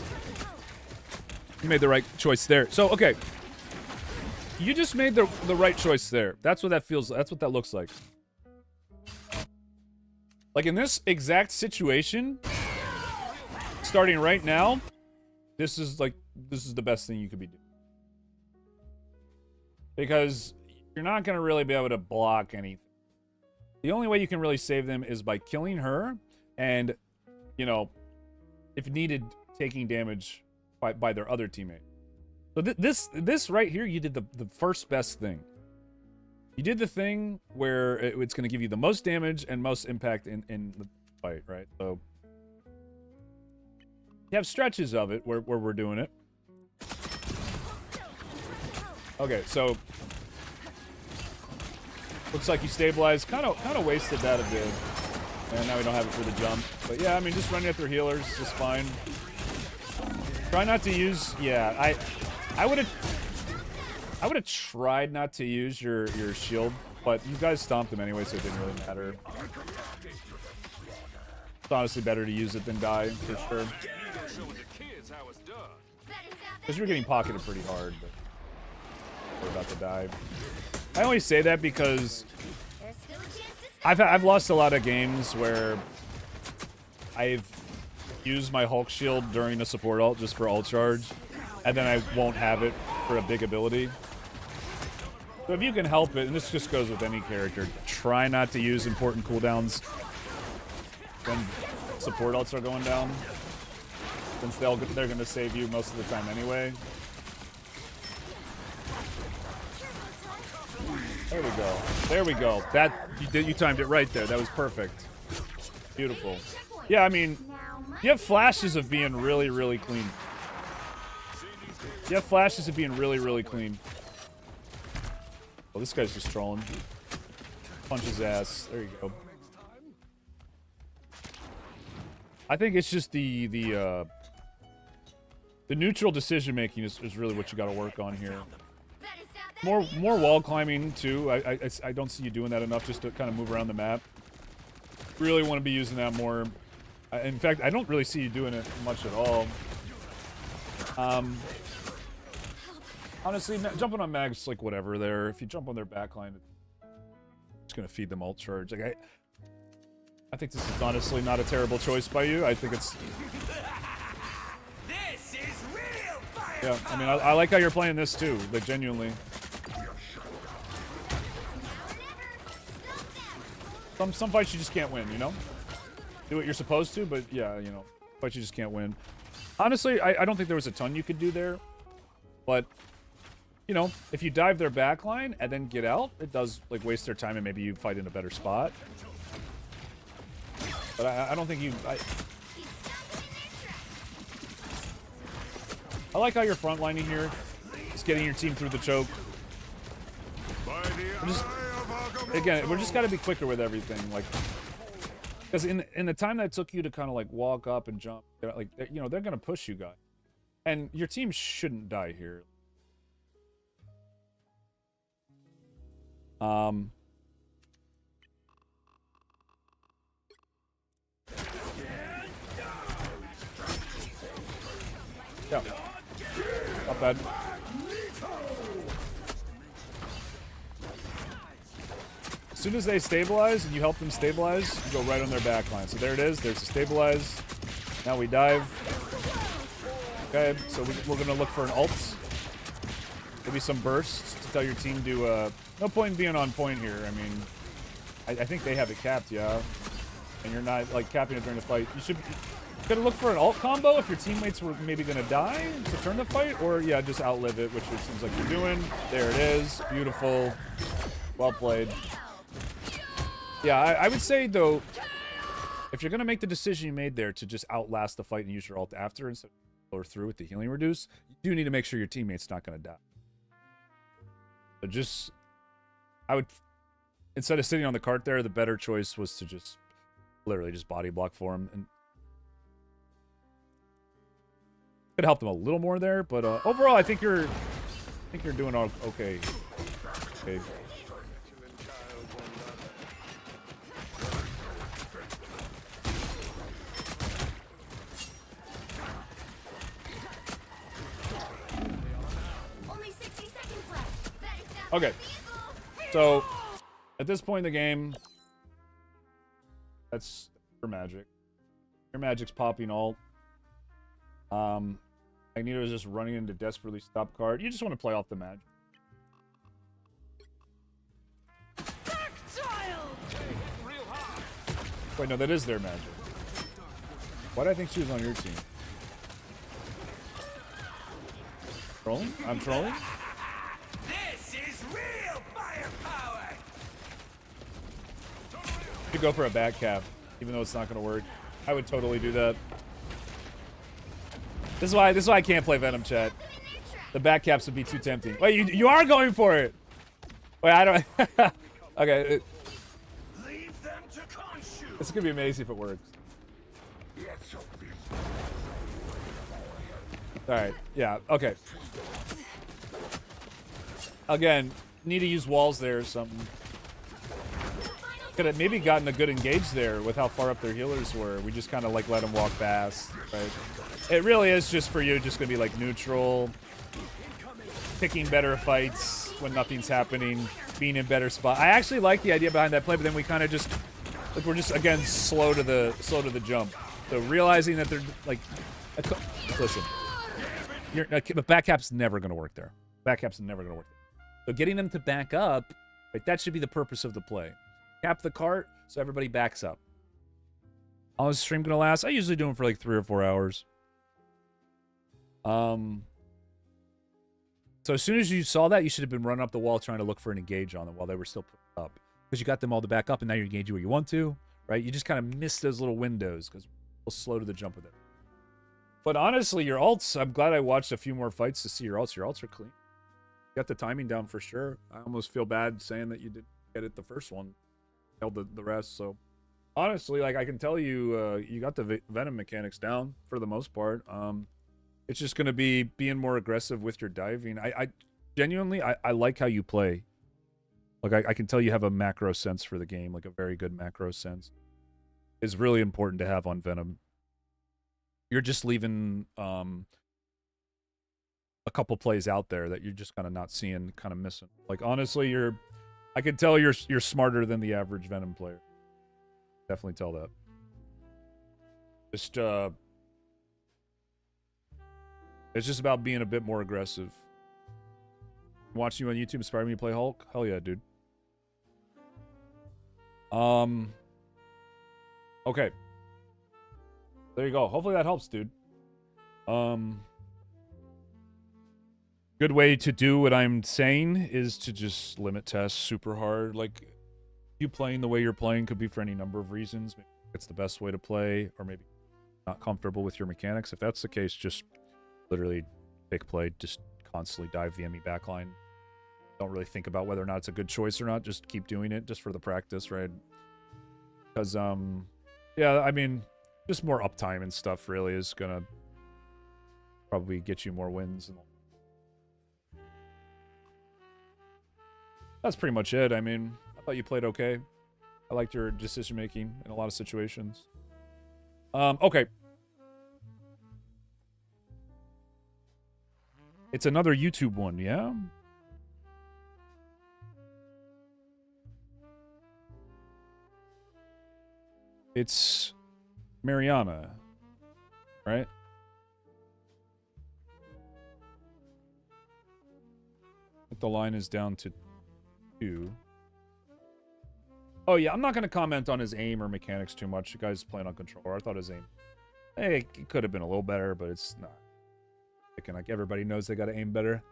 You made the right choice there. So okay, you just made the right choice there. That's what that feels. That's what that looks like. Like in this exact situation, starting right now, this is the best thing you could be doing. Because you're not going to really be able to block anything. The only way you can really save them is by killing her and, you know, if needed, taking damage by their other teammate. So this right here, you did the first best thing. You did the thing where it's going to give you the most damage and most impact in the fight, right? So you have stretches of it where we're doing it. Okay, so looks like you stabilized. Kind of wasted that a bit, and now we don't have it for the jump. But yeah, I mean, just running at their healers is fine. Try not to use. Yeah, I would have tried not to use your shield, but you guys stomped him anyway, so it didn't really matter. It's honestly better to use it than die, for sure. Because you're getting pocketed pretty hard, but we're about to die. I only say that because I've lost a lot of games where I've used my Hulk shield during a support ult just for ult charge, and then I won't have it for a big ability. So if you can help it, and this just goes with any character, try not to use important cooldowns when support ults are going down, since they're going to save you most of the time anyway. There we go. There we go. That you timed it right there. That was perfect. Beautiful. Yeah, I mean, you have flashes of being really, really clean. You have flashes of being really, really clean. Well, this guy's just trolling. punch his ass. There you go. I think it's just the neutral decision making is really what you got to work on here. More wall climbing too. I don't see you doing that enough just to kind of move around the map. Really want to be using that more. In fact, I don't really see you doing it much at all. Honestly, jumping on mags like whatever there. If you jump on their backline, it's gonna feed them ult charge. Like I think this is honestly not a terrible choice by you. I think it's. This is real fire. Yeah, I mean, I like how you're playing this too. Like genuinely. Some fights you just can't win, you know? Do what you're supposed to, but yeah, you know, fights you just can't win. Honestly, I don't think there was a ton you could do there. But, you know, if you dive their backline and then get out, it does, like, waste their time and maybe you fight in a better spot. But I don't think you... I like how you're frontlining here. Just getting your team through the choke. Again, we're just got to be quicker with everything. Like, because in the time that took you to kind of, like, walk up and jump, like, you know, they're going to push you guys. And your team shouldn't die here. Yeah. Not bad. As soon as they stabilize and you help them stabilize, you go right on their back line. So there it is. There's the stabilize. Now we dive. Okay, so we're going to look for an ult. Maybe some bursts to tell your team to... no point in being on point here. I mean, I think they have it capped, yeah. And you're not, like, capping it during the fight. You should... Gonna look for an ult combo if your teammates were maybe gonna die to turn the fight, or yeah, just outlive it, which it seems like you're doing. There it is. Beautiful. Well played. Yeah, I would say, though, if you're gonna make the decision you made there to just outlast the fight and use your ult after instead of blow through with the healing reduce, you do need to make sure your teammate's not gonna die. But just... I would... Instead of sitting on the cart there, the better choice was to just literally just body block for him. And could help them a little more there, but overall, I think you're doing all okay. Okay. Only 60 seconds left. That is not Okay. So at this point in the game, that's your magic. Your magic's popping ult. Magneto is just running into desperately stop card. You just want to play off the magic. Wait, no, that is their magic. Why do I think she was on your team? Trolling? I'm trolling? This is real firepower. You could go for a back cap, even though it's not going to work. I would totally do that. This is why I can't play Venom, chat. The back caps would be too tempting. Wait, you are going for it. Wait, I don't. Okay. This is gonna be amazing if it works. All right. Yeah. Okay. Again, need to use walls there or something. Could have maybe gotten a good engage there with how far up their healers were. We just kind of like let them walk past, right? It really is just for you, just gonna be like neutral, picking better fights when nothing's happening, being in better spot. I actually like the idea behind that play, but then we kind of just like we're just again slow to the jump. So realizing that they're like, listen, the back cap's never gonna work there. Back cap's never gonna work. So getting them to back up, right, that should be the purpose of the play. Cap the cart so everybody backs up. How long is the stream gonna last? I usually do them for like 3 or 4 hours. So as soon as you saw that, you should have been running up the wall trying to look for an engage on them while they were still put up. Because you got them all to back up, and now you're engaging where you want to, right? You just kind of miss those little windows because we're slow to the jump with it. But honestly, your ults, I'm glad I watched a few more fights to see your ults. Your ults are clean. You got the timing down for sure. I almost feel bad saying that you didn't get it the first one. nailed the rest. So honestly, like I can tell you, you got the venom mechanics down for the most part. It's just gonna be being more aggressive with your diving. I genuinely I like how you play. Like I can tell you have a macro sense for the game, like a very good macro sense. Is really important to have on Venom. You're just leaving a couple plays out there that you're just kind of not seeing, kind of missing. Like honestly, I can tell you're smarter than the average Venom player. Definitely tell that. Just it's just about being a bit more aggressive. Watching you on YouTube inspired me to play Hulk? Hell yeah, dude. Okay. There you go. Hopefully that helps, dude. Good way to do what I'm saying is to just limit tests super hard. Like, you playing the way you're playing could be for any number of reasons. Maybe it's the best way to play, or maybe not comfortable with your mechanics. If that's the case, just literally pick play. Just constantly dive VME backline. Don't really think about whether or not it's a good choice or not. Just keep doing it just for the practice, right? Because, yeah, I mean, just more uptime and stuff really is gonna probably get you more wins. That's pretty much it. I mean, I thought you played okay. I liked your decision making in a lot of situations. Okay. It's another YouTube one, yeah? It's Mariana, right? But the line is down to 2. Oh yeah, I'm not going to comment on his aim or mechanics too much. The guy's playing on controller. I thought his aim, hey, it could have been a little better, but it's not. Like everybody knows they got to aim better.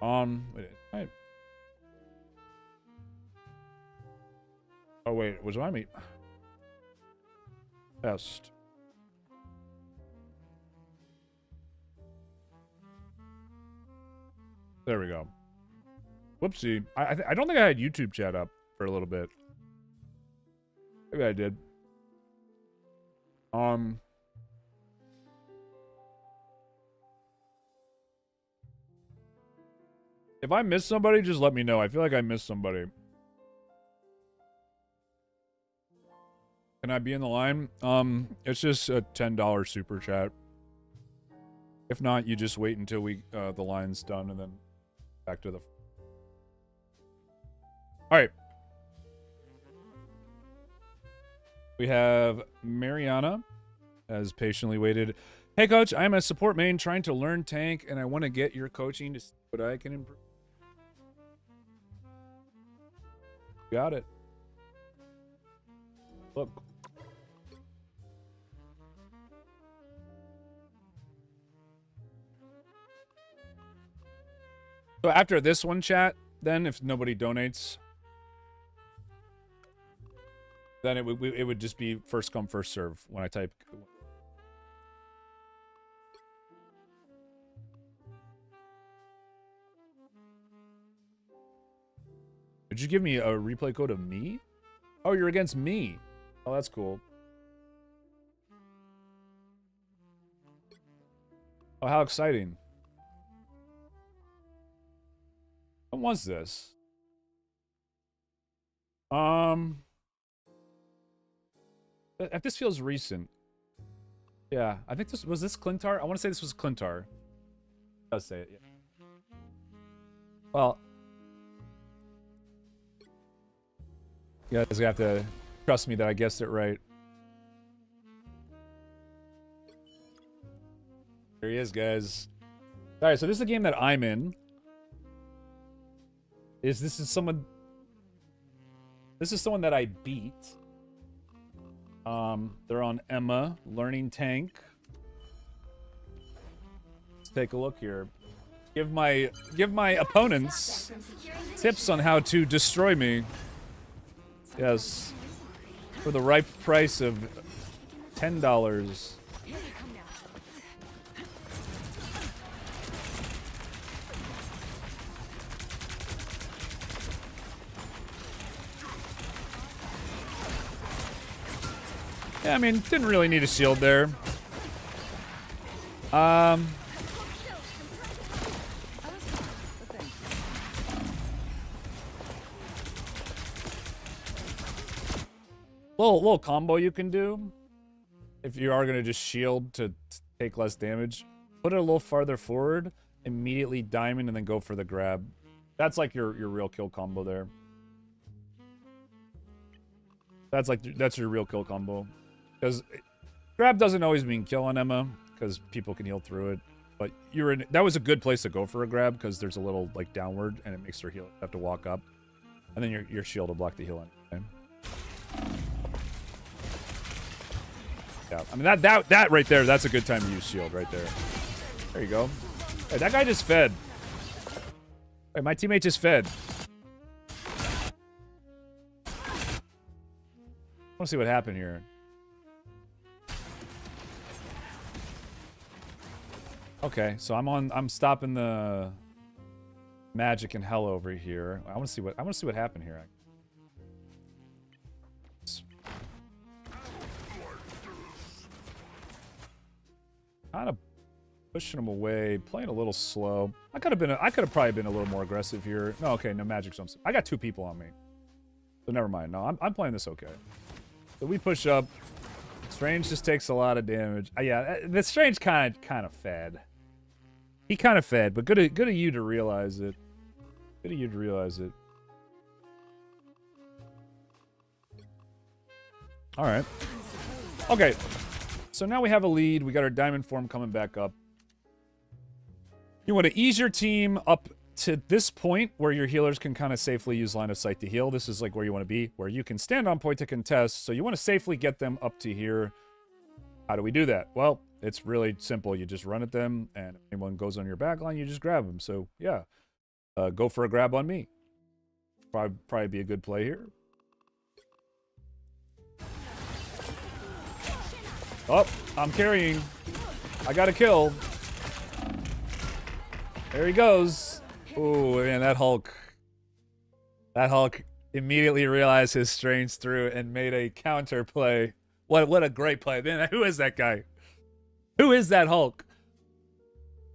Wait, oh wait, was I me? Test. There we go. Whoopsie. I don't think I had YouTube chat up for a little bit. Maybe I did. If I miss somebody, just let me know. I feel like I missed somebody. Can I be in the line? It's just a $10 super chat. If not, you just wait until the line's done and then back to the... Alright. We have Mariana has patiently waited. Hey coach, I'm a support main trying to learn tank and I want to get your coaching to see what I can improve. Got it. Look. So after this one, chat, then if nobody donates, then it would just be first come, first serve when I type. Did you give me a replay code of me? Oh, you're against me. Oh, that's cool. Oh, how exciting. When was this? If this feels recent. Yeah, I think this was Clintar? I want to say this was Clintar. It does say it, yeah. Well, you guys have to trust me that I guessed it right. There he is, guys. Alright, so this is a game that I'm in. This is someone that I beat. They're on Emma, learning tank. Let's take a look here. Give my opponents tips on how to destroy me. Yes. For the ripe price of $10. Yeah, I mean, didn't really need a shield there. Little combo you can do if you are gonna just shield to take less damage. Put it a little farther forward, immediately diamond, and then go for the grab. That's like your real kill combo there. That's your real kill combo. Because grab doesn't always mean kill on Emma, because people can heal through it. But that was a good place to go for a grab, because there's a little like downward, and it makes her heal have to walk up, and then your shield will block the heal anyway. Yeah, I mean that right there, that's a good time to use shield right there. There you go. Hey, that guy just fed. Hey, my teammate just fed. I want to see what happened here. Okay, so I'm stopping the magic and hell over here. I want to see what happened here. Kind of pushing him away, playing a little slow. I could have probably been a little more aggressive here. No, okay, no magic jumps. I got 2 people on me, so never mind. No, I'm playing this okay. So we push up. Strange just takes a lot of damage. Yeah, the Strange kind of fed. He kind of fed, but good of you to realize it. Good of you to realize it. All right. Okay. So now we have a lead. We got our diamond form coming back up. You want to ease your team up to this point where your healers can kind of safely use line of sight to heal. This is like where you want to be, where you can stand on point to contest. So you want to safely get them up to here. How do we do that? Well, it's really simple. You just run at them, and if anyone goes on your back line, you just grab them. So yeah, go for a grab on me. Probably be a good play here. Oh, I'm carrying. I got a kill. There he goes. Ooh, man, that Hulk immediately realized his Strange through and made a counter play. What a great play. Man, who is that guy? Who is that Hulk?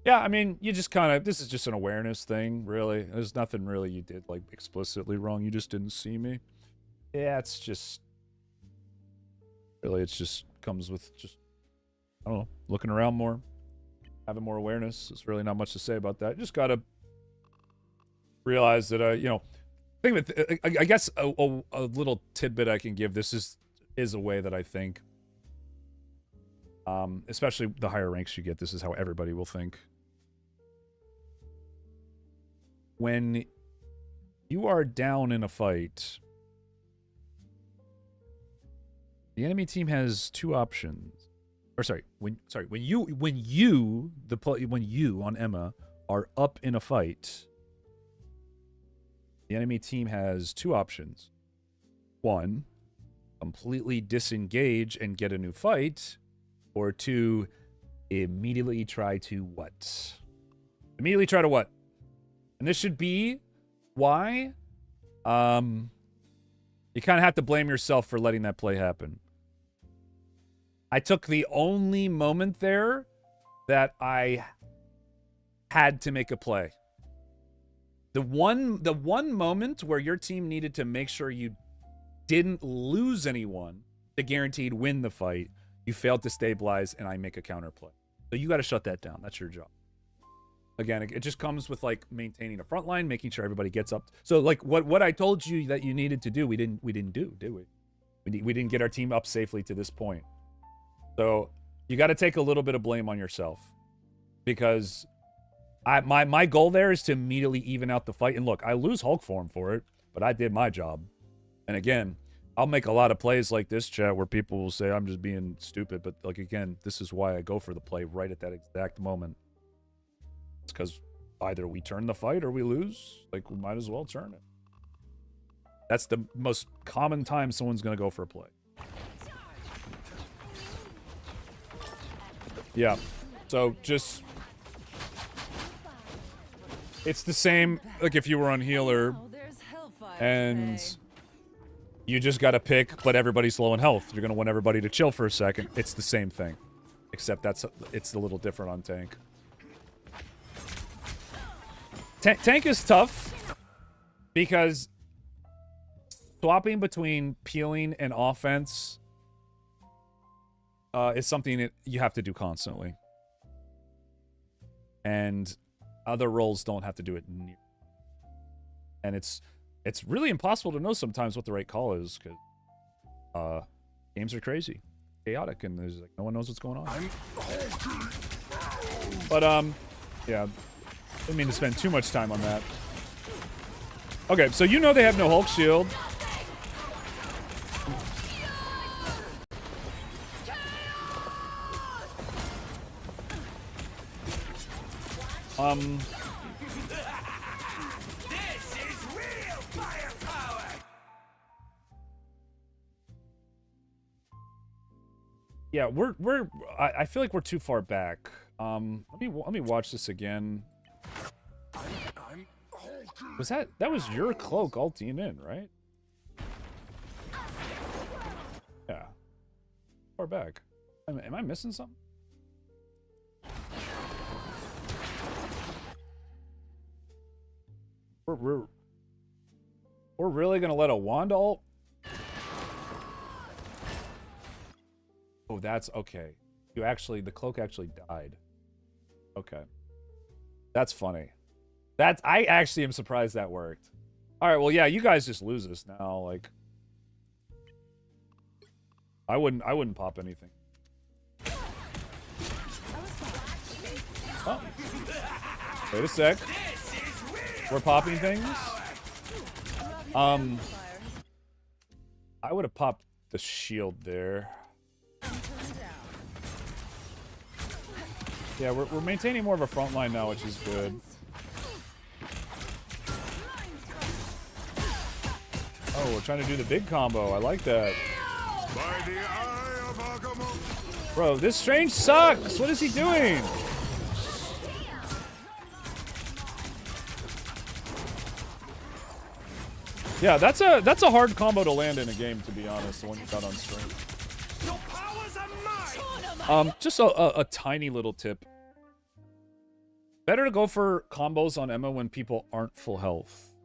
Yeah, I mean, you just kind of, this is just an awareness thing, really. There's nothing really you did, like, explicitly wrong. You just didn't see me. Yeah, it's just, really, it's just comes with just, I don't know, looking around more, having more awareness. There's really not much to say about that. You just gotta realize that, you know, think of it, I guess a little tidbit I can give, this is a way that I think, especially the higher ranks you get, this is how everybody will think. When you are down in a fight, the enemy team has 2 options. Or when you on Emma are up in a fight, the enemy team has 2 options. 1, completely disengage and get a new fight, or 2, immediately try to what? Immediately try to what? And this should be why you kind of have to blame yourself for letting that play happen. I took the only moment there that I had to make a play. The one moment where your team needed to make sure you didn't lose anyone to guaranteed win the fight, you failed to stabilize, and I make a counter play. So you got to shut that down. That's your job. Again, it just comes with like maintaining a front line, making sure everybody gets up. So like what I told you that you needed to do, we didn't do, did we? We didn't get our team up safely to this point. So you got to take a little bit of blame on yourself, because my goal there is to immediately even out the fight. And look, I lose Hulk form for it, but I did my job. And again, I'll make a lot of plays like this, chat, where people will say I'm just being stupid. But like, again, this is why I go for the play right at that exact moment. It's because either we turn the fight or we lose. Like, we might as well turn it. That's the most common time someone's going to go for a play. Yeah. So just, it's the same, like if you were on healer and You just gotta pick, but everybody's low in health. You're gonna want everybody to chill for a second. It's the same thing. Except it's a little different on tank. Tank is tough because swapping between peeling and offense is something that you have to do constantly. And other roles don't have to do it near. And it's really impossible to know sometimes what the right call is, because games are crazy, chaotic, and there's like no one knows what's going on. But yeah, didn't mean to spend too much time on that. Okay, so you know they have no Hulk shield. This is real firepower. Yeah, I feel like we're too far back. Let me watch this again. Was that was your cloak ulting in, right? Yeah. Far back. Am I missing something? We're really gonna let a wand ult? Oh, that's okay. The cloak actually died. Okay. That's funny. I actually am surprised that worked. Alright, well yeah, you guys just lose this now, like. I wouldn't pop anything. Oh. Wait a sec. We're popping things. I would have popped the shield there. Yeah, we're maintaining more of a front line now, which is good. Oh, we're trying to do the big combo. I like that. By the eye of Agamotto. Bro, this Strange sucks. What is he doing? Yeah, that's a hard combo to land in a game, to be honest, the one you got on stream. Your powers are mine. Just a tiny little tip. Better to go for combos on Emma when people aren't full health.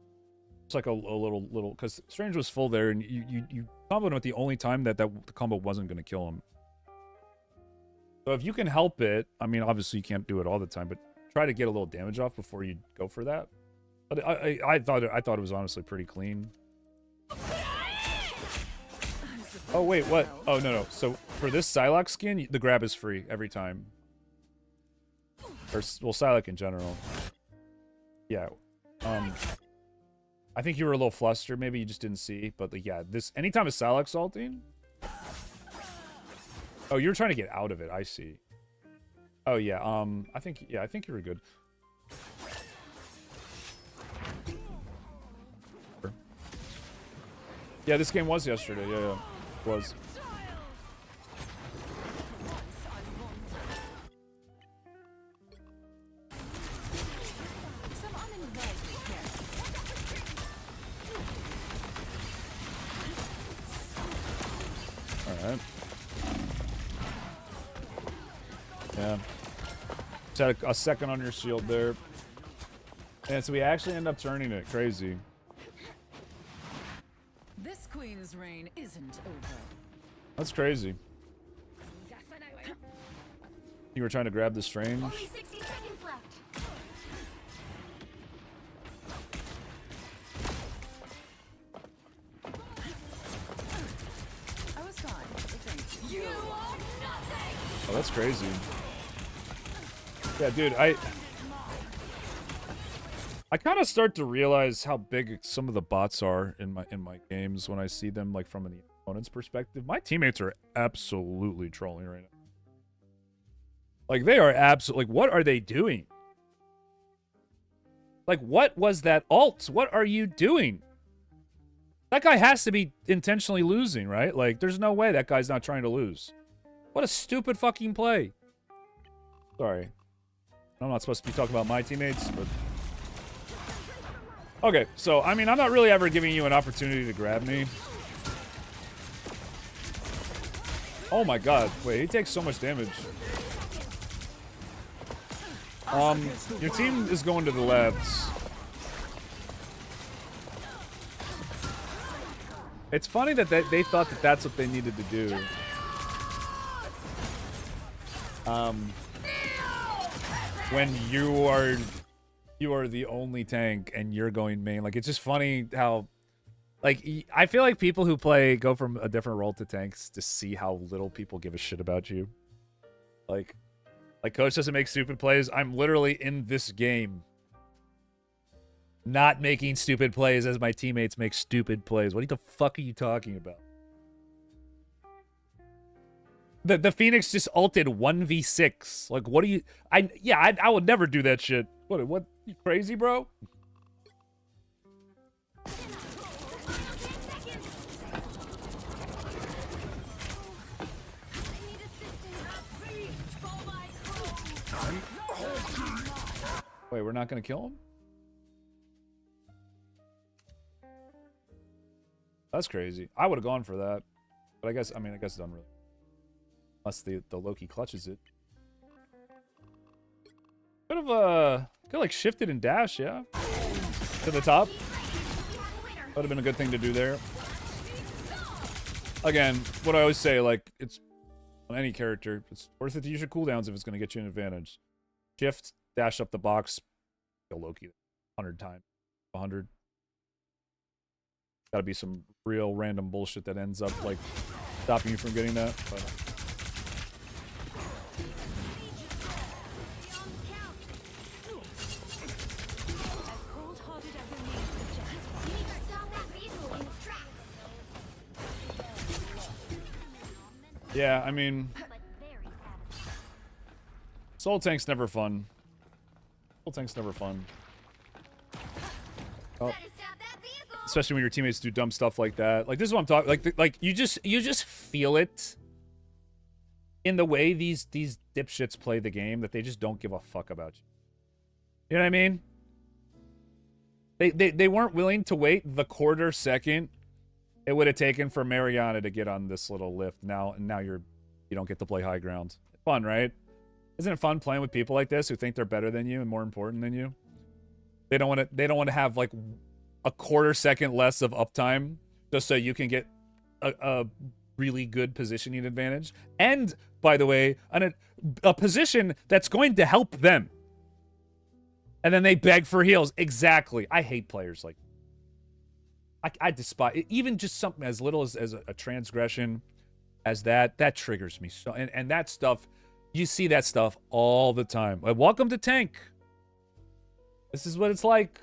It's like a little, because Strange was full there, and you comboed him at the only time that the combo wasn't going to kill him. So if you can help it, I mean, obviously you can't do it all the time, but try to get a little damage off before you go for that. But I thought it was honestly pretty clean. Oh wait, what? Oh no. So for this Psylocke skin, the grab is free every time. Or well, Psylocke in general. Yeah. I think you were a little flustered. Maybe you just didn't see. But like, yeah, this anytime a Psylocke's ulting. Oh, you're trying to get out of it. I see. Oh yeah. I think you were good. Yeah, this game was yesterday. Yeah, it was. Alright. Yeah. Just had a second on your shield there. And so we actually end up turning it. Crazy. This queen's reign isn't over. That's crazy. You were trying to grab the Strange. Only 60 seconds left. I was fine. Thank you. You are nothing. Oh, that's crazy. Yeah, dude, I kind of start to realize how big some of the bots are in my games when I see them like from the opponent's perspective. My teammates are absolutely trolling right now. Like they are absolutely like, what are they doing? Like, what was that ult? What are you doing? That guy has to be intentionally losing, right? Like, there's no way that guy's not trying to lose. What a stupid fucking play. Sorry. I'm not supposed to be talking about my teammates, but... Okay, so, I mean, I'm not really ever giving you an opportunity to grab me. Oh my god. Wait, he takes so much damage. Your team is going to the left. It's funny that they thought that that's what they needed to do. When you are the only tank and you're going main. Like, it's just funny how, like, I feel like people who go from a different role to tanks to see how little people give a shit about you. Like Coach doesn't make stupid plays. I'm literally in this game not making stupid plays as my teammates make stupid plays. What the fuck are you talking about? The Phoenix just ulted 1v6. Like, what do you... I would never do that shit. What? You crazy, bro? Wait, we're not gonna kill him? That's crazy. I would have gone for that. But I guess it doesn't really. Unless the Loki clutches it. Could have like shifted and dash, yeah. To the top. Would have been a good thing to do there. Again, what I always say, like, it's on any character, it's worth it to use your cooldowns if it's gonna get you an advantage. Shift, dash up the box, kill Loki 100 times. 100. Gotta be some real random bullshit that ends up, like, stopping you from getting that. But... yeah, I mean... Soul Tank's never fun. Soul Tank's never fun. Oh. Especially when your teammates do dumb stuff like that. Like, this is what I'm talking... Like, you just feel it in the way these dipshits play the game, that they just don't give a fuck about you. You know what I mean? They weren't willing to wait the quarter second it would have taken for Mariana to get on this little lift. Now you don't get to play high ground. Fun, right? Isn't it fun playing with people like this who think they're better than you and more important than you? They don't want to have like a quarter second less of uptime just so you can get a really good positioning advantage. And by the way, a position that's going to help them. And then they beg for heals. Exactly. I hate players like I despise even just something as little as a transgression as that triggers me so, and that stuff, you see that stuff all the time. Like, welcome to Tank. This is what it's like.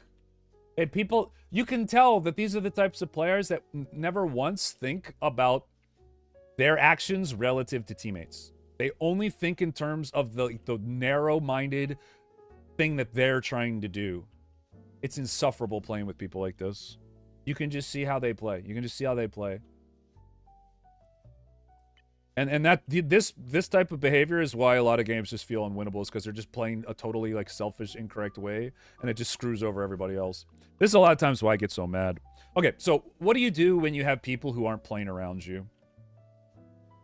And people, you can tell that these are the types of players that never once think about their actions relative to teammates. They only think in terms of the narrow-minded thing that they're trying to do. It's insufferable playing with people like this. You can just see how they play. You can just see how they play. And this type of behavior is why a lot of games just feel unwinnable, is because they're just playing a totally like selfish, incorrect way, and it just screws over everybody else. This is a lot of times why I get so mad. Okay, so what do you do when you have people who aren't playing around you?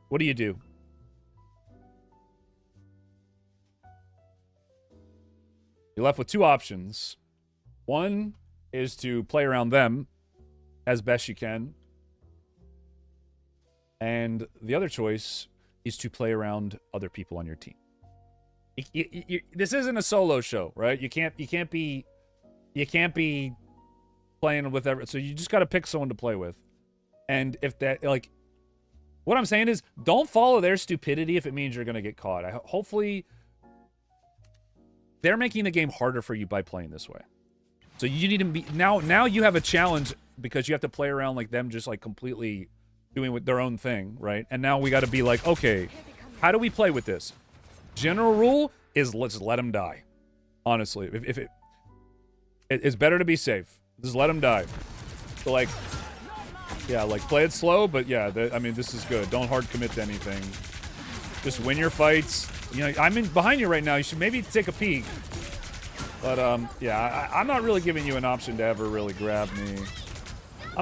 What do you do? You're left with two options. One is to play around them as best you can. And the other choice is to play around other people on your team. This isn't a solo show, right? You can't be playing with so you just got to pick someone to play with. And if that, like, what I'm saying is, don't follow their stupidity if it means you're going to get caught. Hopefully they're making the game harder for you by playing this way. So you need to be now you have a challenge because you have to play around like them, just like completely doing with their own thing, right? And now we got to be like, okay, how do we play with this? General rule is let's let them die. Honestly, if it's better to be safe. Just let them die. So like, yeah, like play it slow, but yeah, I mean, this is good. Don't hard commit to anything. Just win your fights. You know, I'm in behind you right now. You should maybe take a peek. But yeah, I'm not really giving you an option to ever really grab me.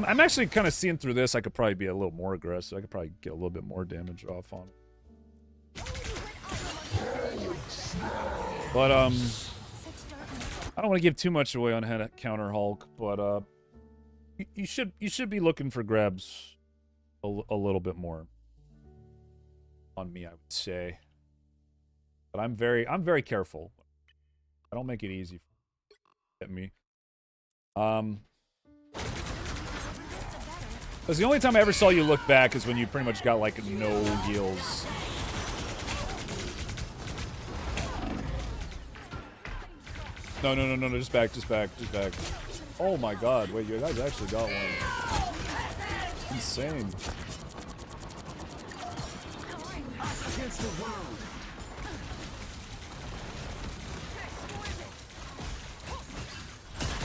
I'm actually kind of seeing through this. I could probably be a little more aggressive. I could probably get a little bit more damage off on it. But I don't want to give too much away on how to counter Hulk. But you should be looking for grabs a little bit more on me, I would say. But I'm very careful. I don't make it easy for me. Because the only time I ever saw you look back is when you pretty much got like no heals. No, just back. Oh my god, wait, you guys actually got one. Insane.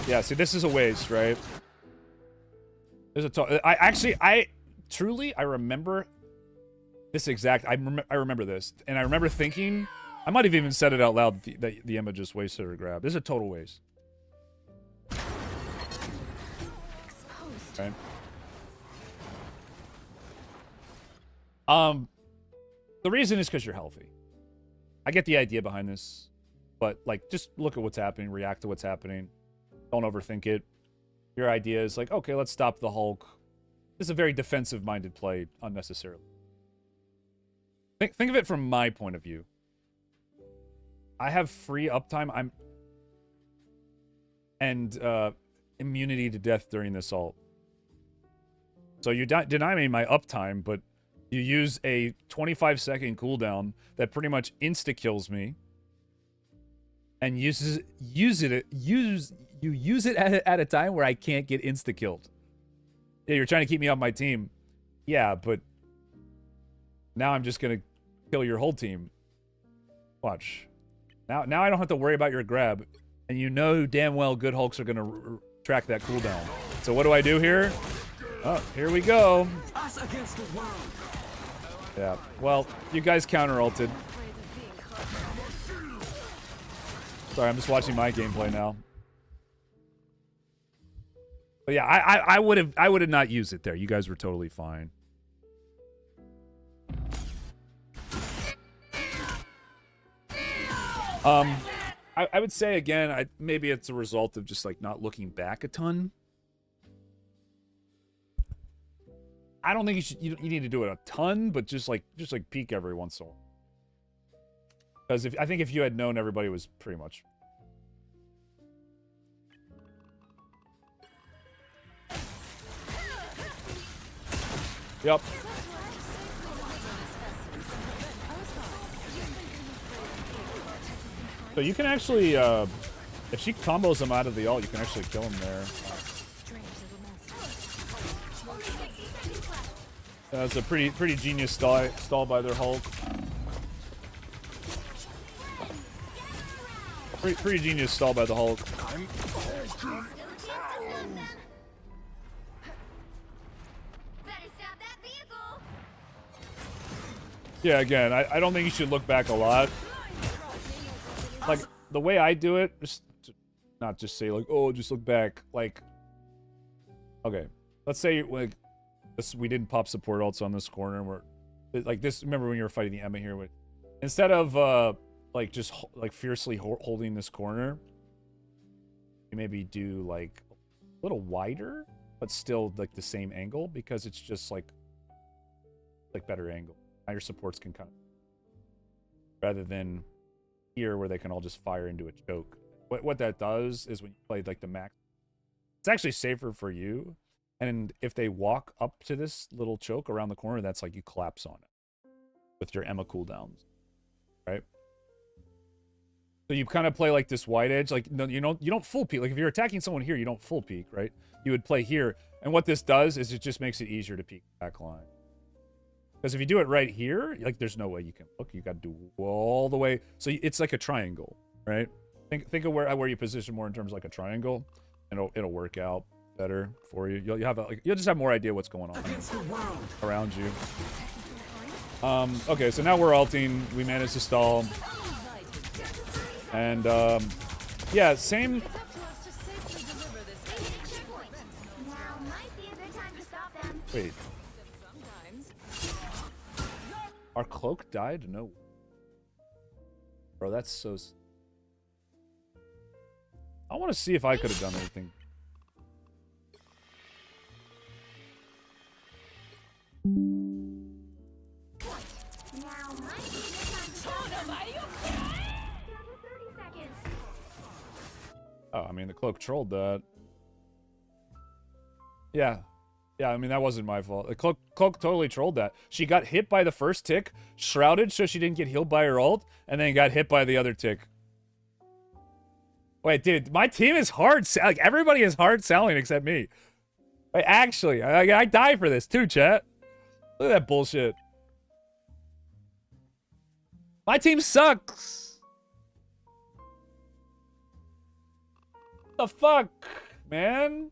Yeah, see, this is a waste, right? There's a I truly remember this exact. I remember this, and I remember thinking, I might have even said it out loud that the Emma just wasted her grab. This is a total waste. Okay. The reason is because you're healthy. I get the idea behind this, but like, just look at what's happening, react to what's happening. Don't overthink it. Your idea is like, okay, let's stop the Hulk. This is a very defensive-minded play, unnecessarily. Think of it from my point of view. I have free uptime. And immunity to death during the assault. So you deny me my uptime, but you use a 25-second cooldown that pretty much insta-kills me. And you use it at a time where I can't get insta-killed. Yeah, you're trying to keep me off my team. Yeah, but now I'm just going to kill your whole team. Watch. Now I don't have to worry about your grab. And you know damn well good Hulks are going to track that cooldown. So what do I do here? Oh, here we go. Us against the world. Yeah, well, you guys counter-ulted. Sorry, I'm just watching my gameplay now. But yeah, I would have not used it there. You guys were totally fine. I would say again, maybe it's a result of just like not looking back a ton. I don't think you need to do it a ton, but just like peek every once in a while. Because I think if you had known everybody was pretty much. Yep. So you can actually, if she combos him out of the ult, you can actually kill him there. That's a pretty genius stall by their Hulk. Pretty genius stall by the Hulk. Yeah, again, I don't think you should look back a lot. Like, the way I do it, just not just say, like, oh, just look back. Like, okay, let's say, like, we didn't pop support ults on this corner. We're, like, this, remember when you were fighting the Emma here? Instead of, like, just, like, fiercely holding this corner, you maybe do, like, a little wider, but still, like, the same angle, because it's just, like better angle. Now your supports can kind of, rather than here where they can all just fire into a choke. What that does is when you play like the max, it's actually safer for you. And if they walk up to this little choke around the corner, that's like you collapse on it with your Emma cooldowns, right? So you kind of play like this wide edge, like no, you don't full peek. Like if you're attacking someone here, you don't full peek, right? You would play here, and what this does is it just makes it easier to peek back line. Because if you do it right here, like there's no way you can look. You got to do all the way. So it's like a triangle, right? Think of where you position more in terms of like a triangle, and it'll work out better for you. You'll just have more idea what's going on around you. Okay, so now we're ulting. We managed to stall, and yeah, same. Wait. Our cloak died? No. Bro, that's so... I want to see if I could have done anything. Now my team is on top. Down to 30 seconds. Oh, I mean, the cloak trolled that. Yeah. Yeah, I mean, that wasn't my fault. The cloak totally trolled that. She got hit by the first tick, shrouded so she didn't get healed by her ult, and then got hit by the other tick. Wait, dude, my team is hard. Like, everybody is hard selling except me. Wait, actually, I die for this too, chat. Look at that bullshit. My team sucks. What the fuck, man?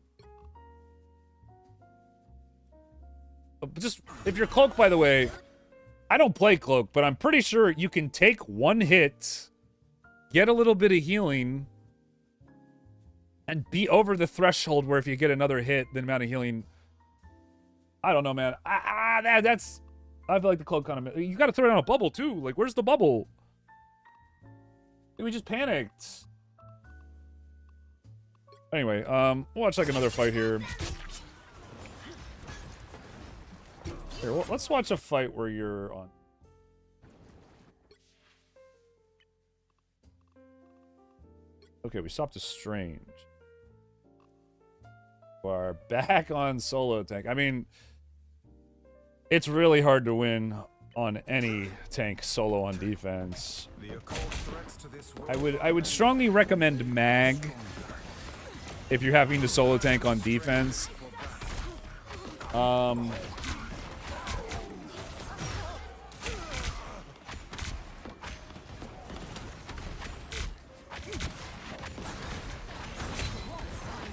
Just, if you're cloak, by the way, I don't play cloak, but I'm pretty sure you can take one hit, get a little bit of healing, and be over the threshold where if you get another hit, the amount of healing... I don't know, man. That's... I feel like the cloak kind of... You gotta throw down a bubble, too. Like, where's the bubble? We just panicked. Anyway, we'll watch, like, another fight here. Here, well, let's watch a fight where you're on. Okay, we stopped a strange. We're back on solo tank. I mean, it's really hard to win on any tank solo on defense. I would strongly recommend mag if you're having to solo tank on defense.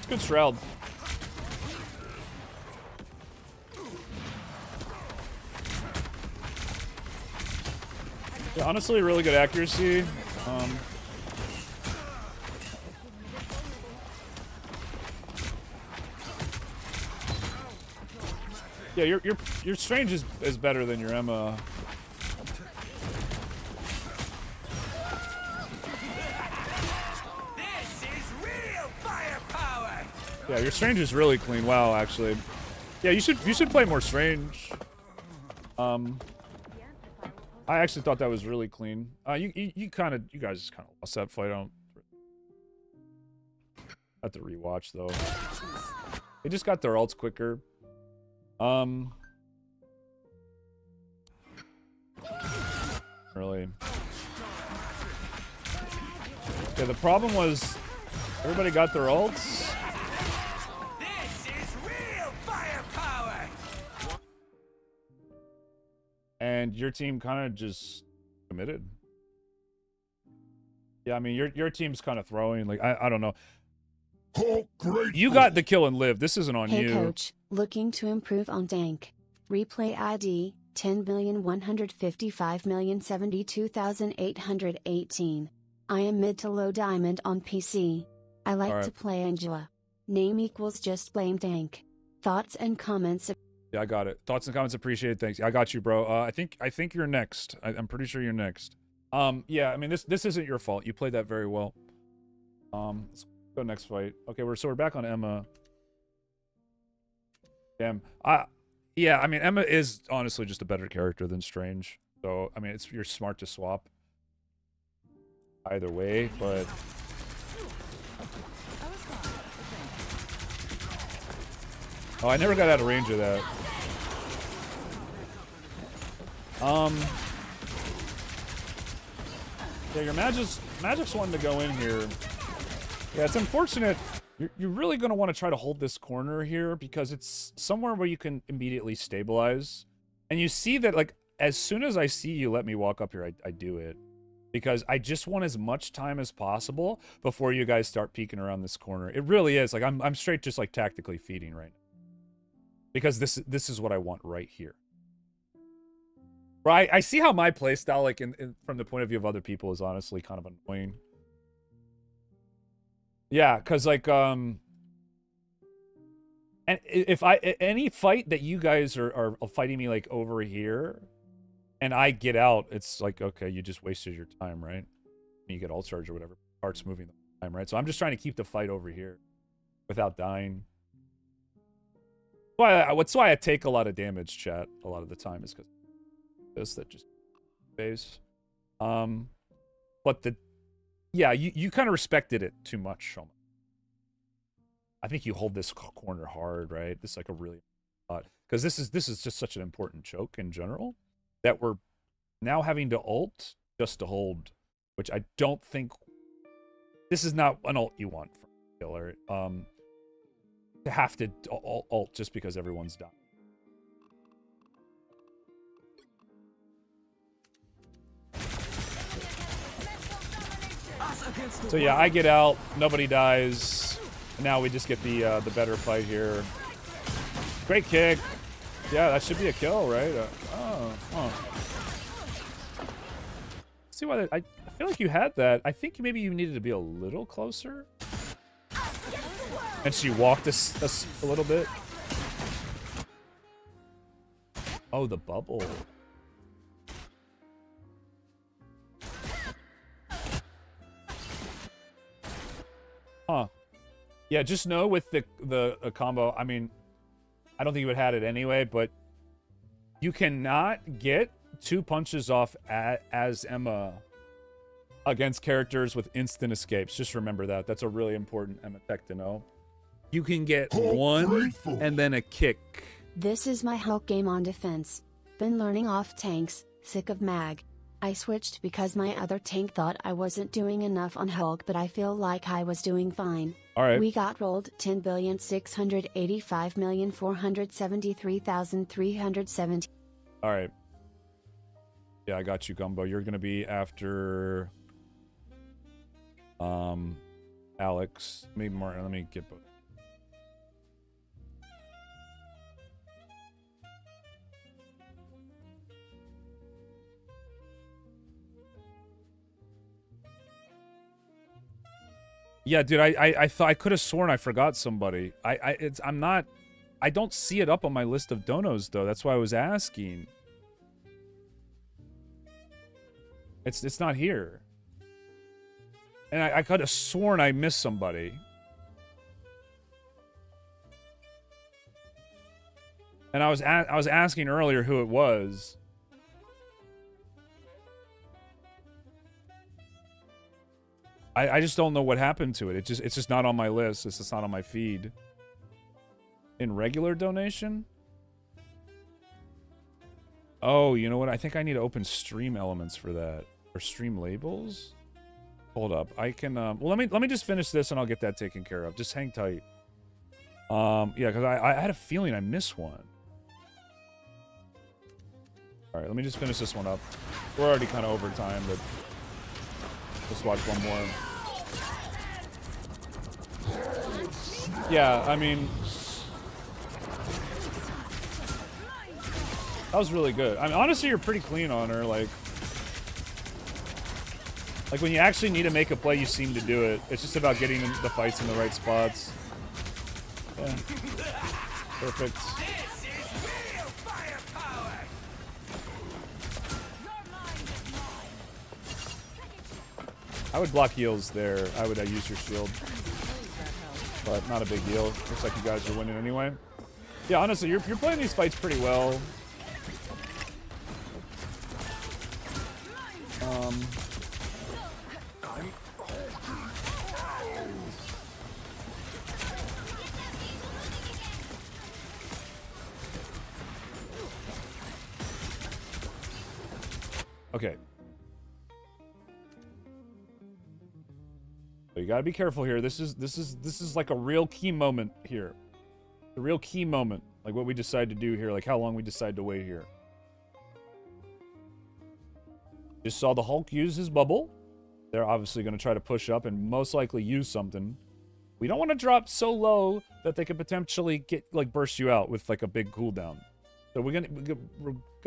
Good shroud. Yeah, honestly, really good accuracy. Yeah, your Strange is better than your Emma. Yeah, your Strange is really clean. Wow, actually. Yeah, you should play more Strange. I actually thought that was really clean. You guys kind of lost that fight. I don't have to rewatch though. They just got their ults quicker. Really. Yeah, the problem was everybody got their ults. And your team kind of just committed. Yeah, I mean, your team's kind of throwing. Like, I don't know. You got the kill and live. This isn't on you. Hey coach, looking to improve on tank. Replay ID, 10,155,072,818. I am mid to low diamond on PC. I like to play Angela. Name equals just blame tank. Thoughts and comments. Yeah, I got it. Thoughts and comments appreciated. Thanks. I got you, bro. I think you're next. I'm pretty sure you're next. Yeah, I mean this isn't your fault. You played that very well. Let's go next fight. Okay, we're back on Emma. Damn. Yeah, I mean Emma is honestly just a better character than Strange. So, I mean, you're smart to swap either way, but oh, I never got out of range of that. Yeah, your Magic's wanting to go in here. Yeah, it's unfortunate. You're really going to want to try to hold this corner here because it's somewhere where you can immediately stabilize. And you see that, like, as soon as I see you let me walk up here, I do it. Because I just want as much time as possible before you guys start peeking around this corner. It really is. Like, I'm straight just, like, tactically feeding right now. Because this is what I want right here. Right? I see how my playstyle, like, from the point of view of other people, is honestly kind of annoying. Yeah, because, like, And if any fight that you guys are fighting me like over here, and I get out, it's like, okay, you just wasted your time, right? You get all charge or whatever. Heart's moving the time, right? So I'm just trying to keep the fight over here without dying. That's why I take a lot of damage, chat, a lot of the time, is because this that just base. But yeah, you kind of respected it too much, Shoma. I think you hold this corner hard, right? This is like a really because this is just such an important choke in general that we're now having to ult just to hold, which I don't think this is not an ult you want from a killer. To have to ult just because everyone's dying. So yeah, I get out, nobody dies. Now we just get the better fight here. Great kick. Yeah, that should be a kill, right? See why I feel like you had that. I think maybe you needed to be a little closer. And she walked us a little bit. Oh, the bubble. Huh. Yeah, just know with the combo, I mean, I don't think you would have had it anyway, but you cannot get 2 punches off as Emma against characters with instant escapes. Just remember that. That's a really important Emma tech to know. You can get one and then a kick. This is my Hulk game on defense. Been learning off tanks, sick of mag. I switched because my other tank thought I wasn't doing enough on Hulk, but I feel like I was doing fine. Alright. We got rolled 10,685,473,370. Alright. Yeah, I got you, Gumbo. You're gonna be after Alex. Maybe Martin. Let me get both. Yeah, dude, I thought I could have sworn I forgot somebody. I don't see it up on my list of donos though. That's why I was asking. It's not here. And I could have sworn I missed somebody. And I was asking earlier who it was. I just don't know what happened to it. It's just not on my list. It's just not on my feed. In regular donation? Oh, you know what? I think I need to open stream elements for that. Or stream labels? Hold up. I can well let me just finish this and I'll get that taken care of. Just hang tight. Yeah, because I had a feeling I missed one. Alright, let me just finish this one up. We're already kind of over time, but let's watch one more. Yeah, I mean, that was really good. I mean, honestly, you're pretty clean on her. Like when you actually need to make a play, you seem to do it. It's just about getting the fights in the right spots. Yeah. Perfect. I would block heals there. I would use your shield. But not a big deal. Looks like you guys are winning anyway. Yeah, honestly, you're playing these fights pretty well. Okay. So you gotta be careful here. This is like a real key moment here. A real key moment. Like what we decide to do here. Like how long we decide to wait here. Just saw the Hulk use his bubble. They're obviously going to try to push up and most likely use something. We don't want to drop so low that they could potentially get like burst you out with like a big cooldown. So we're gonna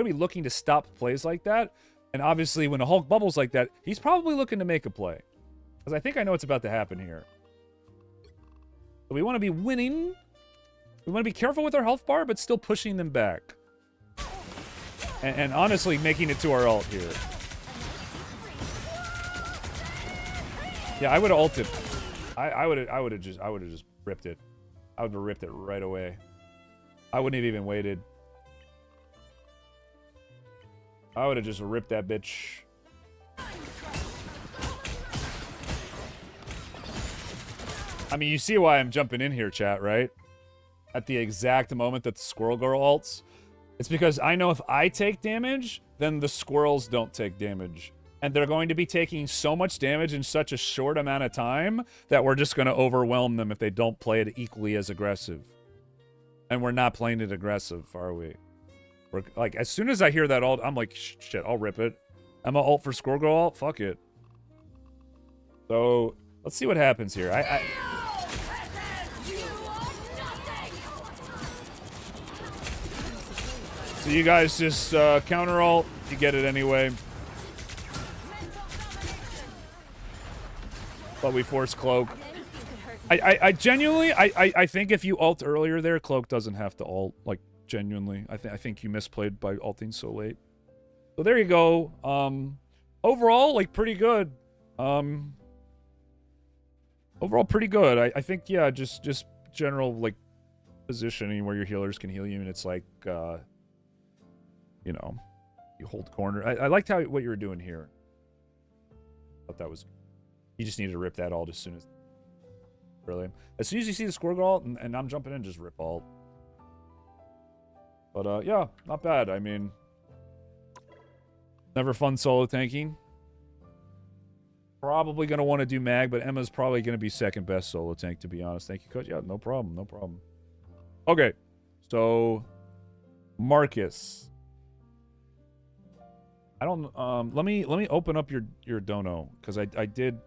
be looking to stop plays like that. And obviously when a Hulk bubbles like that, he's probably looking to make a play. Because I think I know what's about to happen here. So we want to be winning We want to be careful with our health bar, but still pushing them back. And honestly, making it to our ult here. Yeah, I would have ulted. I would have just ripped it. I would have ripped it right away. I wouldn't have even waited. I would have just ripped that bitch. I mean, you see why I'm jumping in here, chat, right? At the exact moment that the squirrel girl ults. It's because I know if I take damage, then the squirrels don't take damage. And they're going to be taking so much damage in such a short amount of time that we're just going to overwhelm them if they don't play it equally as aggressive. And we're not playing it aggressive, are we? We're, like, as soon as I hear that ult, I'm like, shit, I'll rip it. I'm gonna ult for squirrel girl ult? Fuck it. So, let's see what happens here. So you guys just counter ult. You get it anyway. But we force cloak. I genuinely, I think if you ult earlier there, cloak doesn't have to ult. Like, genuinely. I think you misplayed by ulting so late. So there you go. Overall, like, pretty good. Overall, pretty good. I think, yeah, just general, like, positioning where your healers can heal you, and it's like, you know, you hold corner. I liked what you were doing here. Thought that was... You just needed to rip that ult as soon as... Really. As soon as you see the squirrel ult, and I'm jumping in, just rip ult. But, yeah, not bad. I mean... Never fun solo tanking. Probably going to want to do mag, but Emma's probably going to be second best solo tank, to be honest. Thank you, coach. Yeah, no problem. No problem. Okay. So, Marcus. I don't... let me open up your dono, because I did...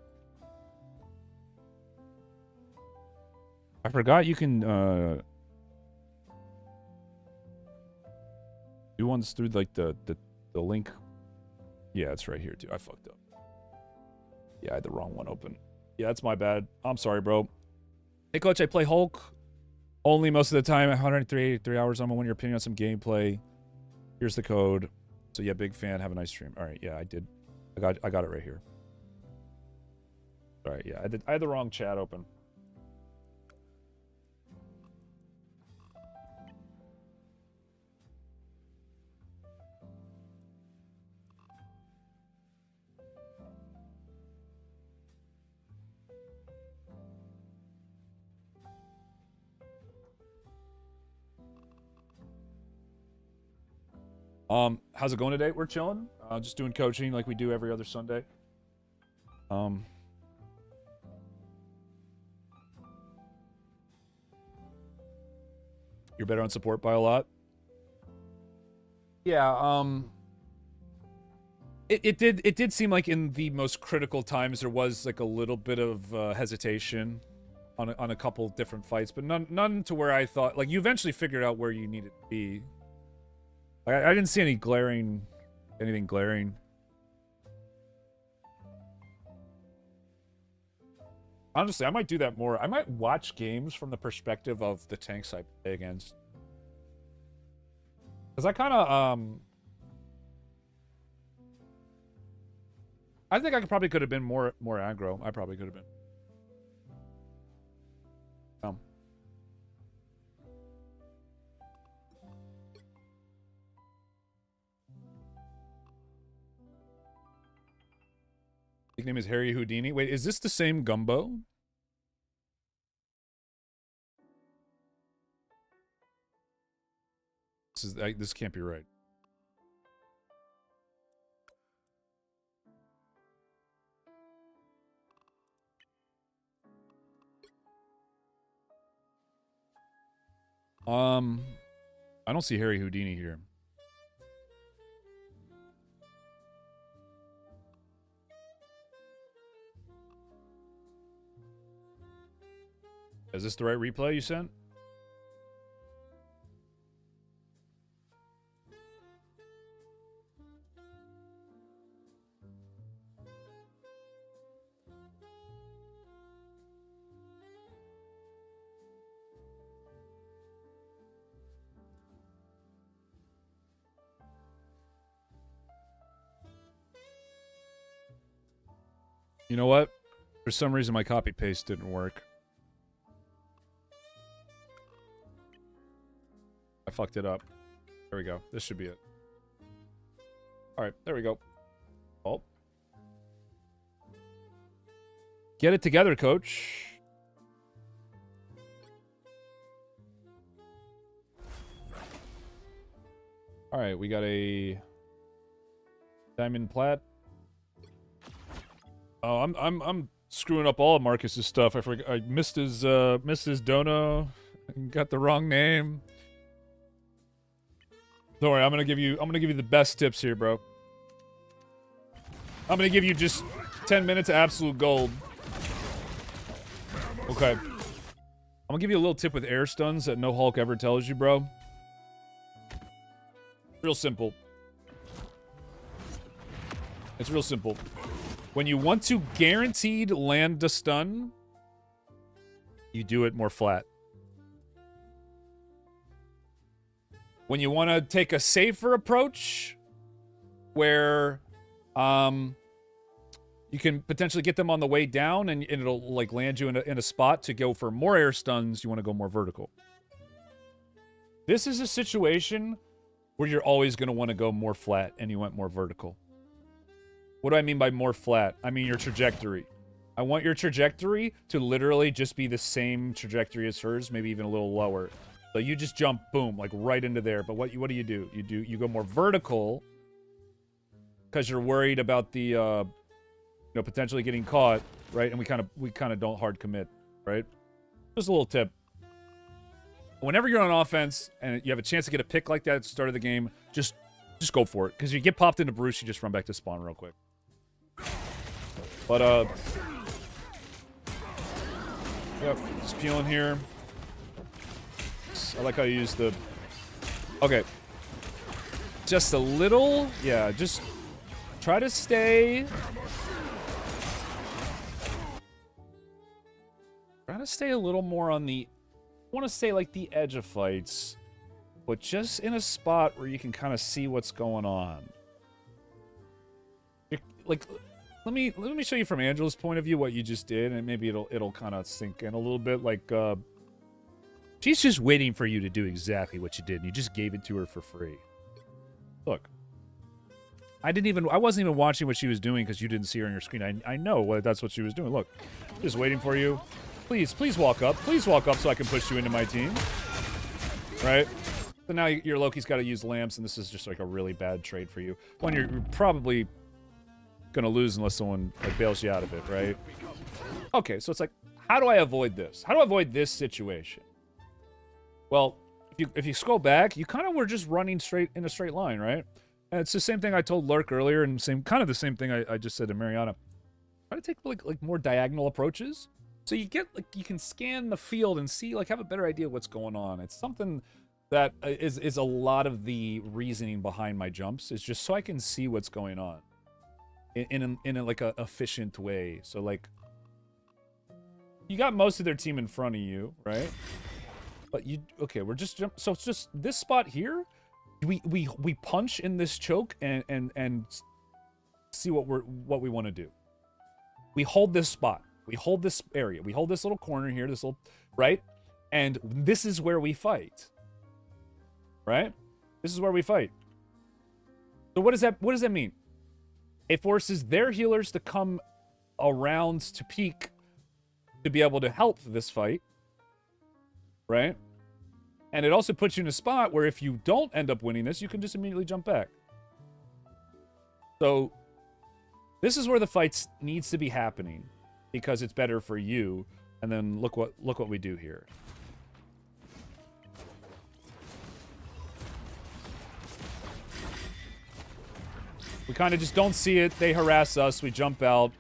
I forgot you can, do ones through, like, the link. Yeah, it's right here, too. I fucked up. Yeah, I had the wrong one open. Yeah, that's my bad. I'm sorry, bro. Hey, coach, I play Hulk only most of the time. 103 hours. I'm gonna want your opinion on some gameplay. Here's the code. So, yeah, big fan. Have a nice stream. All right, yeah, I did. I got it right here. All right, yeah, I had the wrong chat open. How's it going today? We're chilling. Just doing coaching like we do every other Sunday. You're better on support by a lot. Yeah, it did seem like in the most critical times there was like a little bit of hesitation on a couple different fights, but none to where I thought, like, you eventually figured out where you needed to be. I didn't see anything glaring. Honestly, I might do that more. I might watch games from the perspective of the tanks I play against. Because I kind of, I think I probably could have been more aggro. I probably could have been. Nickname is Harry Houdini. Wait, is this the same Gumbo? This can't be right. I don't see Harry Houdini here. Is this the right replay you sent? You know what? For some reason, my copy paste didn't work. I fucked it up. There we go. This should be it. All right, there we go. Oh. Get it together, coach. All right, we got a diamond plat. Oh, I'm screwing up all of Marcus's stuff. I forgot. I missed his dono. Got the wrong name. Don't worry. I'm gonna give you the best tips here, bro. I'm gonna give you just 10 minutes of absolute gold. Okay. I'm gonna give you a little tip with air stuns that no Hulk ever tells you, bro. Real simple. It's real simple. When you want to guaranteed land a stun, you do it more flat. When you want to take a safer approach, where you can potentially get them on the way down and it'll like land you in a spot to go for more air stuns, you want to go more vertical. This is a situation where you're always going to want to go more flat and you want more vertical. What do I mean by more flat? I mean your trajectory. I want your trajectory to literally just be the same trajectory as hers, maybe even a little lower. So you just jump, boom, like right into there. But what do? You go more vertical because you're worried about the potentially getting caught, right? And we kind of don't hard commit, right? Just a little tip. Whenever you're on offense and you have a chance to get a pick like that at the start of the game, just go for it. Because you get popped into Bruce, you just run back to spawn real quick. But, yep, just peeling here. I like how you use the... Okay. Just a little... Yeah, just try to stay... Try to stay a little more on the... I want to say like the edge of fights, but just in a spot where you can kind of see what's going on. Like, let me show you from Angela's point of view what you just did, and maybe it'll kind of sink in a little bit. Like, she's just waiting for you to do exactly what you did, and you just gave it to her for free. Look, I wasn't even watching what she was doing because you didn't see her on your screen. I know that's what she was doing. Look, just waiting for you. Please walk up. Please walk up so I can push you into my team. Right? So now your Loki's got to use lamps, and this is just like a really bad trade for you. One, you're probably gonna lose unless someone like bails you out of it, right? Okay, so it's like, how do I avoid this? How do I avoid this situation? Well, if you scroll back, you kind of were just running straight in a straight line, right? And it's the same thing I told Lurk earlier, and the same thing I just said to Mariana. Try to take like more diagonal approaches. So you get like you can scan the field and see like have a better idea of what's going on. It's something that is a lot of the reasoning behind my jumps. Is just so I can see what's going on in a like a efficient way. So like you got most of their team in front of you, right? But we're just jump. So it's just this spot here. We punch in this choke and see what we want to do. We hold this spot. We hold this area. We hold this little corner here, this little, right? And this is where we fight. Right? This is where we fight. So what does that mean? It forces their healers to come around to peak to be able to help this fight. Right? And it also puts you in a spot where if you don't end up winning this, you can just immediately jump back. So this is where the fight needs to be happening. Because it's better for you, and then look what we do here. We kind of just don't see it. They harass us. We jump out,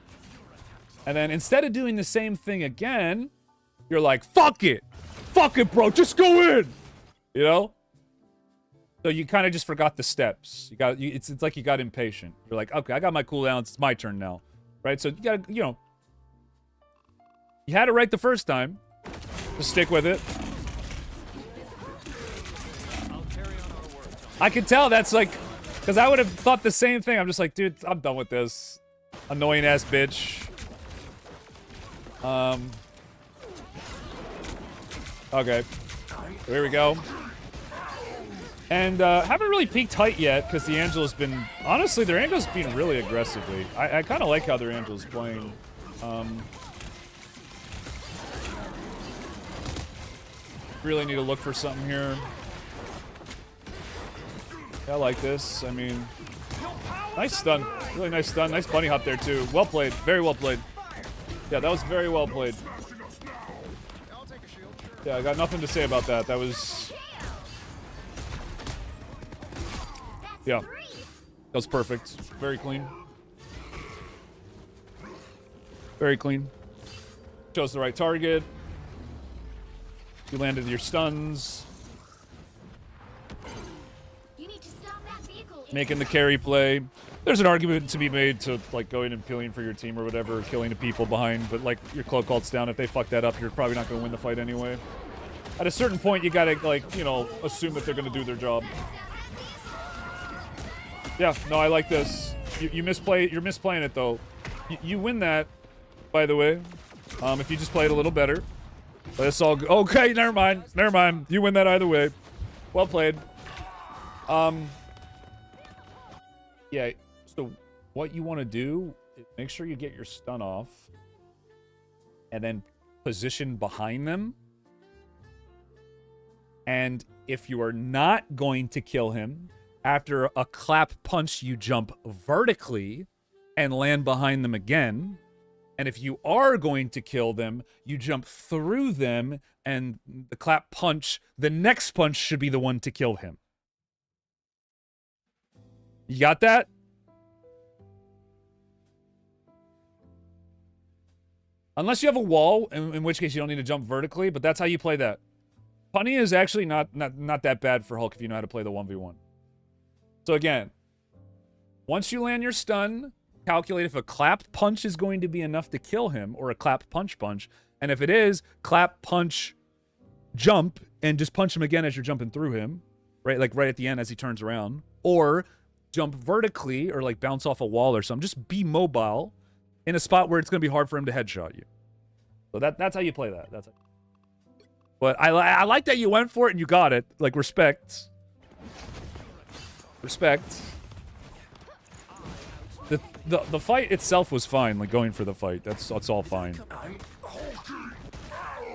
and then instead of doing the same thing again, you're like, "Fuck it, bro, just go in," you know. So you kind of just forgot the steps. It's like you got impatient. You're like, "Okay, I got my cooldowns. It's my turn now," right? So you got to, You had it right the first time. Just stick with it. I can tell that's like... Because I would have thought the same thing. I'm just like, dude, I'm done with this. Annoying ass bitch. Okay. Here we go. And haven't really peaked height yet because the Angela's been... Honestly, their Angela's been really aggressively. I kind of like how their Angela's playing. Really need to look for something here. Yeah, I like this. I mean... Nice stun. Really nice stun. Nice bunny hop there, too. Well played. Very well played. Yeah, that was very well played. Yeah, I got nothing to say about that. That was... Yeah. That was perfect. Very clean. Very clean. Chose the right target. You landed your stuns. You need to stop that vehicle. Making the carry play. There's an argument to be made to, like, go in and peeling for your team or whatever, killing the people behind, but, like, your cloak ult's down. If they fuck that up, you're probably not going to win the fight anyway. At a certain point, you gotta, like, you know, assume that they're going to do their job. Yeah, no, I like this. You misplay. You're misplaying it, though. You win that, by the way, if you just play it a little better. But it's all... Okay, never mind. Never mind. You win that either way. Well played. Yeah, so what you want to do is make sure you get your stun off and then position behind them. And if you are not going to kill him, after a clap punch, you jump vertically and land behind them again. And if you are going to kill them, you jump through them, and the clap punch, the next punch should be the one to kill him. You got that? Unless you have a wall, in which case you don't need to jump vertically, but that's how you play that. Punny is actually not that bad for Hulk if you know how to play the 1v1. So again, once you land your stun, calculate if a clap punch is going to be enough to kill him, or a clap punch. And if it is, clap punch, jump, and just punch him again as you're jumping through him, right? Like right at the end as he turns around. Or jump vertically, or like bounce off a wall or something. Just be mobile in a spot where it's going to be hard for him to headshot you. So that's how you play that. That's it. But I like that you went for it and you got it. Like, respect. Respect. The fight itself was fine, like going for the fight. That's all fine.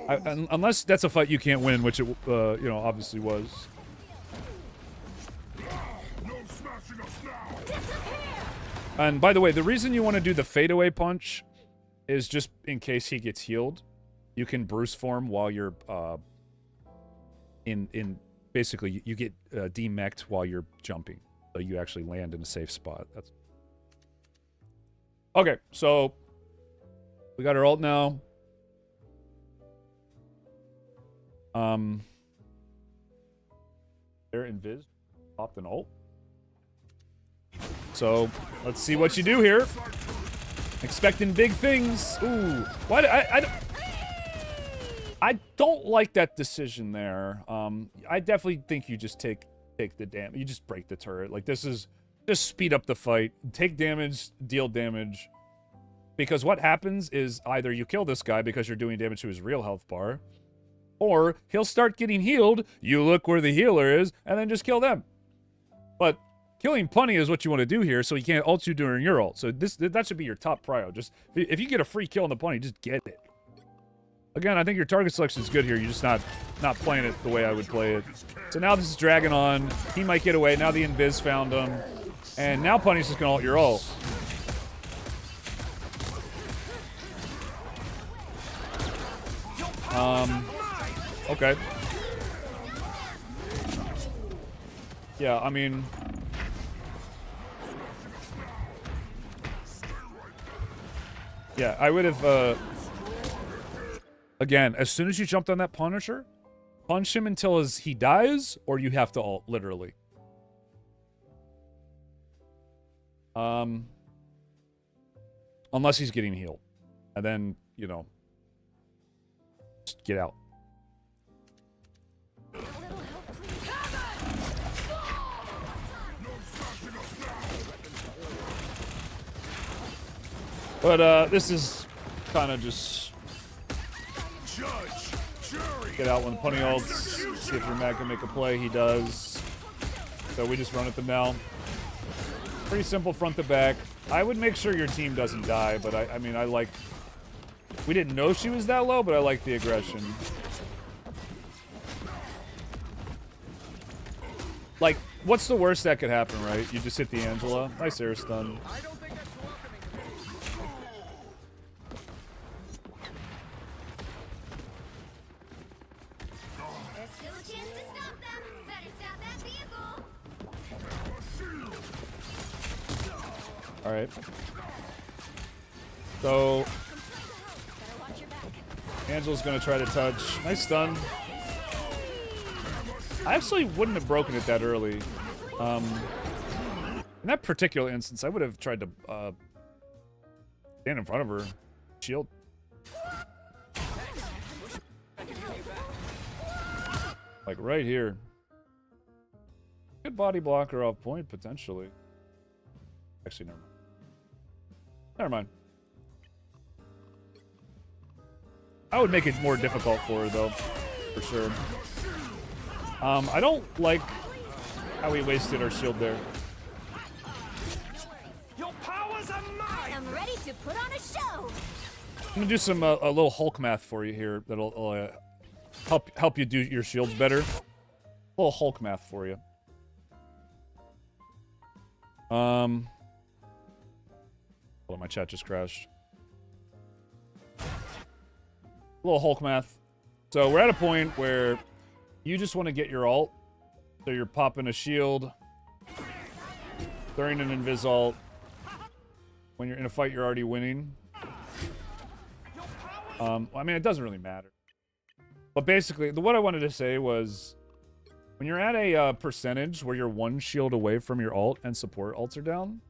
Unless that's a fight you can't win, which it you know, obviously was. And by the way, the reason you want to do the fadeaway punch is just in case he gets healed. You can Bruce form while you're basically you get demech'd while you're jumping, so you actually land in a safe spot. That's okay. So we got our ult now. There invis popped an ult. So let's see what you do here. Expecting big things. Ooh, why? I don't like that decision there. I definitely think you just take the damage. You just break the turret. Like, this is just speed up the fight. Take damage, deal damage. Because what happens is either you kill this guy because you're doing damage to his real health bar, or he'll start getting healed. You look where the healer is, and then just kill them. But killing Punny is what you want to do here, so he can't ult you during your ult. So that should be your top prio. Just if you get a free kill on the Punny, just get it. Again, I think your target selection is good here. You're just not playing it the way I would play it. So now this is dragging on. He might get away. Now the invis found him. And now Punny's just going to ult your ult. Okay. Yeah, I mean... Yeah, I would have, again, as soon as you jumped on that Punisher, punch him until he dies, or you have to ult, literally. Unless he's getting healed. And then, you know, just get out. But, this is kind of just Get out when the punny ults. See if your Mac can make a play. He does. So we just run at them now. Pretty simple front to back. I would make sure your team doesn't die, but I mean, I like... We didn't know she was that low, but I like the aggression. Like, what's the worst that could happen, right? You just hit the Angela. Nice air stun. There's still a chance to stop them. Better stop that vehicle. Alright. So... Better watch your back. Angela's gonna try to touch. Nice stun. I actually wouldn't have broken it that early. In that particular instance, I would have tried to stand in front of her. Shield. Like right here. Good body blocker off point, potentially. Actually, never mind. Never mind. I would make it more difficult for her, though. For sure. I don't like how we wasted our shield there. Your powers are mine! I'm ready to put on a show. I'm gonna do some a little Hulk math for you here that'll help you do your shields better. A little Hulk math for you. Hold on, my chat just crashed. A little Hulk math. So we're at a point where you just want to get your ult. So you're popping a shield, throwing an invis ult. When you're in a fight, you're already winning. I mean, it doesn't really matter. But basically, what I wanted to say was, when you're at a percentage where you're one shield away from your ult and support ults are down,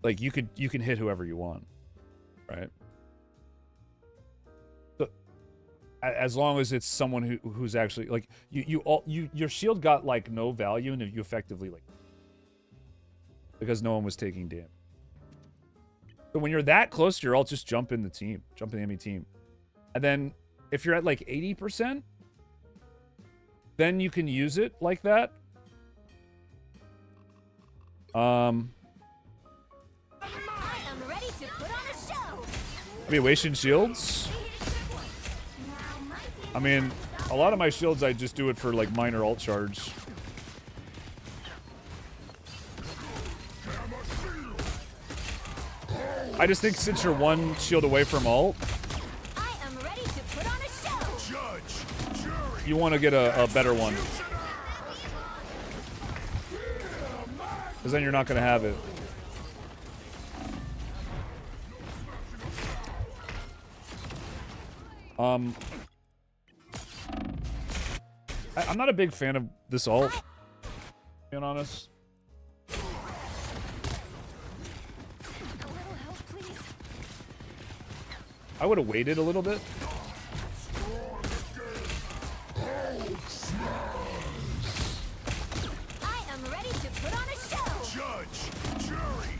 like you can hit whoever you want, right? So, as long as it's someone who's actually like your shield got like no value and you effectively like because no one was taking damage. So when you're that close to your ult, just jump in the team, jump in the enemy team, and then if you're at like 80%, then you can use it like that. I'm ready to put on a show. I mean, wasting shields. I mean, a lot of my shields, I just do it for like minor ult charge. I just think since you're one shield away from ult, I am ready to put on a show. Judge, jury, you want to get a better one. Because then you're not going to have it. I'm not a big fan of this ult, being honest. A little help, please. I would have waited a little bit. I am ready to put on a show. judge, jury,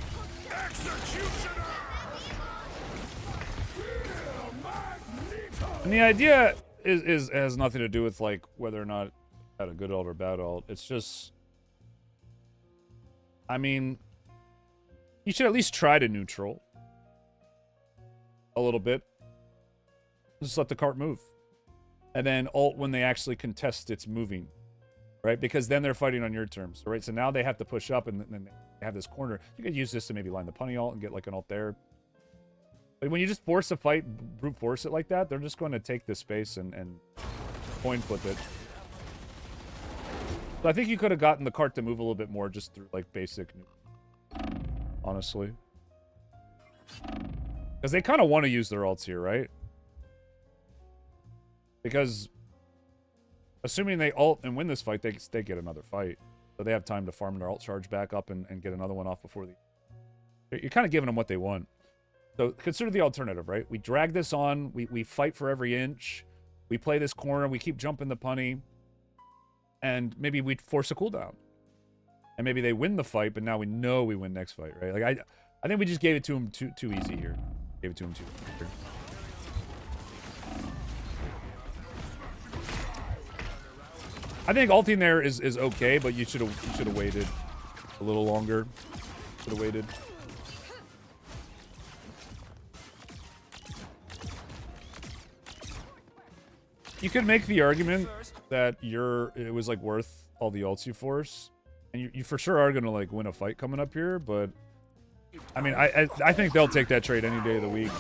executioner! And the idea is has nothing to do with like whether or not had a good ult or bad ult. It's just, I mean, you should at least try to neutral a little bit. Just let the cart move, and then ult when they actually contest its moving, right? Because then they're fighting on your terms, right? So now they have to push up, and then they have this corner. You could use this to maybe line the punny ult and get like an ult there. Like when you just force a fight, brute force it like that, they're just going to take this space and coin flip it. So I think you could have gotten the cart to move a little bit more just through like basic, honestly. Because they kind of want to use their ults here, right? Because assuming they ult and win this fight, they get another fight. So they have time to farm their ult charge back up and get another one off before you're kind of giving them what they want. So consider the alternative, right? We drag this on. We fight for every inch. We play this corner. We keep jumping the punny. And maybe we force a cooldown. And maybe they win the fight, but now we know we win next fight, right? Like I think we just gave it to him too easy here. Gave it to him too easy. I think ulting there is okay, but you should have waited a little longer. Should have waited. You could make the argument that it was like worth all the ults you force, and you for sure are gonna like win a fight coming up here. But I mean, I think they'll take that trade any day of the week.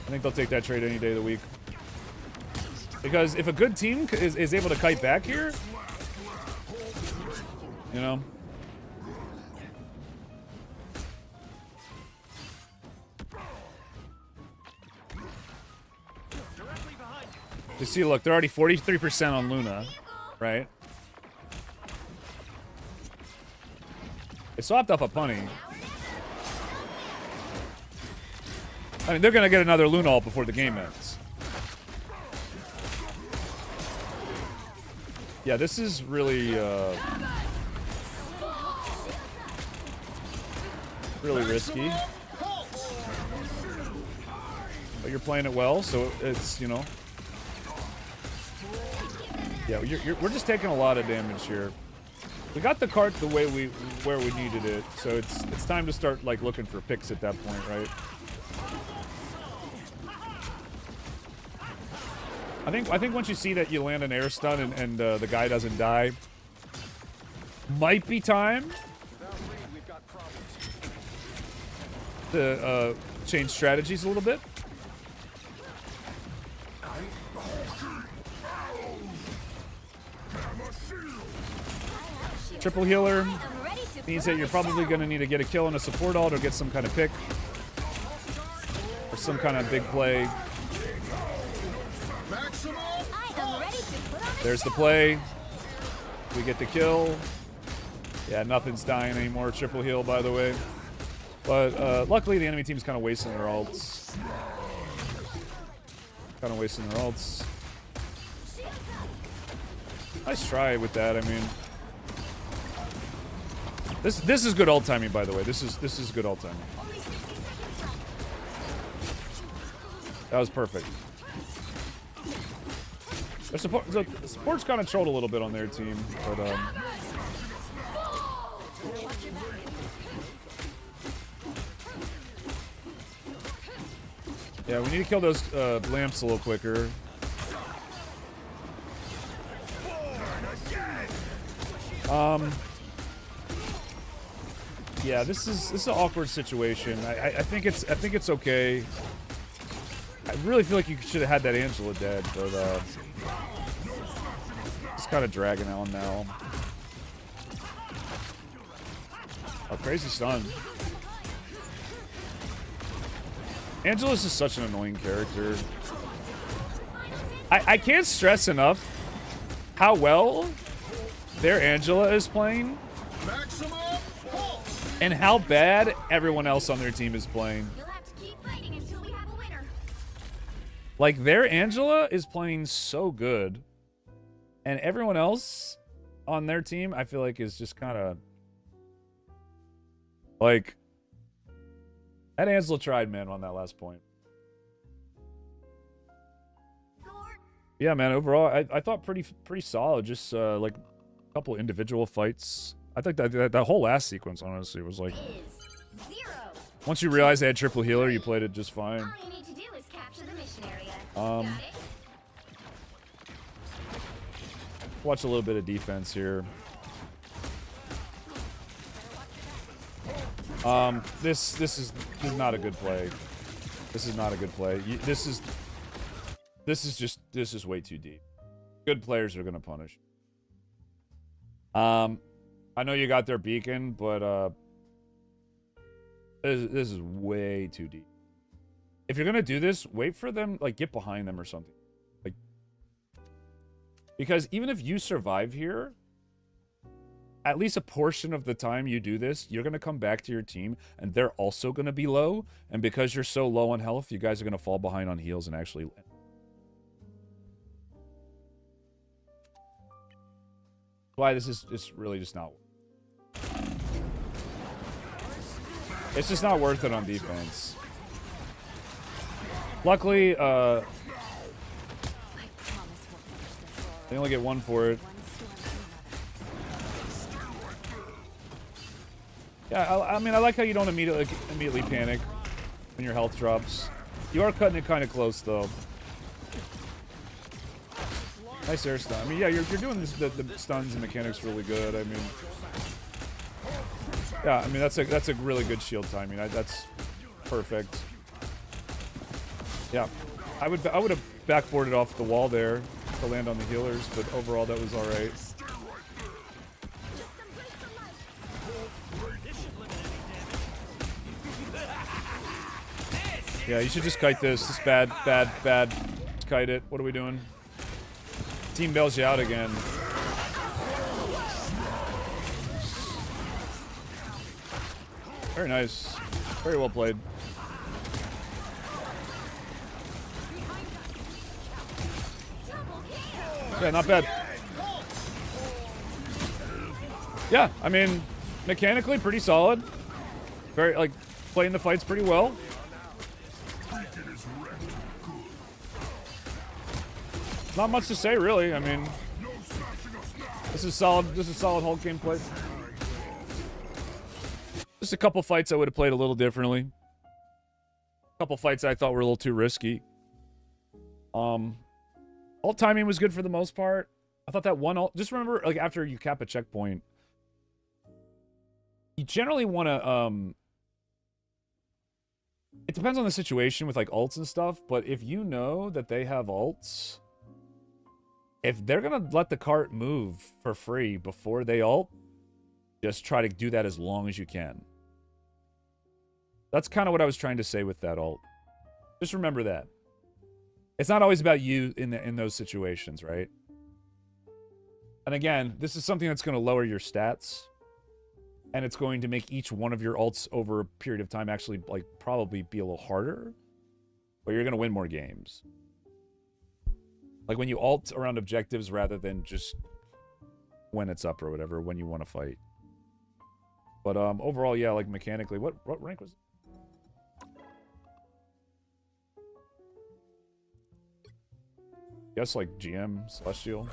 I think they'll take that trade any day of the week. Because if a good team is able to kite back here, you know. You see, look, they're already 43% on Luna, right? They swapped off a punny. I mean, they're gonna get another Luna ult before the game ends. Yeah, this is really, really risky. But you're playing it well, so it's, you know. Yeah, we're just taking a lot of damage here. We got the cart the way where we needed it, so it's time to start like looking for picks at that point, right? I think once you see that you land an air stun and the guy doesn't die, might be time to change strategies a little bit. Triple healer means that you're probably going to need to get a kill on a support ult or get some kind of pick or some kind of big play. There's the play. We get the kill. Yeah, nothing's dying anymore. Triple heal, by the way. But luckily, the enemy team's kind of wasting their ults. Nice try with that. I mean, this is good ult timing, by the way. This is good ult timing. That was perfect. The support's kind of trolled a little bit on their team, but yeah, we need to kill those lamps a little quicker. Yeah, this is an awkward situation. I think it's okay. I really feel like you should have had that Angela dead, but it's kind of dragging on now. Oh, crazy stun. Angela's just such an annoying character. I can't stress enough how well their Angela is playing and how bad everyone else on their team is playing. Like, their Angela is playing so good, and everyone else on their team, I feel like, is just kind of like, that Angela tried, man, on that last point. Yeah, man, overall, I thought pretty solid. Just like a couple individual fights. I think that whole last sequence, honestly, was like, once you realize they had triple healer, you played it just fine. Watch a little bit of defense here. This is not a good play. This is not a good play. This is way too deep. Good players are gonna punish. I know you got their beacon, but this is way too deep. If you're gonna do this, wait for them, like, get behind them or something. Like, because even if you survive here, at least a portion of the time you do this, you're gonna come back to your team, and they're also gonna be low. And because you're so low on health, you guys are gonna fall behind on heals and actually. Why this is just really just not. It's just not worth it on defense. Luckily, They only get one for it. Yeah, I mean, I like how you don't immediately panic when your health drops. You are cutting it kind of close, though. Nice air stun. I mean, yeah, you're doing this, the stuns and mechanics really good. I mean, yeah, I mean that's a really good shield timing. That's perfect. Yeah, I would have backboarded off the wall there to land on the healers, but overall that was all right. Yeah, you should just kite this. It's bad. Just kite it. What are we doing? Team bails you out again. Very nice. Very well played. Yeah, not bad. Yeah, I mean, mechanically pretty solid. Very, like, playing the fights pretty well. Not much to say, really. I mean, this is solid. This is solid Hulk gameplay. Just a couple fights I would have played a little differently. A couple fights I thought were a little too risky. Ult timing was good for the most part. I thought that one ult. Just remember, like after you cap a checkpoint, you generally want to. It depends on the situation with like ults and stuff. But if you know that they have ults. If they're going to let the cart move for free before they ult, just try to do that as long as you can. That's kind of what I was trying to say with that ult. Just remember that. It's not always about you in those situations, right? And again, this is something that's going to lower your stats. And it's going to make each one of your ults over a period of time actually like probably be a little harder. But you're going to win more games. Like when you ult around objectives rather than just when it's up or whatever, when you want to fight. But overall, yeah, like mechanically, what rank was it? Guess like GM Celestial.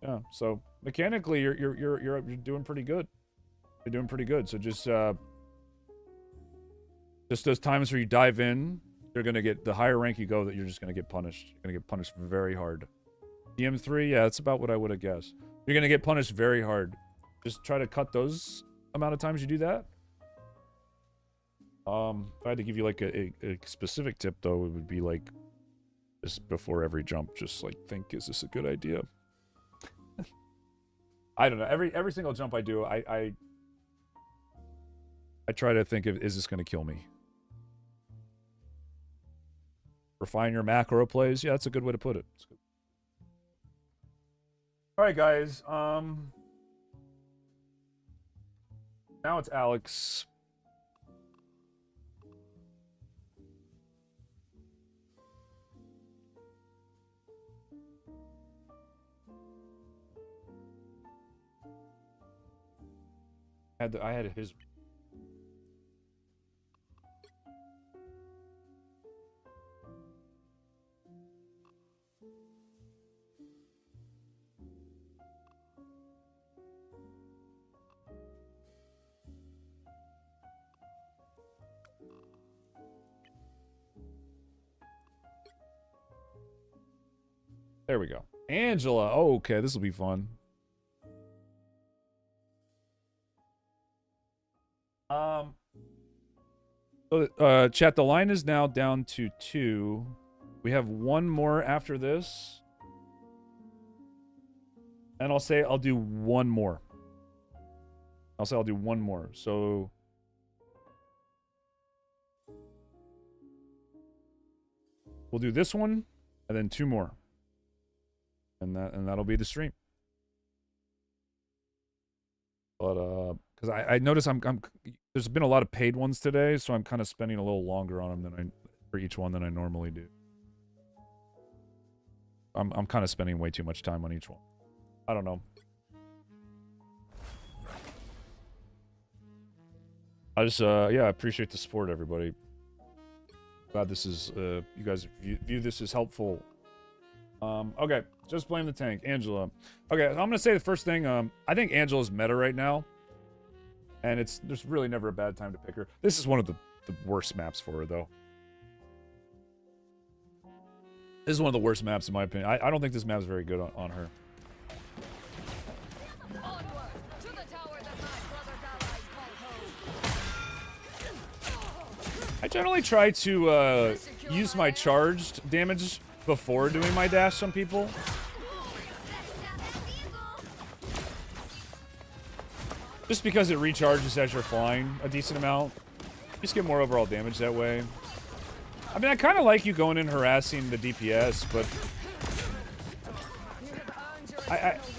Yeah, so mechanically you're doing pretty good. You're doing pretty good. So just those times where you dive in, you're gonna get the higher rank you go that you're just gonna get punished. You're gonna get punished very hard. DM3, yeah, that's about what I would have guessed. You're gonna get punished very hard. Just try to cut those amount of times you do that. If I had to give you like a specific tip though, it would be like just before every jump, just like think, is this a good idea? I don't know. Every single jump I do, I try to think of, is this gonna kill me? Refine your macro plays. Yeah, that's a good way to put it. All right, guys. Now it's Alex. I had his. There we go. Angela. Oh, okay, this will be fun. So, chat, the line is now down to 2. We have one more after this. And I'll say I'll do one more. I'll say I'll do one more. So we'll do this one and then 2 more. And that'll be the stream. But because I notice I'm there's been a lot of paid ones today, so I'm kind of spending a little longer on them for each one than I normally do. I'm kind of spending way too much time on each one. I don't know. I just yeah, I appreciate the support, everybody. Glad this is you guys view this as helpful. Okay, just blame the tank. Angela. Okay, I'm gonna say the first thing, I think Angela's meta right now. And there's really never a bad time to pick her. This is one of the worst maps for her, though. This is one of the worst maps, in my opinion. I don't think this map's very good on her. Onward to the tower that my brother's allies call home. I generally try to use my charged damage before doing my dash on people. Just because it recharges as you're flying a decent amount. Just get more overall damage that way. I mean, I kind of like you going in harassing the DPS, but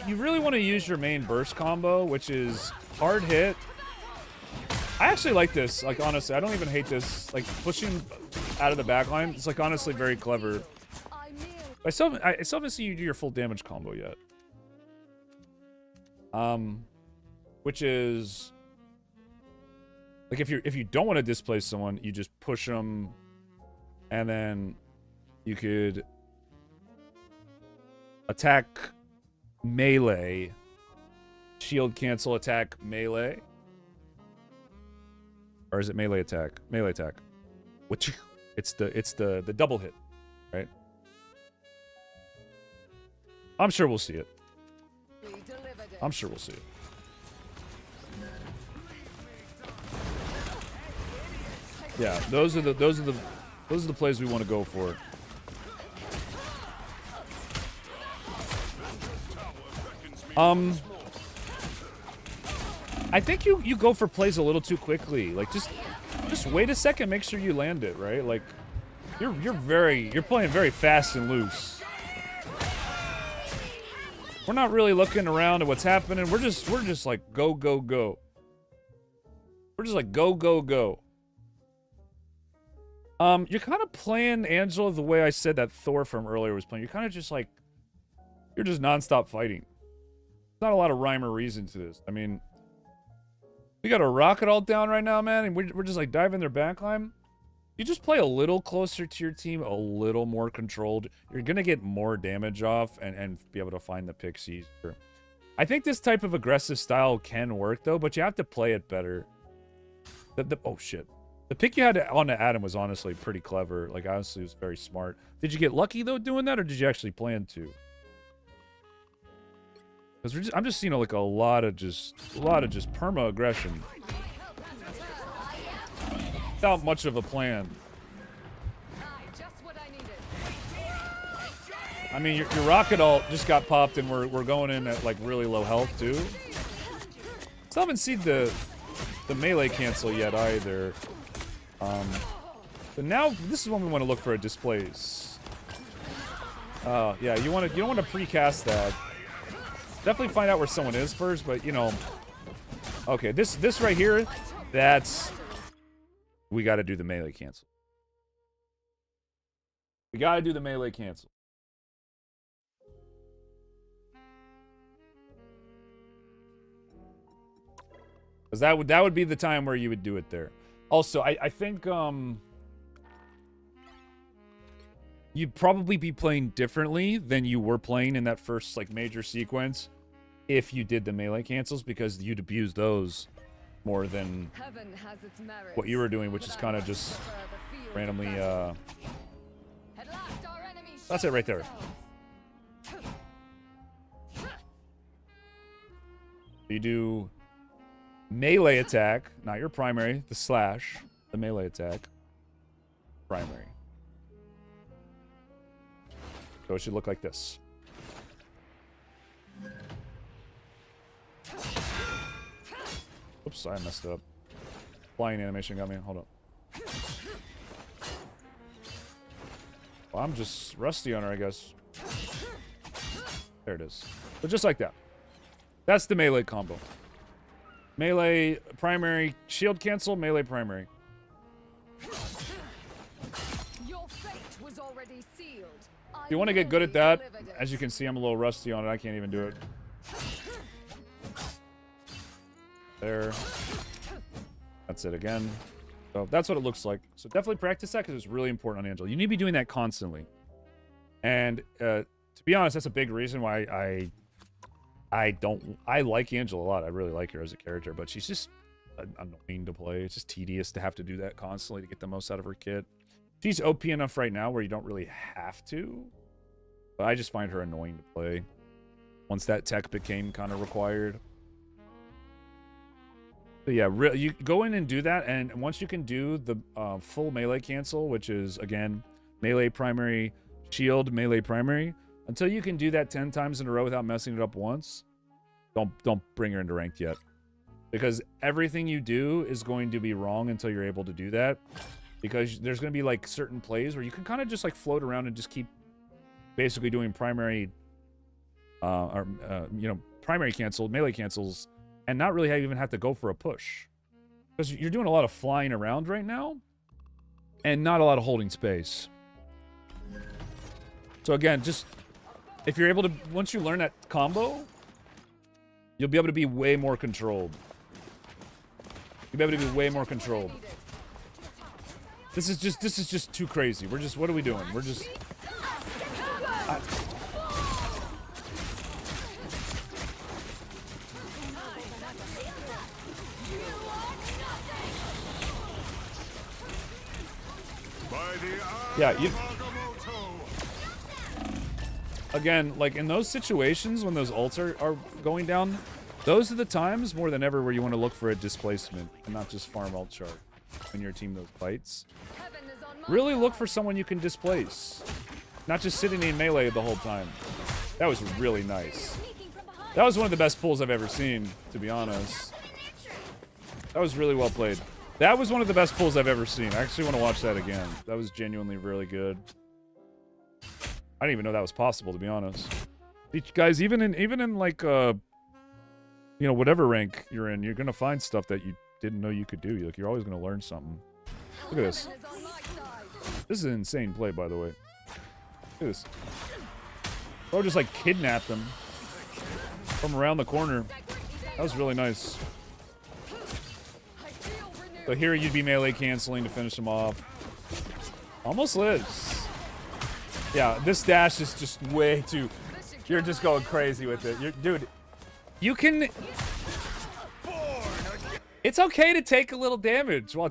you really want to use your main burst combo, which is hard hit. I actually like this. Like, honestly, I don't even hate this. Like, pushing out of the backline, it's like honestly very clever. I still haven't seen you do your full damage combo yet. Which is like if you don't want to displace someone, you just push them, and then you could attack melee, shield cancel attack melee, or is it melee attack? Melee attack. Which it's the double hit, right? I'm sure we'll see it. I'm sure we'll see it. Yeah, those are the plays we want to go for. I think you go for plays a little too quickly. Like just wait a second, make sure you land it, right? Like you're playing very fast and loose. We're not really looking around at what's happening. We're just like go go go. We're just like go go go. You're kind of playing Angela the way I said that Thor from earlier was playing. You're kind of just like, you're just nonstop fighting. There's not a lot of rhyme or reason to this. I mean, we got a rocket all down right now, man, and we're just like diving their backline. You just play a little closer to your team, a little more controlled. You're going to get more damage off and be able to find the picks easier. I think this type of aggressive style can work, though, but you have to play it better. Oh, shit. The pick you had on to Adam was honestly pretty clever. Like, honestly, it was very smart. Did you get lucky, though, doing that, or did you actually plan to? Because I'm just seeing like a lot of just perma aggression without much of a plan. I mean, your rocket ult just got popped, and we're going in at like really low health too. Still haven't seen the melee cancel yet either. But now this is when we want to look for a displace. Yeah, you don't want to precast that. Definitely find out where someone is first, but you know. Okay, this right here, we got to do the melee cancel. We got to do the melee cancel. Because that would be the time where you would do it there. Also, I think you'd probably be playing differently than you were playing in that first like major sequence if you did the melee cancels, because you'd abuse those more than what you were doing, which is kind of just randomly that's it right there. You do melee attack, not your primary, the slash, the melee attack, primary. So it should look like this. Oops, I messed up. Flying animation got me. Hold up. Well, I'm just rusty on her, I guess. There it is. So just like that. That's the melee combo. Melee primary, shield cancel, melee primary. Your fate was already sealed. If you want to get good at that, as you can see, I'm a little rusty on it. I can't even do it. There. That's it again. So that's what it looks like. So definitely practice that because it's really important on Angela. You need to be doing that constantly. And to be honest, that's a big reason why I like Angela a lot. I really like her as a character, but she's just annoying to play. It's just tedious to have to do that constantly to get the most out of her kit. She's OP enough right now where you don't really have to, but I just find her annoying to play once that tech became kind of required. But yeah, you go in and do that, and once you can do the full melee cancel, which is, again, melee primary, shield, melee primary, until you can do that 10 times in a row without messing it up once, don't bring her into ranked yet. Because everything you do is going to be wrong until you're able to do that. Because there's going to be, like, certain plays where you can kind of just, like, float around and just keep basically doing primary, you know, primary cancel, melee cancels, and not really even have to go for a push. Because you're doing a lot of flying around right now, and not a lot of holding space. So again, just, if you're able to, once you learn that combo, you'll be able to be way more controlled. You'll be able to be way more controlled. This is just too crazy. We're just, what are we doing? We're just... Yeah, you... Again, like, in those situations when those ults are going down, those are the times, more than ever, where you want to look for a displacement and not just farm ult chart when your team those fights. Really look for someone you can displace. Not just sitting in melee the whole time. That was really nice. That was one of the best pulls I've ever seen, to be honest. That was really well played. That was one of the best pulls I've ever seen. I actually want to watch that again. That was genuinely really good. I didn't even know that was possible, to be honest. Guys, even in like, you know, whatever rank you're in, you're gonna find stuff that you didn't know you could do. Like, you're always gonna learn something. Look at this. This is an insane play, by the way. Look at this. Bro just, like, kidnapped him from around the corner. That was really nice. So here you'd be melee canceling to finish him off. Almost lives. Yeah, this dash is just way too... You're just going crazy with it. Dude, you can... It's okay to take a little damage while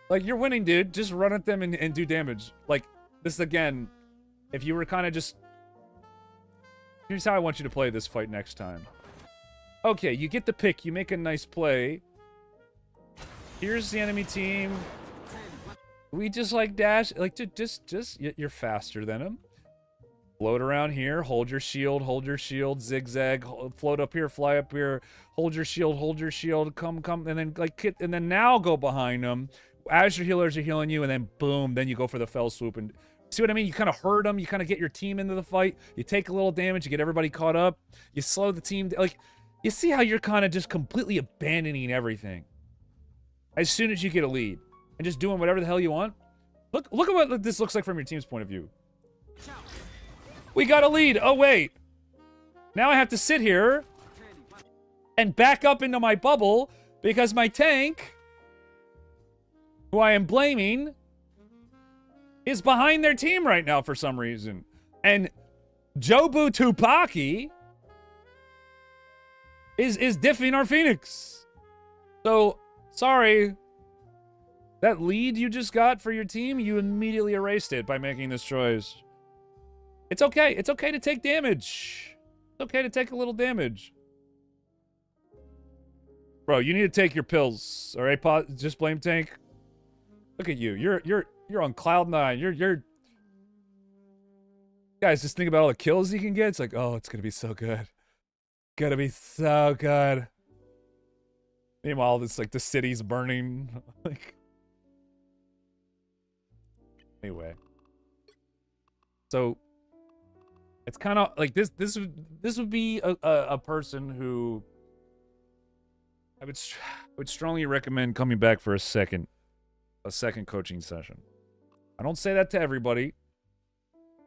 like, you're winning, dude. Just run at them and do damage. Like, this again, if you were kind of just... Here's how I want you to play this fight next time. Okay, you get the pick. You make a nice play. Here's the enemy team. We just, like, dash. Like, you're faster than them. Float around here. Hold your shield. Zigzag. Float up here. Fly up here. Hold your shield. Come. And then, like, and then now go behind them. As your healers are healing you, and then boom, then you go for the fell swoop. And see what I mean? You kind of hurt them. You kind of get your team into the fight. You take a little damage. You get everybody caught up. You slow the team. Like, you see how you're kind of just completely abandoning everything as soon as you get a lead and just doing whatever the hell you want. Look at what this looks like from your team's point of view. We got a lead. Oh, wait. Now I have to sit here and back up into my bubble because my tank, who I am blaming, is behind their team right now for some reason. And Jobu Tupaki is diffing our Phoenix. So, sorry. That lead you just got for your team, you immediately erased it by making this choice. It's okay. It's okay to take damage. It's okay to take a little damage. Bro, you need to take your pills. All right, just blame tank. Look at you. You're on cloud 9. You're guys, just think about all the kills you can get. It's like, oh, it's gonna be so good. Gonna be so good. Meanwhile, it's like the city's burning. Like, anyway, so it's kind of like this would be a person who I would strongly recommend coming back for a second coaching session. I don't say that to everybody,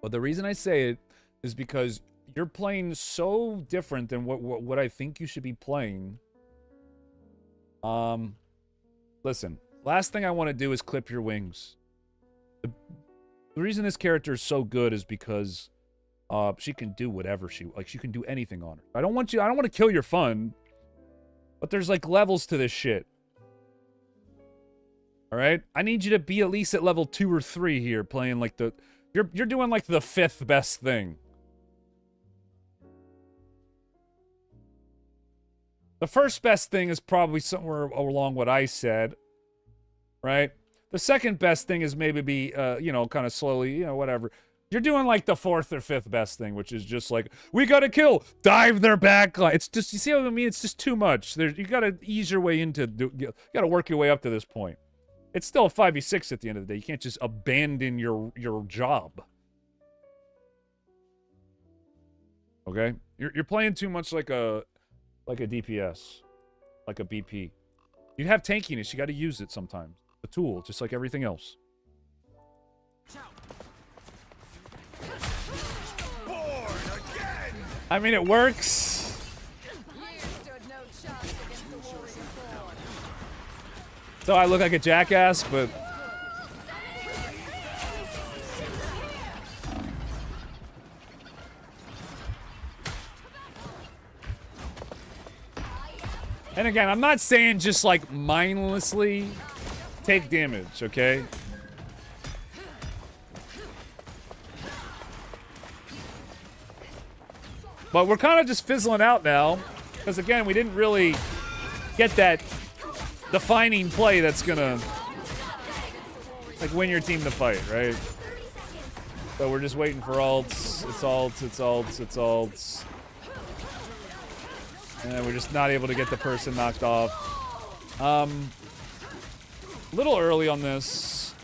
but the reason I say it is because you're playing so different than what I think you should be playing. Listen, last thing I want to do is clip your wings. The reason this character is so good is because she can do whatever she can do anything on her. I don't want to kill your fun, but there's like levels to this shit. All right? I need you to be at least at level 2 or 3 here playing like you're doing like the 5th best thing. The first best thing is probably somewhere along what I said, right? The second best thing is maybe be, you know, kind of slowly, you know, whatever. You're doing like the 4th or 5th best thing, which is just like, we gotta kill, dive their backline. It's just, you see what I mean? It's just too much. You gotta ease your way into, you gotta work your way up to this point. It's still a 5v6 at the end of the day. You can't just abandon your job. Okay? You're playing too much like a DPS, like a BP. You have tankiness. You got to use it sometimes. A tool, just like everything else. Born again! I mean, it works. So I look like a jackass, but... And again, I'm not saying just like mindlessly take damage, okay? But we're kind of just fizzling out now. Because again, we didn't really get that defining play that's gonna like win your team the fight, right? So we're just waiting for ults. It's ults, it's ults, it's ults. And we're just not able to get the person knocked off. A little early on this.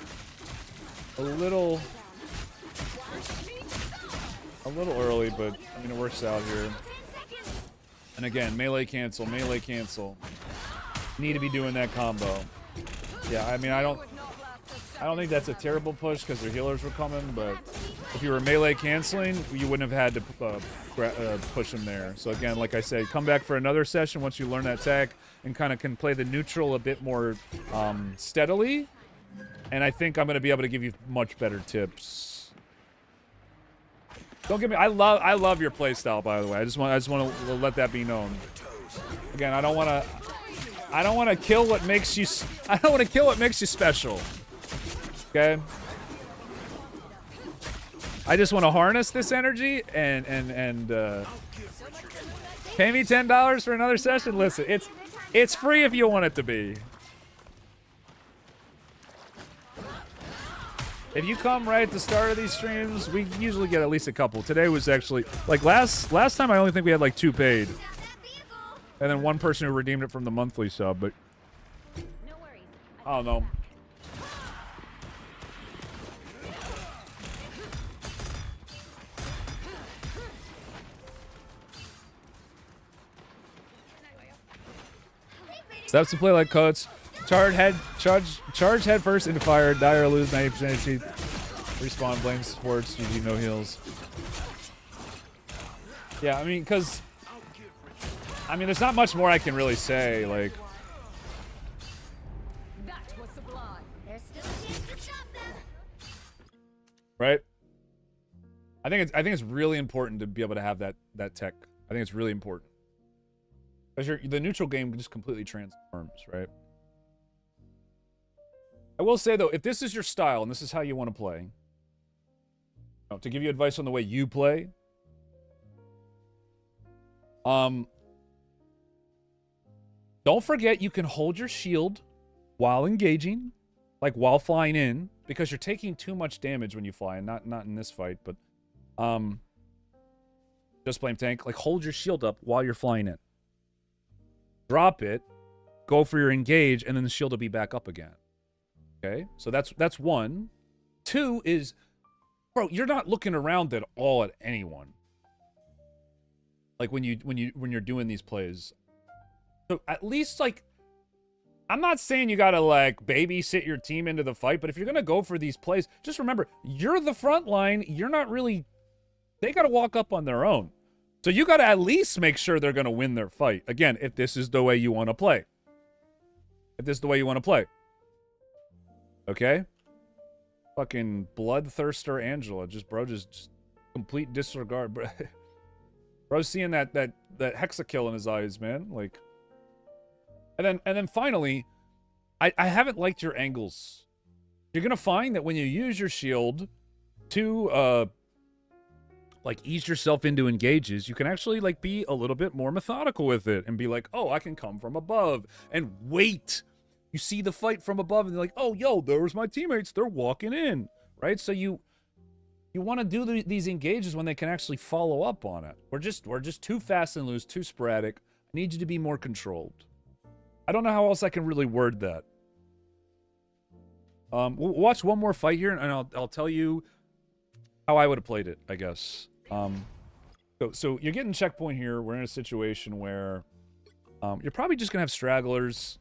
A little early, but I mean it works out here. And again, melee cancel, melee cancel. Need to be doing that combo. Yeah, I mean I don't think that's a terrible push because their healers were coming, but if you were melee canceling, you wouldn't have had to push him there. So again, like I said, come back for another session once you learn that tech and kind of can play the neutral a bit more steadily. And I think I'm going to be able to give you much better tips. Don't get me. I love your playstyle, by the way. I just want to let that be known. Again, I don't want to kill what makes you. I don't want to kill what makes you special. Okay. I just want to harness this energy and pay me $10 for another session. Listen, it's free if you want it to be. If you come right at the start of these streams, we usually get at least a couple. Today was actually like last time. I only think we had like 2 paid, and then 1 person who redeemed it from the monthly sub. But I don't know. Steps to play like Coach. Charge head first into fire. Die or lose 90% HP. Respawn, blame sports, GG, no heals. Yeah, I mean, because... I mean, there's not much more I can really say, like... That was sublime. There's still a chance to stop them. Right? I think it's really important to be able to have that tech. I think it's really important. Because the neutral game just completely transforms, right? I will say, though, if this is your style and this is how you want to play, to give you advice on the way you play, don't forget you can hold your shield while engaging, like while flying in, because you're taking too much damage when you fly, and not in this fight, but just blame tank. Like, hold your shield up while you're flying in. Drop it, go for your engage, and then the shield will be back up again. Okay, so that's 1. 2 is, bro, you're not looking around at all at anyone. Like when you're doing these plays. So at least like, I'm not saying you gotta like babysit your team into the fight, but if you're gonna go for these plays, just remember you're the front line. You're not really. They gotta walk up on their own. So you gotta at least make sure they're gonna win their fight. Again, if this is the way you want to play. If this is the way you want to play. Okay? Fucking bloodthirster Angela. Just complete disregard, bro. Bro's seeing that hexakill in his eyes, man. Like, and then finally, I haven't liked your angles. You're gonna find that when you use your shield to like ease yourself into engages, you can actually like be a little bit more methodical with it and be like, oh, I can come from above and wait. You see the fight from above and you're like, oh, yo, there's my teammates. They're walking in, right? So you want to do these engages when they can actually follow up on it. We're just too fast and loose, too sporadic. I need you to be more controlled. I don't know how else I can really word that. We'll watch one more fight here, and I'll tell you how I would have played it, I guess. So you're getting checkpoint here. We're in a situation where you're probably just gonna have stragglers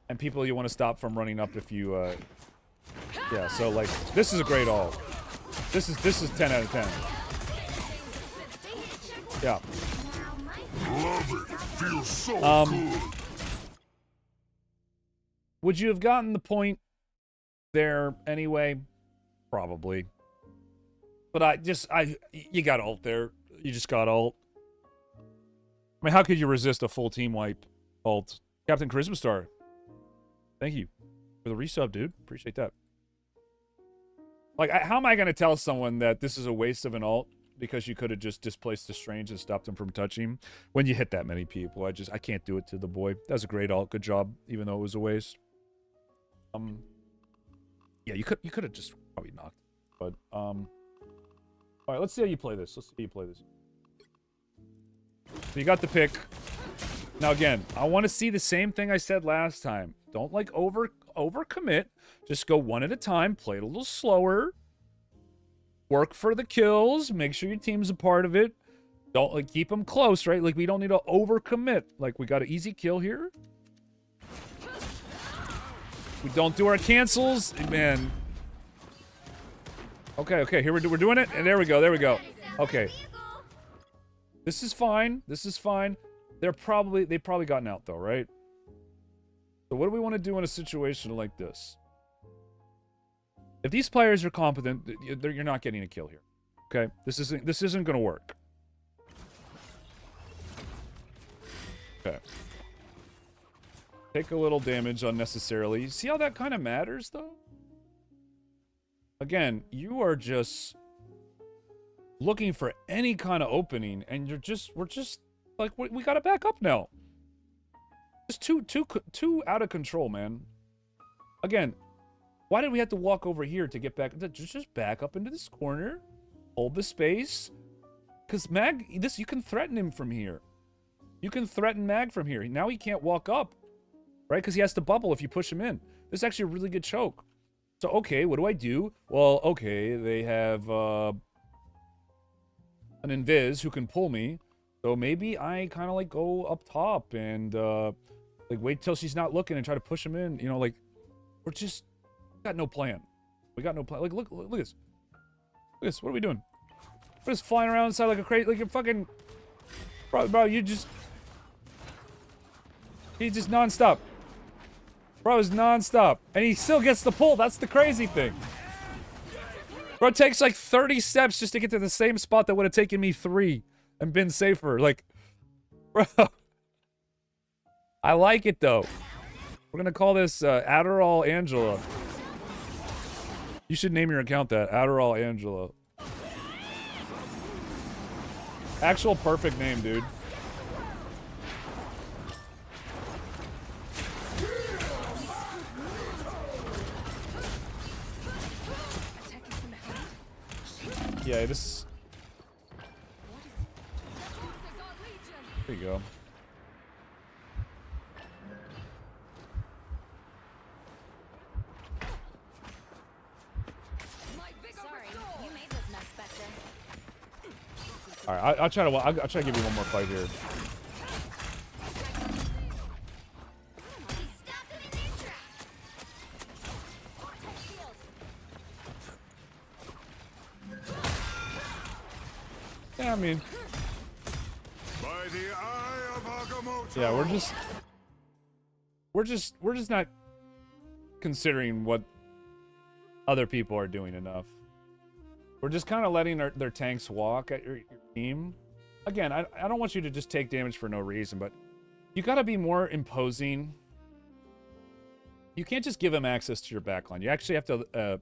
and people you want to stop from running up if you yeah. So like this is a great ult. This is 10 out of 10. Yeah. Love it. Feels so good. Would you have gotten the point there anyway? Probably. But you got ult there. You just got ult. I mean, how could you resist a full team wipe ult? Captain Charisma Star. Thank you for the resub, dude. Appreciate that. Like, how am I going to tell someone that this is a waste of an ult because you could have just displaced the strange and stopped him from touching when you hit that many people? I can't do it to the boy. That was a great ult. Good job, even though it was a waste. Yeah, you could have just probably knocked. But all right, let's see how you play this. So you got the pick. Now again, I want to see the same thing I said last time. Don't like overcommit. Just go one at a time. Play it a little slower. Work for the kills. Make sure your team's a part of it. Don't like keep them close, right? Like we don't need to overcommit. Like we got an easy kill here. We don't do our cancels, man. Okay, here we're doing it, and there we go. Okay. This is fine. They probably gotten out though, right? So what do we want to do in a situation like this? If these players are competent, you're not getting a kill here. Okay? This isn't going to work. Okay. Take a little damage unnecessarily. You see how that kind of matters though? Again, you are just looking for any kind of opening, and we're just like we gotta back up now. Just too out of control, man. Again, why did we have to walk over here to get back? Just back up into this corner, hold the space, because Mag, you can threaten him from here. You can threaten Mag from here. Now he can't walk up, right? Because he has to bubble if you push him in. This is actually a really good choke. So, okay, what do I do? Well, okay, they have an invis who can pull me. So maybe I kind of like go up top and like wait till she's not looking and try to push him in. You know, like we got no plan. We got no plan. Like look at this. Look at this. What are we doing? We're just flying around inside like a crazy, like a fucking bro. He's just nonstop. Bro is non-stop. And he still gets the pull. That's the crazy thing. Bro takes like 30 steps just to get to the same spot that would have taken me 3 and been safer. Like, bro. I like it, though. We're going to call this Adderall Angela. You should name your account that. Adderall Angela. Actual perfect name, dude. Yeah, this... There you go. Sorry, you made this mess, Spectre. All right, I'll try to give you one more fight here. Yeah, I mean, By the eye of Agamotto. yeah, we're just not considering what other people are doing enough. We're just kind of letting their tanks walk at your team. Again, I don't want you to just take damage for no reason, but you got to be more imposing. You can't just give them access to your backline. You actually have to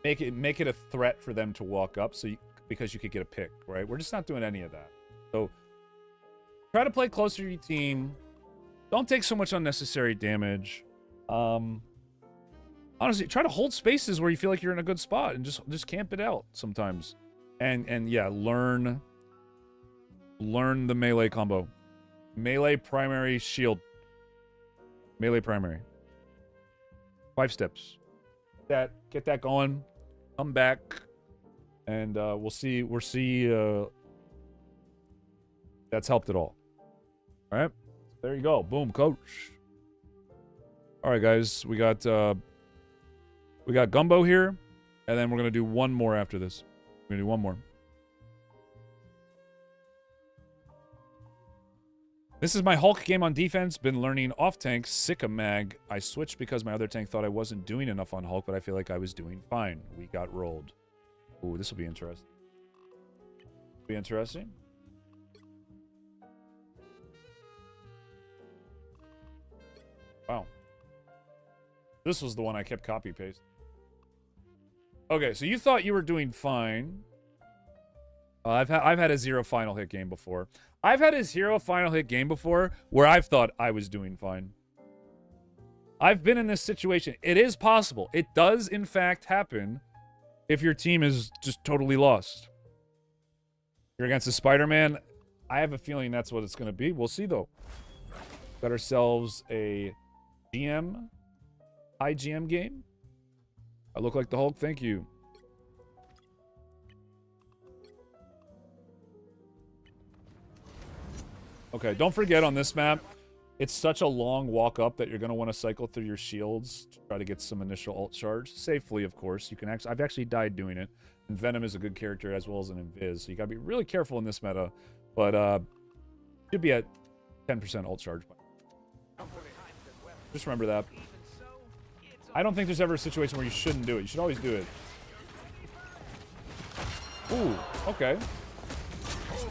make it a threat for them to walk up, because you could get a pick, right? We're just not doing any of that. So try to play closer to your team. Don't take so much unnecessary damage. Honestly, try to hold spaces where you feel like you're in a good spot and just camp it out sometimes. And yeah, learn the melee combo. Melee primary shield. Melee primary. 5 steps. Get that going. Come back. And we'll see that's helped at all. All right? There you go. Boom, coach. All right, guys. We got Gumbo here, and then we're going to do one more after this. We're going to do one more. This is my Hulk game on defense. Been learning off tank. Sick of mag. I switched because my other tank thought I wasn't doing enough on Hulk, but I feel like I was doing fine. We got rolled. Ooh, this will be interesting. Be interesting. Wow. This was the one I kept copy-paste. Okay, so you thought you were doing fine. I've had a 0 final hit game before. I've had a 0 final hit game before where I've thought I was doing fine. I've been in this situation. It is possible. It does, in fact, happen if your team is just totally lost. You're against a Spider-Man. I have a feeling that's what it's going to be. We'll see, though. Got ourselves a GM. High GM game. I look like the Hulk. Thank you. Okay, don't forget on this map, it's such a long walk up that you're going to want to cycle through your shields to try to get some initial ult charge. Safely, of course. You can actually, I've actually died doing it. And Venom is a good character as well as an Invis. So you got to be really careful in this meta. But should be at 10% ult charge. Just remember that. I don't think there's ever a situation where you shouldn't do it. You should always do it. Ooh, okay.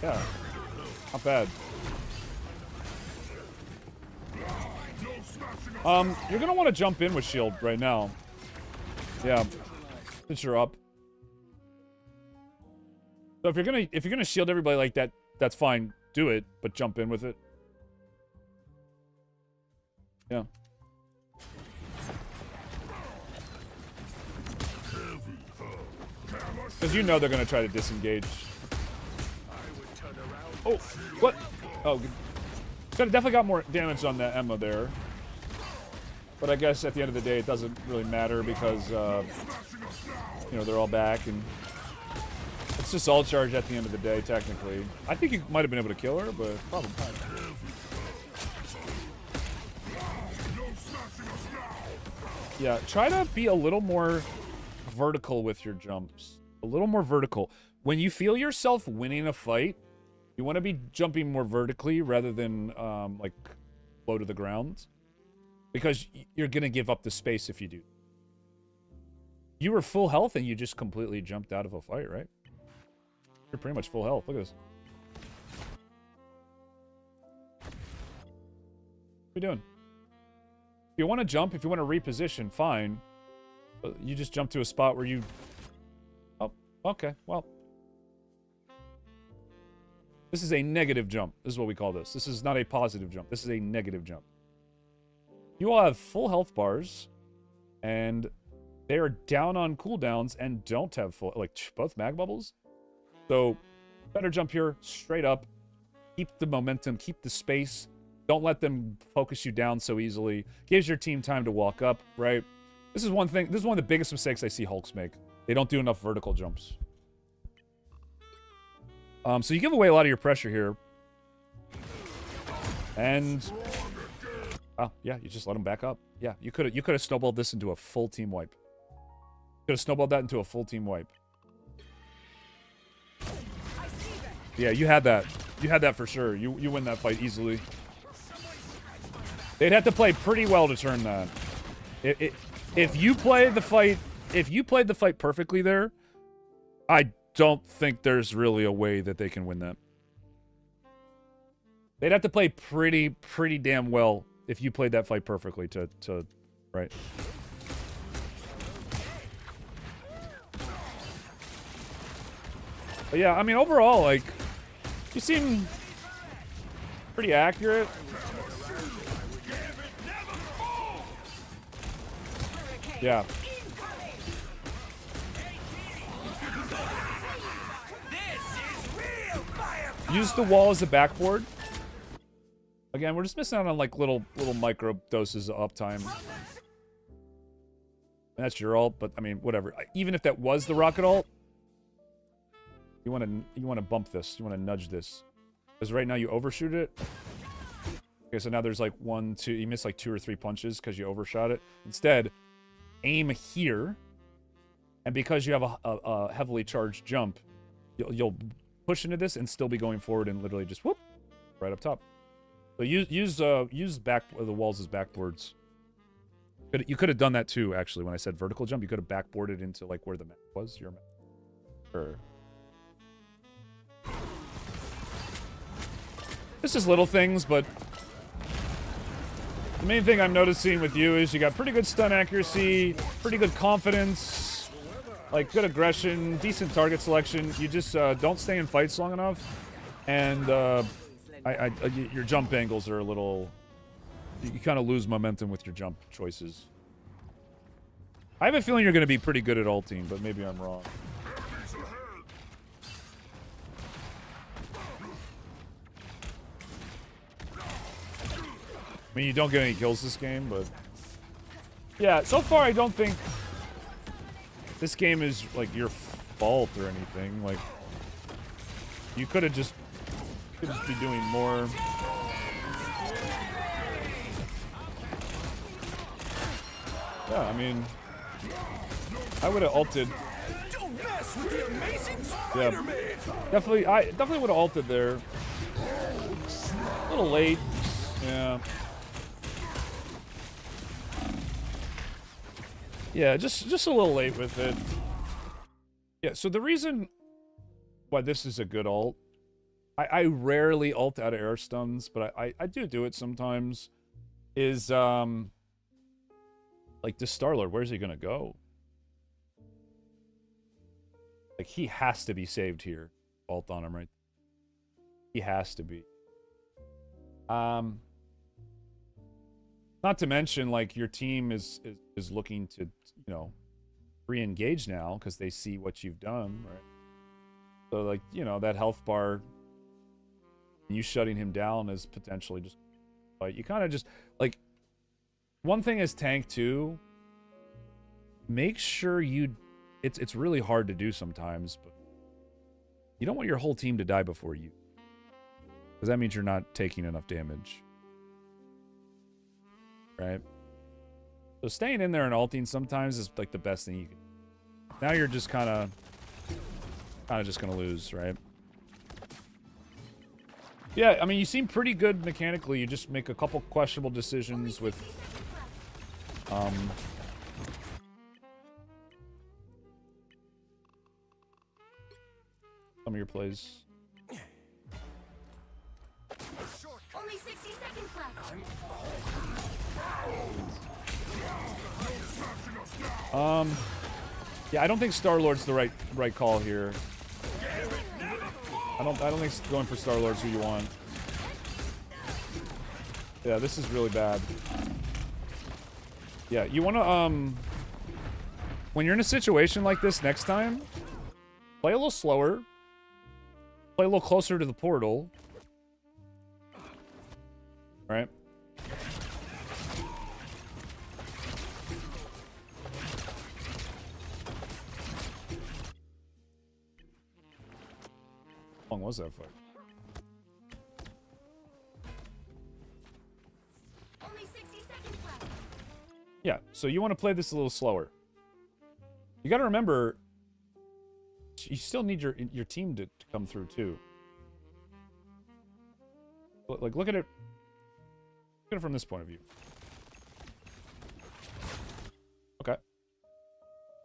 Yeah, not bad. You're gonna want to jump in with shield right now. Yeah, since you're up. So if you're gonna shield everybody like that, that's fine. Do it, but jump in with it. Yeah. Because you know they're going to try to disengage. Oh, what? Oh, definitely got more damage on that Emma there. But I guess at the end of the day, it doesn't really matter because, you know, they're all back. And it's just all charge at the end of the day, technically. I think you might have been able to kill her, but probably not. Yeah, try to be a little more vertical with your jumps. A little more vertical. When you feel yourself winning a fight, you want to be jumping more vertically rather than like low to the ground, because you're gonna give up the space if you do. You were full health and you just completely jumped out of a fight, right? You're pretty much full health. Look at this. What are you doing? If you want to jump, if you want to reposition, fine. But you just jump to a spot where you... Oh, okay, well. This is a negative jump. This is what we call this. This is not a positive jump. This is a negative jump. You all have full health bars, and they are down on cooldowns and don't have full... Like, both mag bubbles. So, better jump here, straight up. Keep the momentum, keep the space. Don't let them focus you down so easily. Gives your team time to walk up, right? This is one thing. This is one of the biggest mistakes I see Hulks make. They don't do enough vertical jumps. So you give away a lot of your pressure here. And... Oh, yeah, you just let them back up. Yeah, you could have snowballed this into a full team wipe. Could have snowballed that into a full team wipe. Yeah, you had that. You had that for sure. You win that fight easily. They'd have to play pretty well to turn that. If you play the fight if you played the fight perfectly there, I don't think there's really a way that they can win that. They'd have to play pretty damn well if you played that fight perfectly to right. But yeah, I mean, overall, like, you seem pretty accurate. Yeah. Use the wall as a backboard. Again, we're just missing out on like little micro doses of uptime. And that's your ult, but I mean, whatever. Even if that was the rocket ult, you want to bump this. You want to nudge this, because right now you overshoot it. Okay, so now there's like 1, 2. You missed like 2 or 3 punches because you overshot it. Instead, aim here, and because you have a heavily charged jump, you'll push into this and still be going forward and literally just whoop right up top. So use the walls as backboards. You could have done that too, actually. When I said vertical jump, you could have backboarded into like where the map was. Your map. Sure. This is little things, but the main thing I'm noticing with you is you got pretty good stun accuracy, pretty good confidence, like good aggression, decent target selection. You just don't stay in fights long enough, and your jump angles are a little. You kind of lose momentum with your jump choices. I have a feeling you're going to be pretty good at ulting, but maybe I'm wrong. I mean, you don't get any kills this game, but yeah, so far I don't think this game is like your fault or anything. Like, you could just be doing more. Yeah, I mean, I would have ulted. Yeah, definitely. I definitely would have ulted there. A little late. Yeah. Yeah, just a little late with it. Yeah, so the reason why this is a good ult, I rarely ult out of air stuns, but I do it sometimes, is, like, this Star-Lord, where's he gonna go? Like, he has to be saved here. Ult on him, right? He has to be. Not to mention, like, your team is looking to, you know, re-engage now because they see what you've done, right? So, like, you know, that health bar, you shutting him down is potentially just, like, you kind of just, like, one thing is tank too, make sure you, it's really hard to do sometimes, but you don't want your whole team to die before you, because that means you're not taking enough damage. Right? So staying in there and ulting sometimes is like the best thing you can do. Now you're just kind of just gonna lose, right? Yeah, I mean, you seem pretty good mechanically. You just make a couple questionable decisions with some of your plays. Only 60 seconds left. Yeah, I don't think Star-Lord's the right call here. I don't think going for Star-Lord's who you want. Yeah, this is really bad. Yeah, you want to when you're in a situation like this next time, play a little slower. Play a little closer to the portal. Right? How long was that fight? Only 60 seconds left. Yeah, so you want to play this a little slower. You got to remember, you still need your team to come through too. Like, look at it from this point of view. Okay.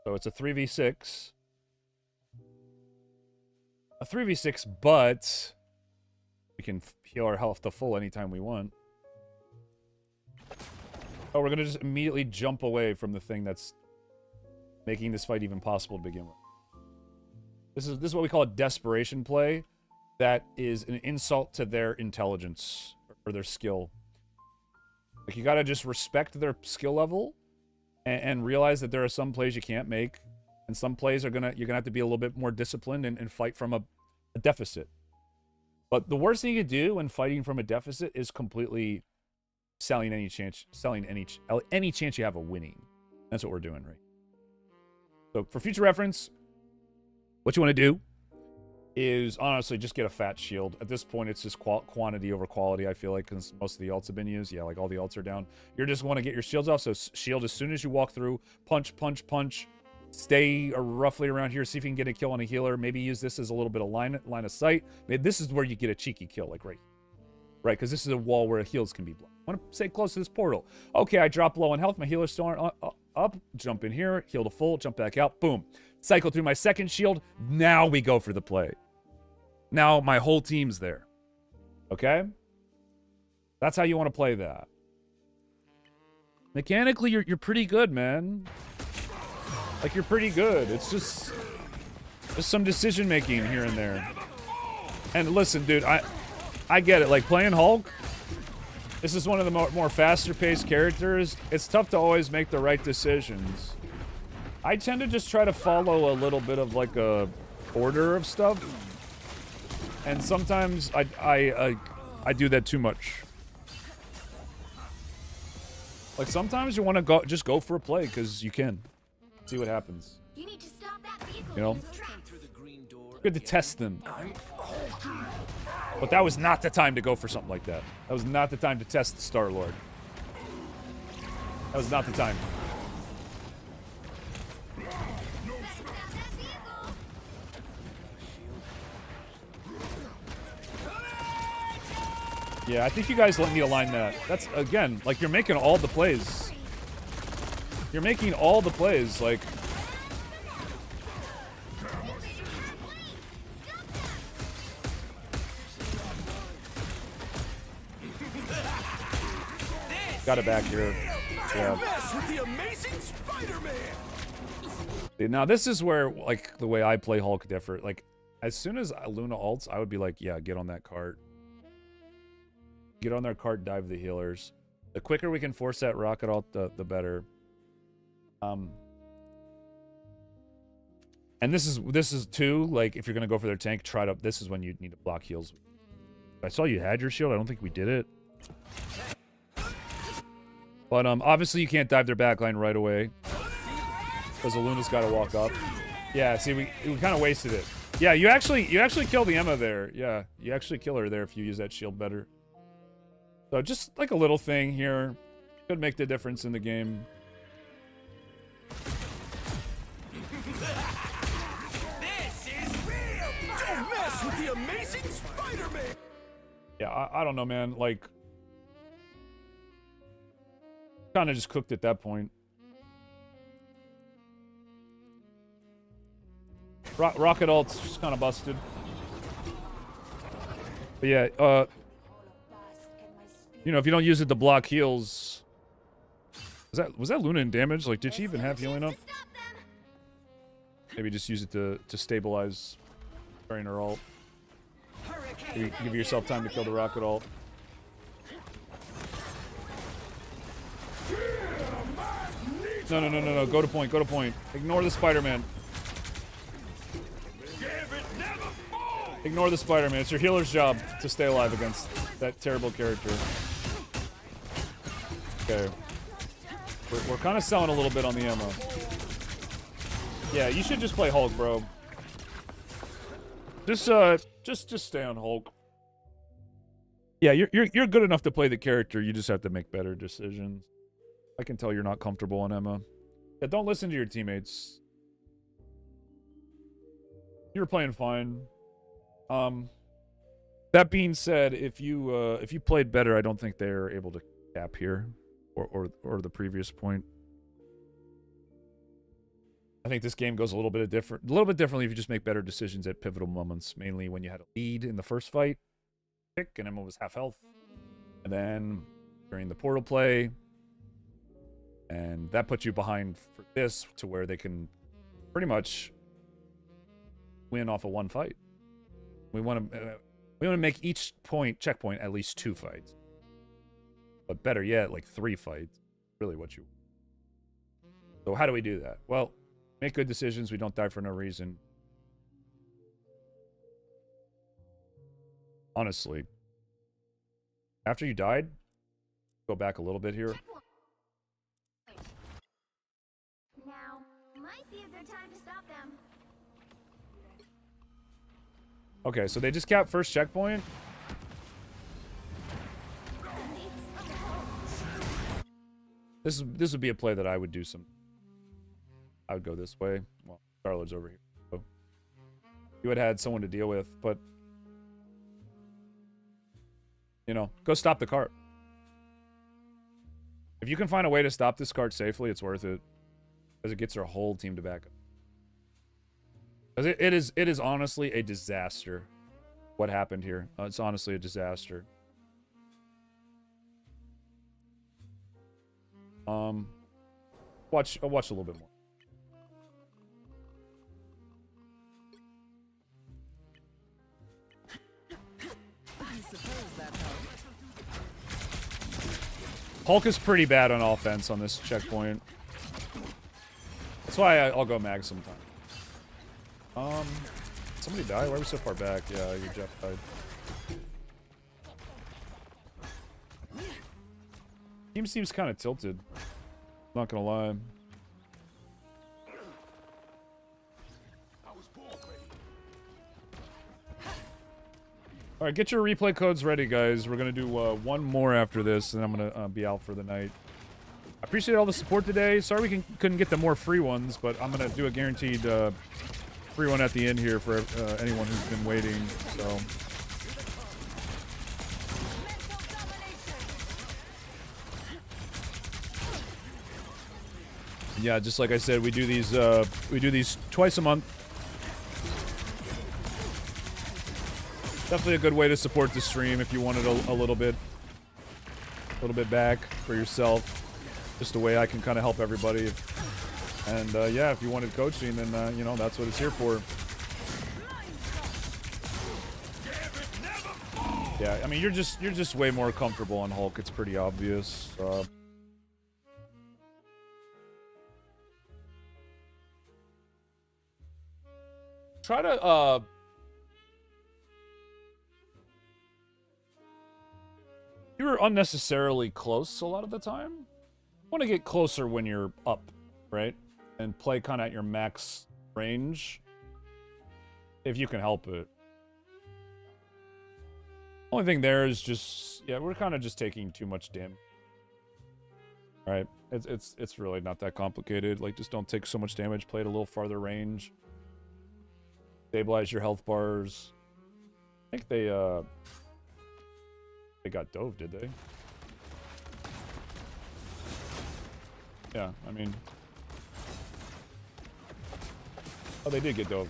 So it's a 3v6. A 3v6, but we can heal our health to full anytime we want. Oh, we're gonna just immediately jump away from the thing that's making this fight even possible to begin with. This is what we call a desperation play. That is an insult to their intelligence or their skill. Like, you gotta just respect their skill level and realize that there are some plays you can't make, and some plays you're gonna have to be a little bit more disciplined and fight from a deficit. But the worst thing you can do when fighting from a deficit is completely selling any chance you have of winning. That's what we're doing, right? So for future reference, what you want to do is honestly just get a fat shield. At this point, it's just quantity over quality, I feel like, because most of the ults have been used. Yeah, like all the ults are down. You're just want to get your shields off, so shield as soon as you walk through. Punch, punch, punch. Stay roughly around here. See if you can get a kill on a healer. Maybe use this as a little bit of line of sight. Maybe this is where you get a cheeky kill, like right, because this is a wall where heals can be blown. I want to stay close to this portal. Okay, I drop low on health. My healer's still aren't up. Jump in here. Heal to full. Jump back out. Boom. Cycle through my second shield. Now we go for the play. Now my whole team's there. Okay? That's how you want to play that. Mechanically, you're pretty good, man. Like, you're pretty good. It's just some decision making here and there. And listen, dude, I get it. Like, playing Hulk, this is one of the more faster paced characters. It's tough to always make the right decisions. I tend to just try to follow a little bit of like a order of stuff. And sometimes I do that too much. Like, sometimes you want to just go for a play because you can. See what happens. You need to stop that vehicle. You know? Good to test them. But that was not the time to go for something like that. That was not the time to test Star-Lord. That was not the time. Yeah, I think you guys let me align that. That's, again, like, you're making all the plays. You're making all the plays, like... Got it back here. Yeah. Now, this is where, like, the way I play Hulk different. Like, as soon as Luna ults, I would be like, yeah, get on that cart. Get on their cart, dive the healers. The quicker we can force that rocket ult, the better. And this is too, like, if you're gonna go for their tank, try to. This is when you need to block heals. I saw you had your shield. I don't think we did it. But obviously you can't dive their backline right away because the Luna's got to walk up. Yeah, see, we kind of wasted it. Yeah, you actually kill the Emma there. Yeah, you actually kill her there if you use that shield better. So just like a little thing here could make the difference in the game. This is real! Don't mess with the amazing Spider-Man! Yeah, I don't know, man. Like, kind of just cooked at that point. Rocket ult's just kind of busted. But yeah, you know, if you don't use it to block heals... Was that Luna in damage? Like, did she even have healing up? Maybe just use it to stabilize during her ult. Give yourself time to kill the rocket ult. No. Go to point. Go to point. Ignore the Spider-Man. Ignore the Spider-Man. It's your healer's job to stay alive against that terrible character. Okay. We're kind of selling a little bit on the ammo. Yeah, you should just play Hulk, bro. Just stay on Hulk. Yeah, you're good enough to play the character. You just have to make better decisions. I can tell you're not comfortable on Emma. Yeah, don't listen to your teammates. You're playing fine. That being said, if you played better, I don't think they're able to cap here, or the previous point. I think this game goes a little bit differently if you just make better decisions at pivotal moments, mainly when you had a lead in the first fight, pick, and Emma was half health, and then during the portal play, and that puts you behind for this to where they can pretty much win off of one fight. We want to make each checkpoint at least 2 fights, but better yet, like 3 fights. Really, what you. So how do we do that? Well, make good decisions. We don't die for no reason. Honestly, after you died, go back a little bit here. Now might be a good time to stop them. Okay, so they just capped first checkpoint. This would be a play that I would do some. I would go this way. Well, Star-Lord's over here. So you would have had someone to deal with, but you know, go stop the cart. If you can find a way to stop this cart safely, it's worth it. Because it gets our whole team to back up. Because it is honestly a disaster what happened here. It's honestly a disaster. I'll watch a little bit more. Hulk is pretty bad on offense on this checkpoint. That's why I'll go mag sometime. Somebody died? Why are we so far back? Yeah, your Jeff died. Team seems kind of tilted. Not gonna lie. Alright, get your replay codes ready, guys. We're gonna do one more after this, and I'm gonna be out for the night. I appreciate all the support today. Sorry we couldn't get the more free ones, but I'm gonna do a guaranteed free one at the end here for anyone who's been waiting. So. Yeah, just like I said, we do these twice a month. Definitely a good way to support the stream if you wanted a little bit back for yourself. Just a way I can kind of help everybody. And yeah, if you wanted coaching, then you know, that's what it's here for. Yeah, I mean, you're just way more comfortable on Hulk. It's pretty obvious. Try to you're unnecessarily close a lot of the time. You want to get closer when you're up, right? And play kind of at your max range. If you can help it. Only thing there is just, yeah, we're kind of just taking too much damage. Right? It's really not that complicated. Like, just don't take so much damage. Play at a little farther range. Stabilize your health bars. I think they got dove, did they? Yeah, I mean... Oh, they did get dove.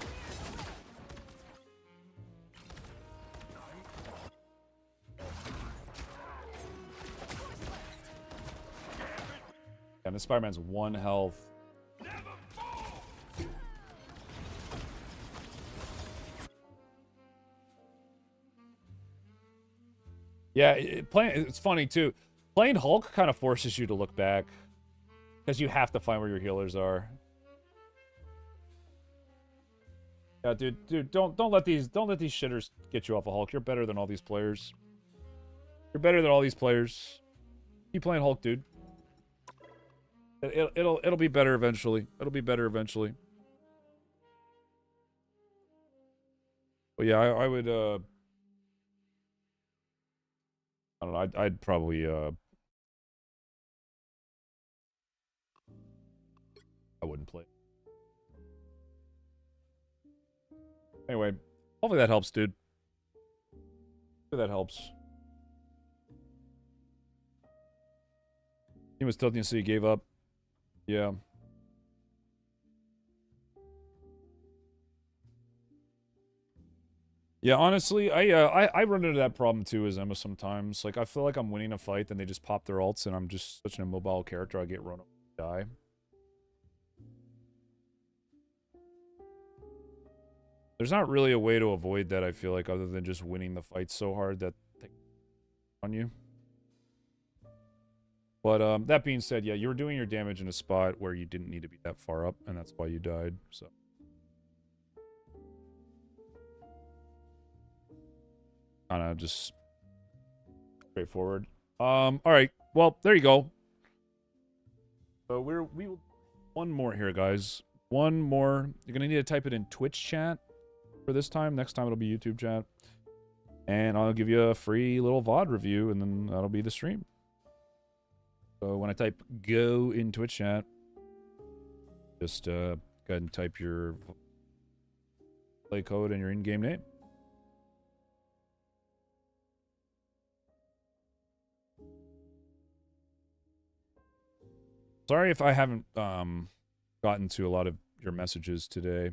And the Spider-Man's 1 health. Yeah, it's funny too. Playing Hulk kind of forces you to look back because you have to find where your healers are. Yeah, dude, don't let these shitters get you off of Hulk. You're better than all these players. You're better than all these players. Keep playing Hulk, dude. It'll be better eventually. It'll be better eventually. But yeah, I would I don't know. I'd probably I wouldn't play. Anyway, hopefully that helps, dude. Hopefully that helps. He was tilting, so he gave up. Yeah. Yeah, honestly, I run into that problem too as Emma sometimes. Like, I feel like I'm winning a fight, then they just pop their ults, and I'm just such an immobile character, I get run over and die. There's not really a way to avoid that, I feel like, other than just winning the fight so hard that they on you. But, that being said, yeah, you were doing your damage in a spot where you didn't need to be that far up, and that's why you died, so. Kinda just straightforward. Alright. Well, there you go. So we will one more here, guys. One more. You're gonna need to type it in Twitch chat for this time. Next time it'll be YouTube chat. And I'll give you a free little VOD review, and then that'll be the stream. So when I type go in Twitch chat, just go ahead and type your play code and your in-game name. Sorry if I haven't gotten to a lot of your messages today.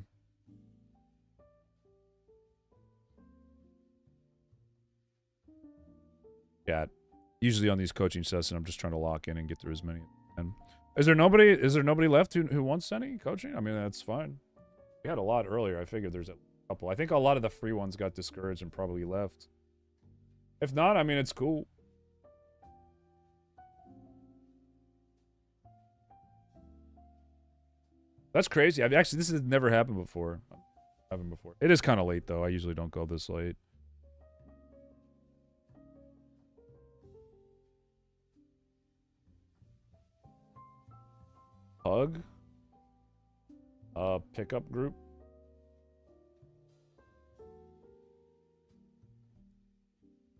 Chat. Usually on these coaching sessions, I'm just trying to lock in and get through as many. And is there nobody left who wants any coaching? I mean, that's fine. We had a lot earlier. I figured there's a couple. I think a lot of the free ones got discouraged and probably left. If not, I mean, it's cool. That's crazy. I've actually, this has never happened before. It is kind of late though. I usually don't go this late. Hug. Pickup group.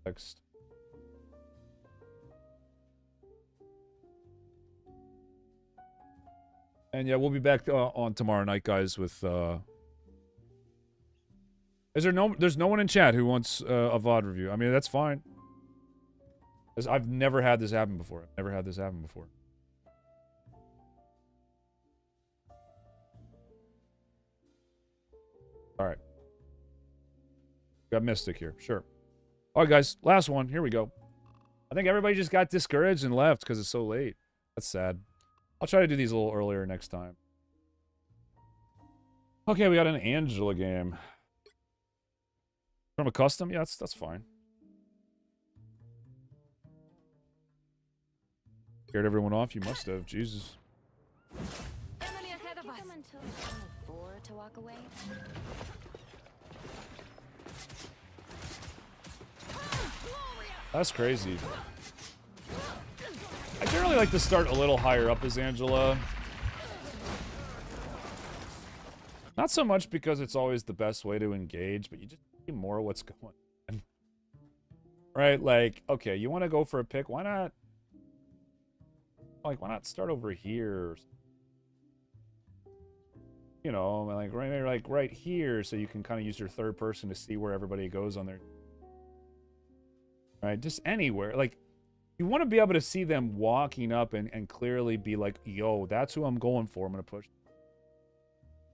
Text. And yeah, we'll be back on tomorrow night, guys, with there's no one in chat who wants a VOD review. I mean, that's fine. I've never had this happen before. Alright. Got Mystic here, sure. Alright, guys, last one. Here we go. I think everybody just got discouraged and left because it's so late. That's sad. I'll try to do these a little earlier next time. Okay, we got an Angela game. From a custom? Yeah, that's fine. Scared everyone off? You must have. Jesus. Emily ahead of us. Until 4 to walk away. That's crazy. I generally like to start a little higher up as Angela. Not so much because it's always the best way to engage, but you just see more what's going on. Right? Like, okay, you want to go for a pick, why not? Like, why not start over here? You know, like right here, so you can kind of use your third person to see where everybody goes on their... Right? Just anywhere. Like, you want to be able to see them walking up and clearly be like, yo, that's who I'm going for. I'm going to push.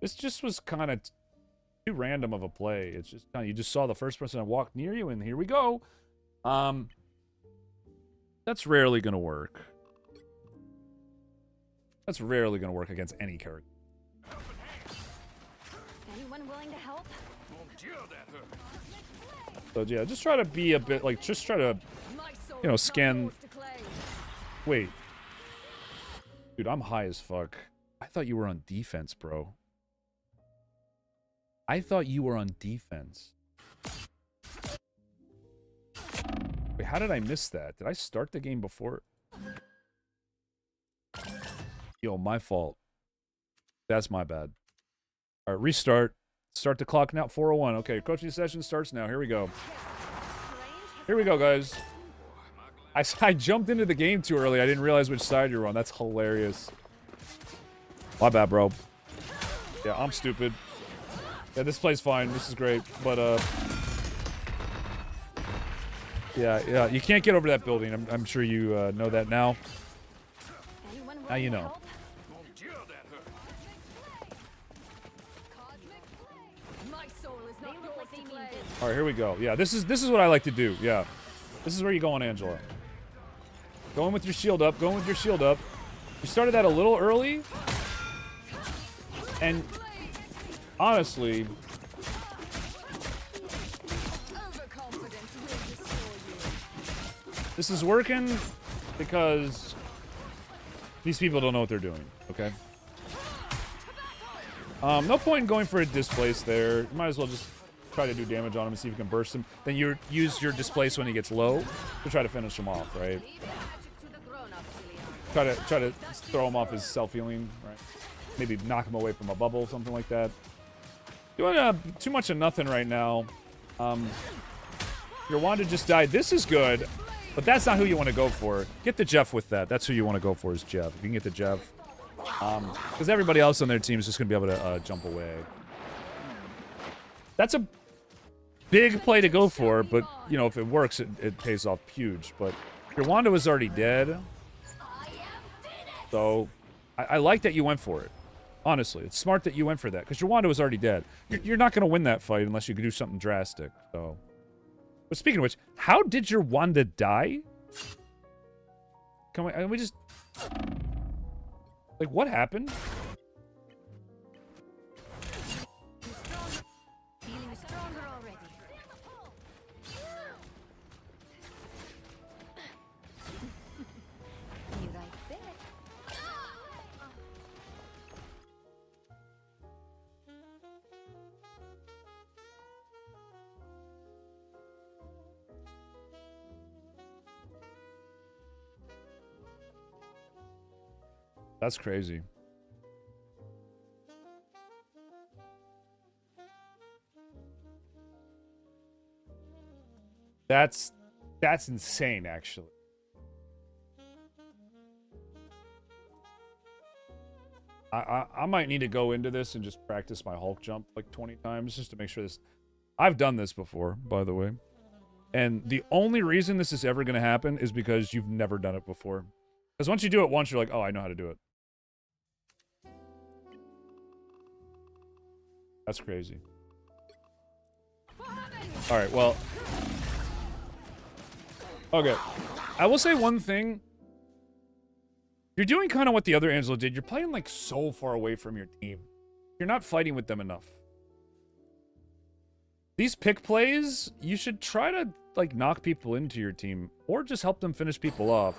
This just was kind of too random of a play. It's just kind of, you just saw the first person that walked near you, and here we go. That's rarely going to work. That's rarely going to work against any character. Anyone willing to help? So yeah, just try to be a bit like, just try to, you know, scan. Wait. Dude, I'm high as fuck. I thought you were on defense, bro. I thought you were on defense. Wait, how did I miss that? Did I start the game before? Yo, my fault. That's my bad. All right, restart. Start the clock now. 4:01. Okay, coaching session starts now. Here we go. Here we go, guys. I jumped into the game too early. I didn't realize which side you were on. That's hilarious. My bad, bro. Yeah, I'm stupid. Yeah, this play's fine. This is great. But, yeah, you can't get over that building. I'm sure you know that now. Now you know. My soul is not yours to claim. All right, here we go. Yeah, this is what I like to do. Yeah, this is where you go on Angela. Going with your shield up. Going with your shield up. You started that a little early, and honestly, this is working because these people don't know what they're doing. Okay. No point in going for a displace there. You might as well just try to do damage on him and see if you can burst him. Then you use your displace when he gets low to try to finish him off, right? Try to throw him off his self-healing, right? Maybe knock him away from a bubble, something like that. Doing too much of nothing right now. Your Wanda just died. This is good, but that's not who you want to go for. Get the Jeff with that. That's who you want to go for is Jeff. If you can get the Jeff. Because everybody else on their team is just going to be able to jump away. That's a big play to go for, but, you know, if it works, it pays off huge. But your Wanda was already dead. So, I like that you went for it. Honestly, it's smart that you went for that, because your Wanda was already dead. You're not going to win that fight unless you do something drastic, so... But speaking of which, how did your Wanda die? Can we just... Like, what happened? Feeling stronger already. Be right back. That's crazy. That's insane, actually. I might need to go into this and just practice my Hulk jump like 20 times just to make sure this... I've done this before, by the way. And the only reason this is ever going to happen is because you've never done it before. Because once you do it once, you're like, oh, I know how to do it. That's crazy. All right, well... Okay. I will say one thing. You're doing kind of what the other Angela did. You're playing, like, so far away from your team. You're not fighting with them enough. These pick plays, you should try to, like, knock people into your team. Or just help them finish people off.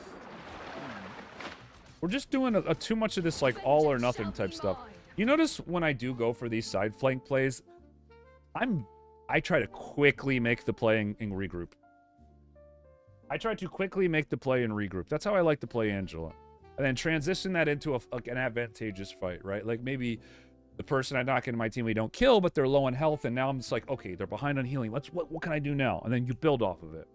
We're just doing too much of this, like, all or nothing type stuff. You notice when I do go for these side flank plays, I try to quickly make the play and regroup. I try to quickly make the play and regroup. That's how I like to play Angela. And then transition that into an advantageous fight, right? Like maybe the person I knock into my team we don't kill, but they're low on health, and now I'm just like, okay, they're behind on healing. What can I do now? And then you build off of it.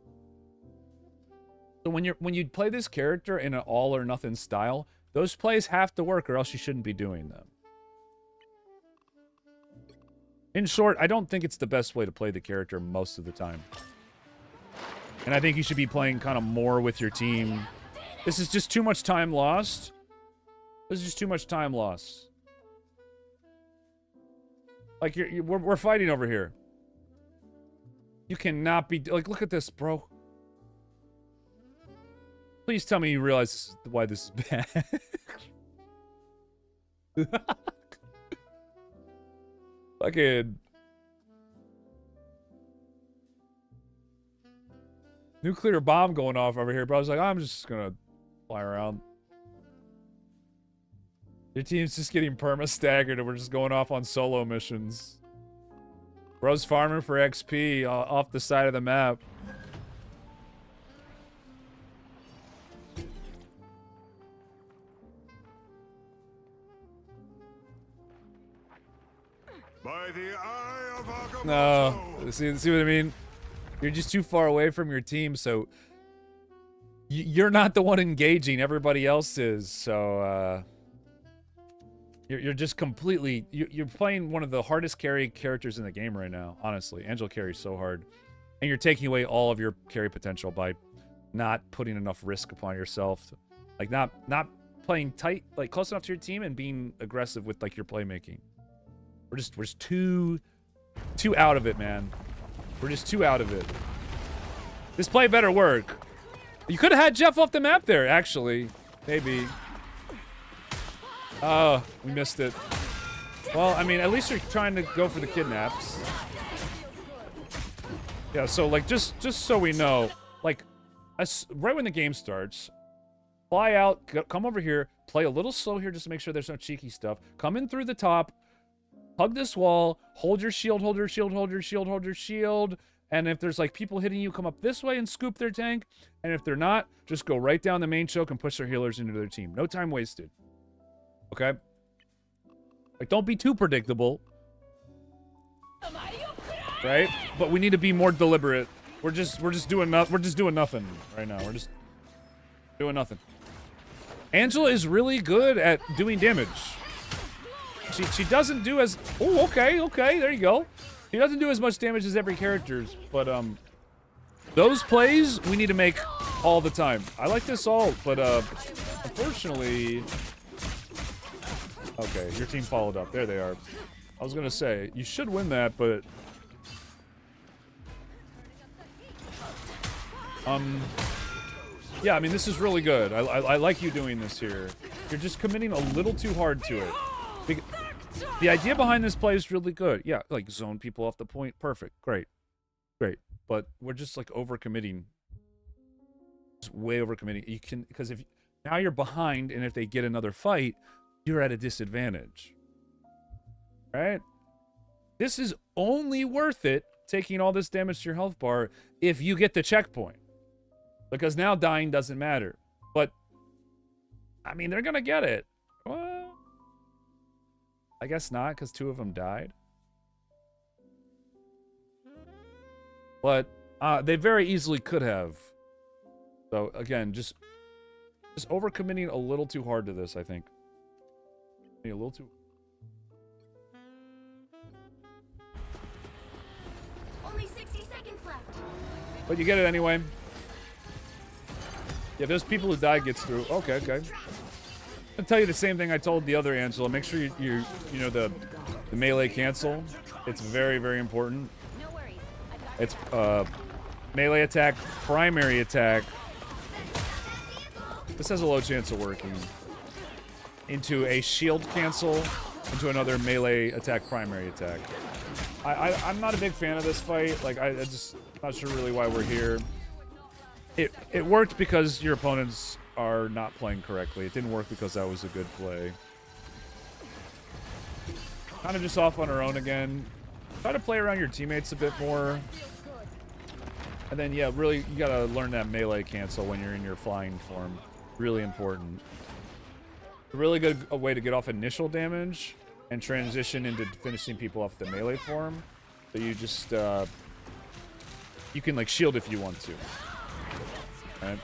So when you play this character in an all or nothing style, those plays have to work or else you shouldn't be doing them. In short, I don't think it's the best way to play the character most of the time. And I think you should be playing kind of more with your team. This is just too much time lost. This is just too much time lost. Like, we're fighting over here. You cannot be... Like, look at this, bro. Please tell me you realize why this is bad. Fucking... Nuclear bomb going off over here, bro. I was like, I'm just gonna fly around. Your team's just getting perma-staggered and we're just going off on solo missions. Bro's farming for XP off the side of the map. By the eye of Agamotto. No, see what I mean? You're just too far away from your team, so you're not the one engaging. Everybody else is. So you're just completely. You're playing one of the hardest carry characters in the game right now. Honestly, Angel carries so hard, and you're taking away all of your carry potential by not putting enough risk upon yourself. Like not playing tight, like close enough to your team, and being aggressive with like your playmaking. We're just too out of it, man. We're just too out of it. This play better work. You could have had Jeff off the map there, actually. Maybe. Oh, we missed it. Well, I mean, at least you're trying to go for the kidnaps. Yeah, so, like, just so we know, like, right when the game starts, fly out, come over here, play a little slow here just to make sure there's no cheeky stuff. Come in through the top, hug this wall, hold your shield, hold your shield, hold your shield, hold your shield. And if there's, like, people hitting you, come up this way and scoop their tank. And if they're not, just go right down the main choke and push their healers into their team. No time wasted. Okay? Like, don't be too predictable. Right? But we need to be more deliberate. We're just doing nothing right now. We're just doing nothing. Angela is really good at doing damage. She doesn't do as... Oh, okay, there you go. He doesn't do as much damage as every character's, but those plays we need to make all the time. I like this ult, but unfortunately... Okay, your team followed up. There they are. I was gonna say, you should win that, but... Yeah, I mean, this is really good. I like you doing this here. You're just committing a little too hard to it. The idea behind this play is really good. Yeah, like zone people off the point. Perfect. Great. But we're just like overcommitting. Just way overcommitting. You can, because if now you're behind, and if they get another fight, you're at a disadvantage. Right? This is only worth it, taking all this damage to your health bar, if you get the checkpoint. Because now dying doesn't matter. But, I mean, they're going to get it. Well, I guess not, because 2 of them died. But they very easily could have. So, again, just overcommitting a little too hard to this, I think. A little too... Only 60 seconds left. But you get it anyway. Yeah, those people who die gets through. Okay. I'll tell you the same thing I told the other Angela. Make sure you know the melee cancel. It's very, very important. No worries. It's melee attack, primary attack. This has a low chance of working. Into a shield cancel, into another melee attack, primary attack. I'm not a big fan of this fight. Like, I just not sure really why we're here. It worked because your opponents are not playing correctly. It didn't work because that was a good play. Kind of just off on our own again. Try to play around your teammates a bit more. And then, yeah, really, you gotta learn that melee cancel when you're in your flying form. Really important. A really good way to get off initial damage and transition into finishing people off the melee form. So you just, you can, like, shield if you want to. Right?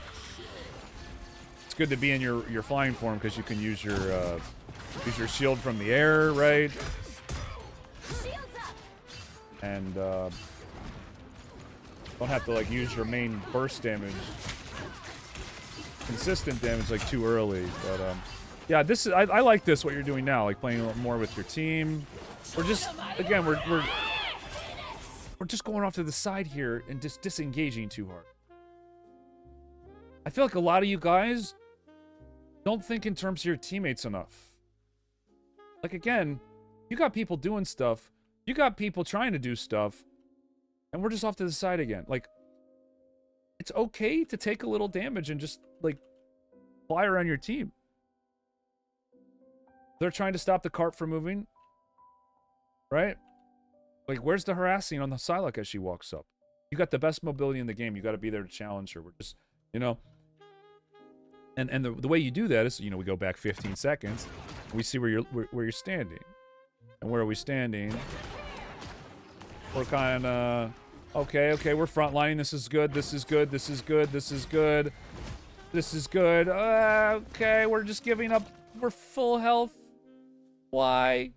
It's good to be in your flying form because you can use your shield from the air, right? And don't have to like use your main burst damage, consistent damage like too early. But yeah, this is I like this what you're doing now, like playing a little more with your team. We're just again we're just going off to the side here and just disengaging too hard. I feel like a lot of you guys don't think in terms of your teammates enough. Like, again, you got people doing stuff. You got people trying to do stuff. And we're just off to the side again. Like, it's okay to take a little damage and just, like, fly around your team. They're trying to stop the cart from moving. Right? Like, where's the harassing on the Psylocke as she walks up? You got the best mobility in the game. You got to be there to challenge her. We're just, you know... And the way you do that is, you know, we go back 15 seconds. We see where you're standing. And where are we standing? We're kind of... Okay, we're frontlining. This is good. This is good. This is good. This is good. This is good. Okay, we're just giving up. We're full health. Why?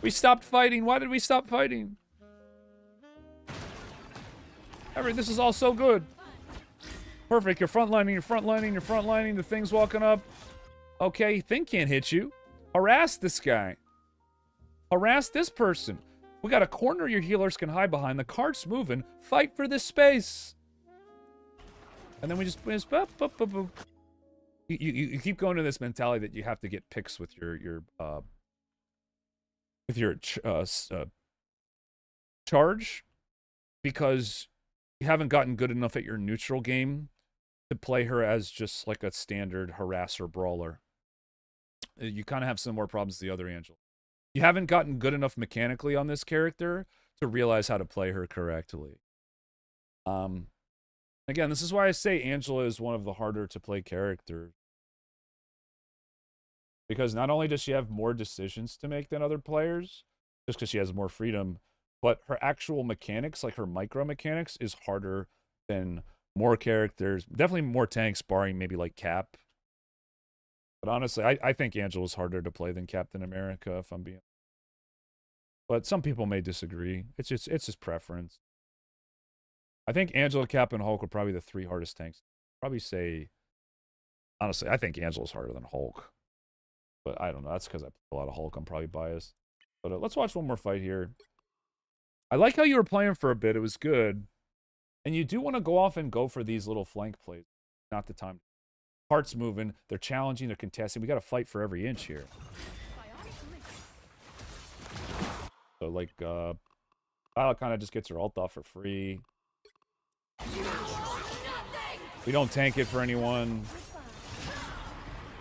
We stopped fighting. Why did we stop fighting? This is all so good. Perfect. You're frontlining, you're frontlining, you're frontlining. The thing's walking up. Okay, thing can't hit you. Harass this guy. Harass this person. We got a corner your healers can hide behind. The cart's moving. Fight for this space. And then we just boop, boop, boop, boop. You keep going to this mentality that you have to get picks with your charge, because you haven't gotten good enough at your neutral game to play her as just like a standard harasser brawler. You kind of have some more problems with the other Angel. You haven't gotten good enough mechanically on this character to realize how to play her correctly. Again, this is why I say Angela is one of the harder to play characters. Because not only does she have more decisions to make than other players, just because she has more freedom, but her actual mechanics, like her micro mechanics, is harder than more characters. Definitely more tanks, barring maybe like Cap. But honestly, I think Angela's harder to play than Captain America, if I'm being... But some people may disagree. It's just preference. I think Angela, Cap, and Hulk are probably the 3 hardest tanks. Probably say... Honestly, I think Angela's harder than Hulk. But I don't know. That's because I play a lot of Hulk. I'm probably biased. But let's watch one more fight here. I like how you were playing for a bit. It was good. And you do want to go off and go for these little flank plays. Not the time. Hearts moving. They're challenging. They're contesting. We got to fight for every inch here. So, like, Violet kind of just gets her ult off for free. We don't tank it for anyone.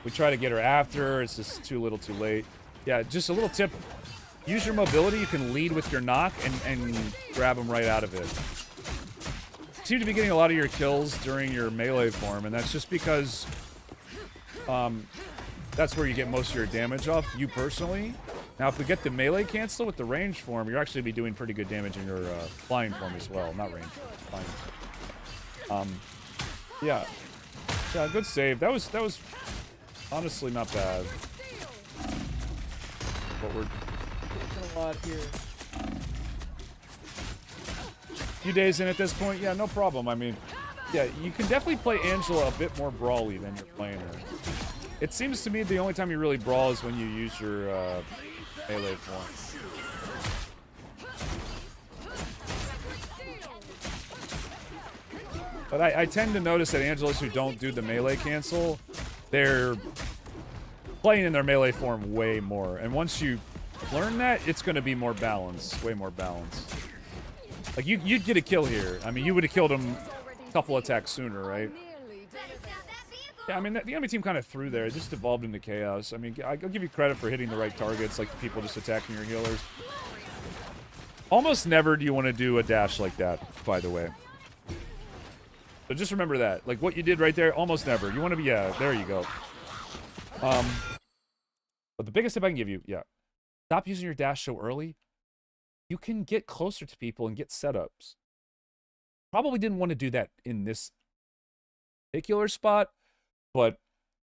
We try to get her after. It's just too little too late. Yeah, just a little tip. Use your mobility. You can lead with your knock and grab them right out of it. You seem to be getting a lot of your kills during your melee form, and that's just because that's where you get most of your damage off, you personally. Now, if we get the melee cancel with the range form, you're actually be doing pretty good damage in your flying form as well. Not range, flying. Yeah. Yeah, good save. That was honestly not bad. But we're a lot here. Few days in at this point, yeah, no problem. I mean, yeah, you can definitely play Angela a bit more brawly than you're playing her. It seems to me the only time you really brawl is when you use your melee form. But I tend to notice that Angelas who don't do the melee cancel, they're playing in their melee form way more. And once you learn that, it's going to be more balanced, way more balanced. Like, you'd get a kill here. I mean, you would have killed him a couple attacks sooner, right? Yeah, I mean, the enemy team kind of threw there. It just evolved into chaos. I mean, I'll give you credit for hitting the right targets, like the people just attacking your healers. Almost never do you want to do a dash like that, by the way. So just remember that. Like, what you did right there, almost never. You want to be, yeah, there you go. But the biggest tip I can give you, yeah, stop using your dash so early. You can get closer to people and get setups. Probably didn't want to do that in this particular spot, but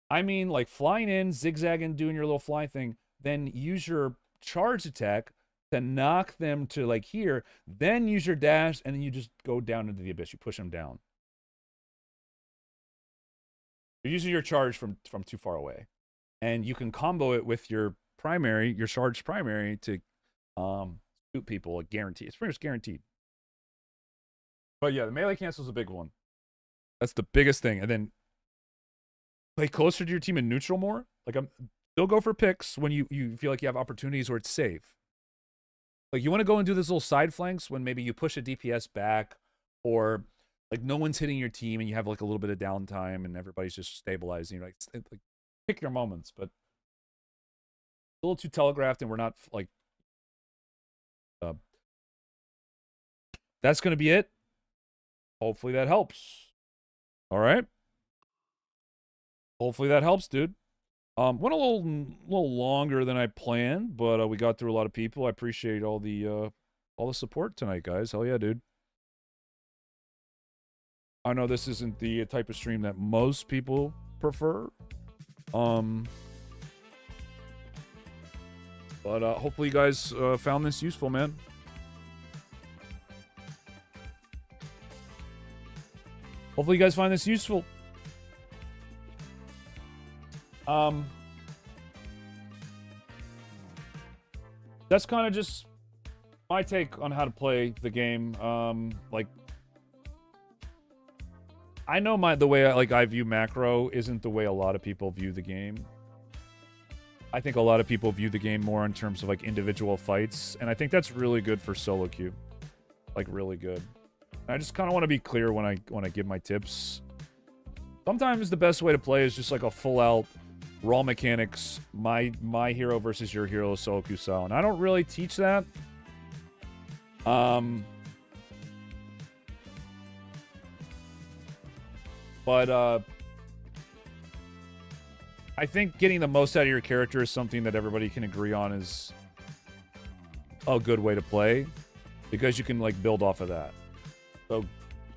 I mean, like, flying in, zigzagging, doing your little fly thing, then use your charge attack to knock them to, like, here, then use your dash, and then you just go down into the abyss. You push them down. You're using your charge from too far away. And you can combo it with your primary, your charged primary, to shoot people, like, guaranteed. It's pretty much guaranteed. But yeah, the melee cancel is a big one. That's the biggest thing. And then play closer to your team in neutral more. Like, still go for picks when you feel like you have opportunities where it's safe. Like, you want to go and do those little side flanks when maybe you push a DPS back, or like no one's hitting your team and you have like a little bit of downtime and everybody's just stabilizing. Like pick your moments, but a little too telegraphed, and we're not like. That's gonna be it. Hopefully that helps. All right. Hopefully that helps, dude. Went a little longer than I planned, but we got through a lot of people. I appreciate all the support tonight, guys. Hell yeah, dude. I know this isn't the type of stream that most people prefer. But hopefully you guys found this useful, man. Hopefully you guys find this useful. That's kind of just my take on how to play the game, like, I know the way I view macro isn't the way a lot of people view the game. I think a lot of people view the game more in terms of like individual fights, and I think that's really good for solo queue. Like really good. And I just kind of want to be clear when I give my tips. Sometimes the best way to play is just like a full out raw mechanics, my hero versus your hero solo queue style. And I don't really teach that. But I think getting the most out of your character is something that everybody can agree on is a good way to play, because you can like build off of that. So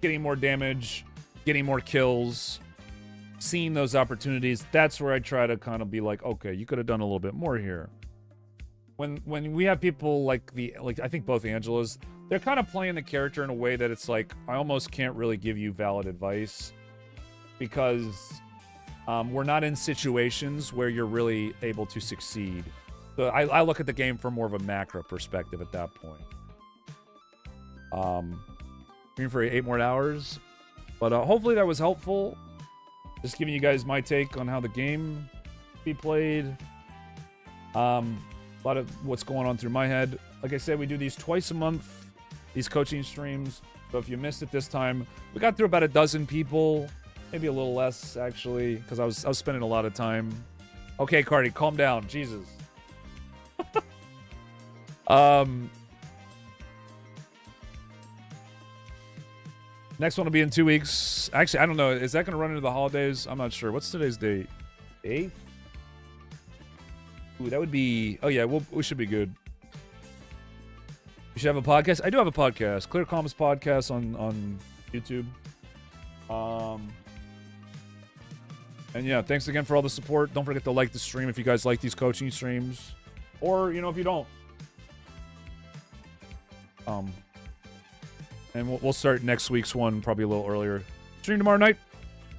getting more damage, getting more kills, seeing those opportunities, that's where I try to kind of be like, okay, you could have done a little bit more here. When we have people like I think both Angelas, they're kind of playing the character in a way that it's like I almost can't really give you valid advice, because we're not in situations where you're really able to succeed. So I look at the game from more of a macro perspective at that point. Even for 8 more hours. But hopefully that was helpful. Just giving you guys my take on how the game be played. A lot of what's going on through my head. Like I said, we do these twice a month, these coaching streams. So if you missed it this time, we got through about a dozen people. Maybe a little less, actually, because I was spending a lot of time. Okay, Cardi, calm down. Jesus. Next one will be in 2 weeks. Actually, I don't know. Is that going to run into the holidays? I'm not sure. What's today's date? 8th? Ooh, that would be... Oh, yeah, we should be good. You should have a podcast. I do have a podcast. Clear Comms Podcast on YouTube. And yeah, thanks again for all the support. Don't forget to like the stream if you guys like these coaching streams. Or, you know, if you don't. And we'll start next week's one probably a little earlier. Stream tomorrow night.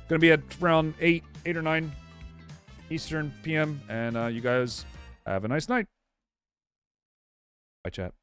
Gonna be at around 8 or 9 Eastern PM. And you guys have a nice night. Bye, chat.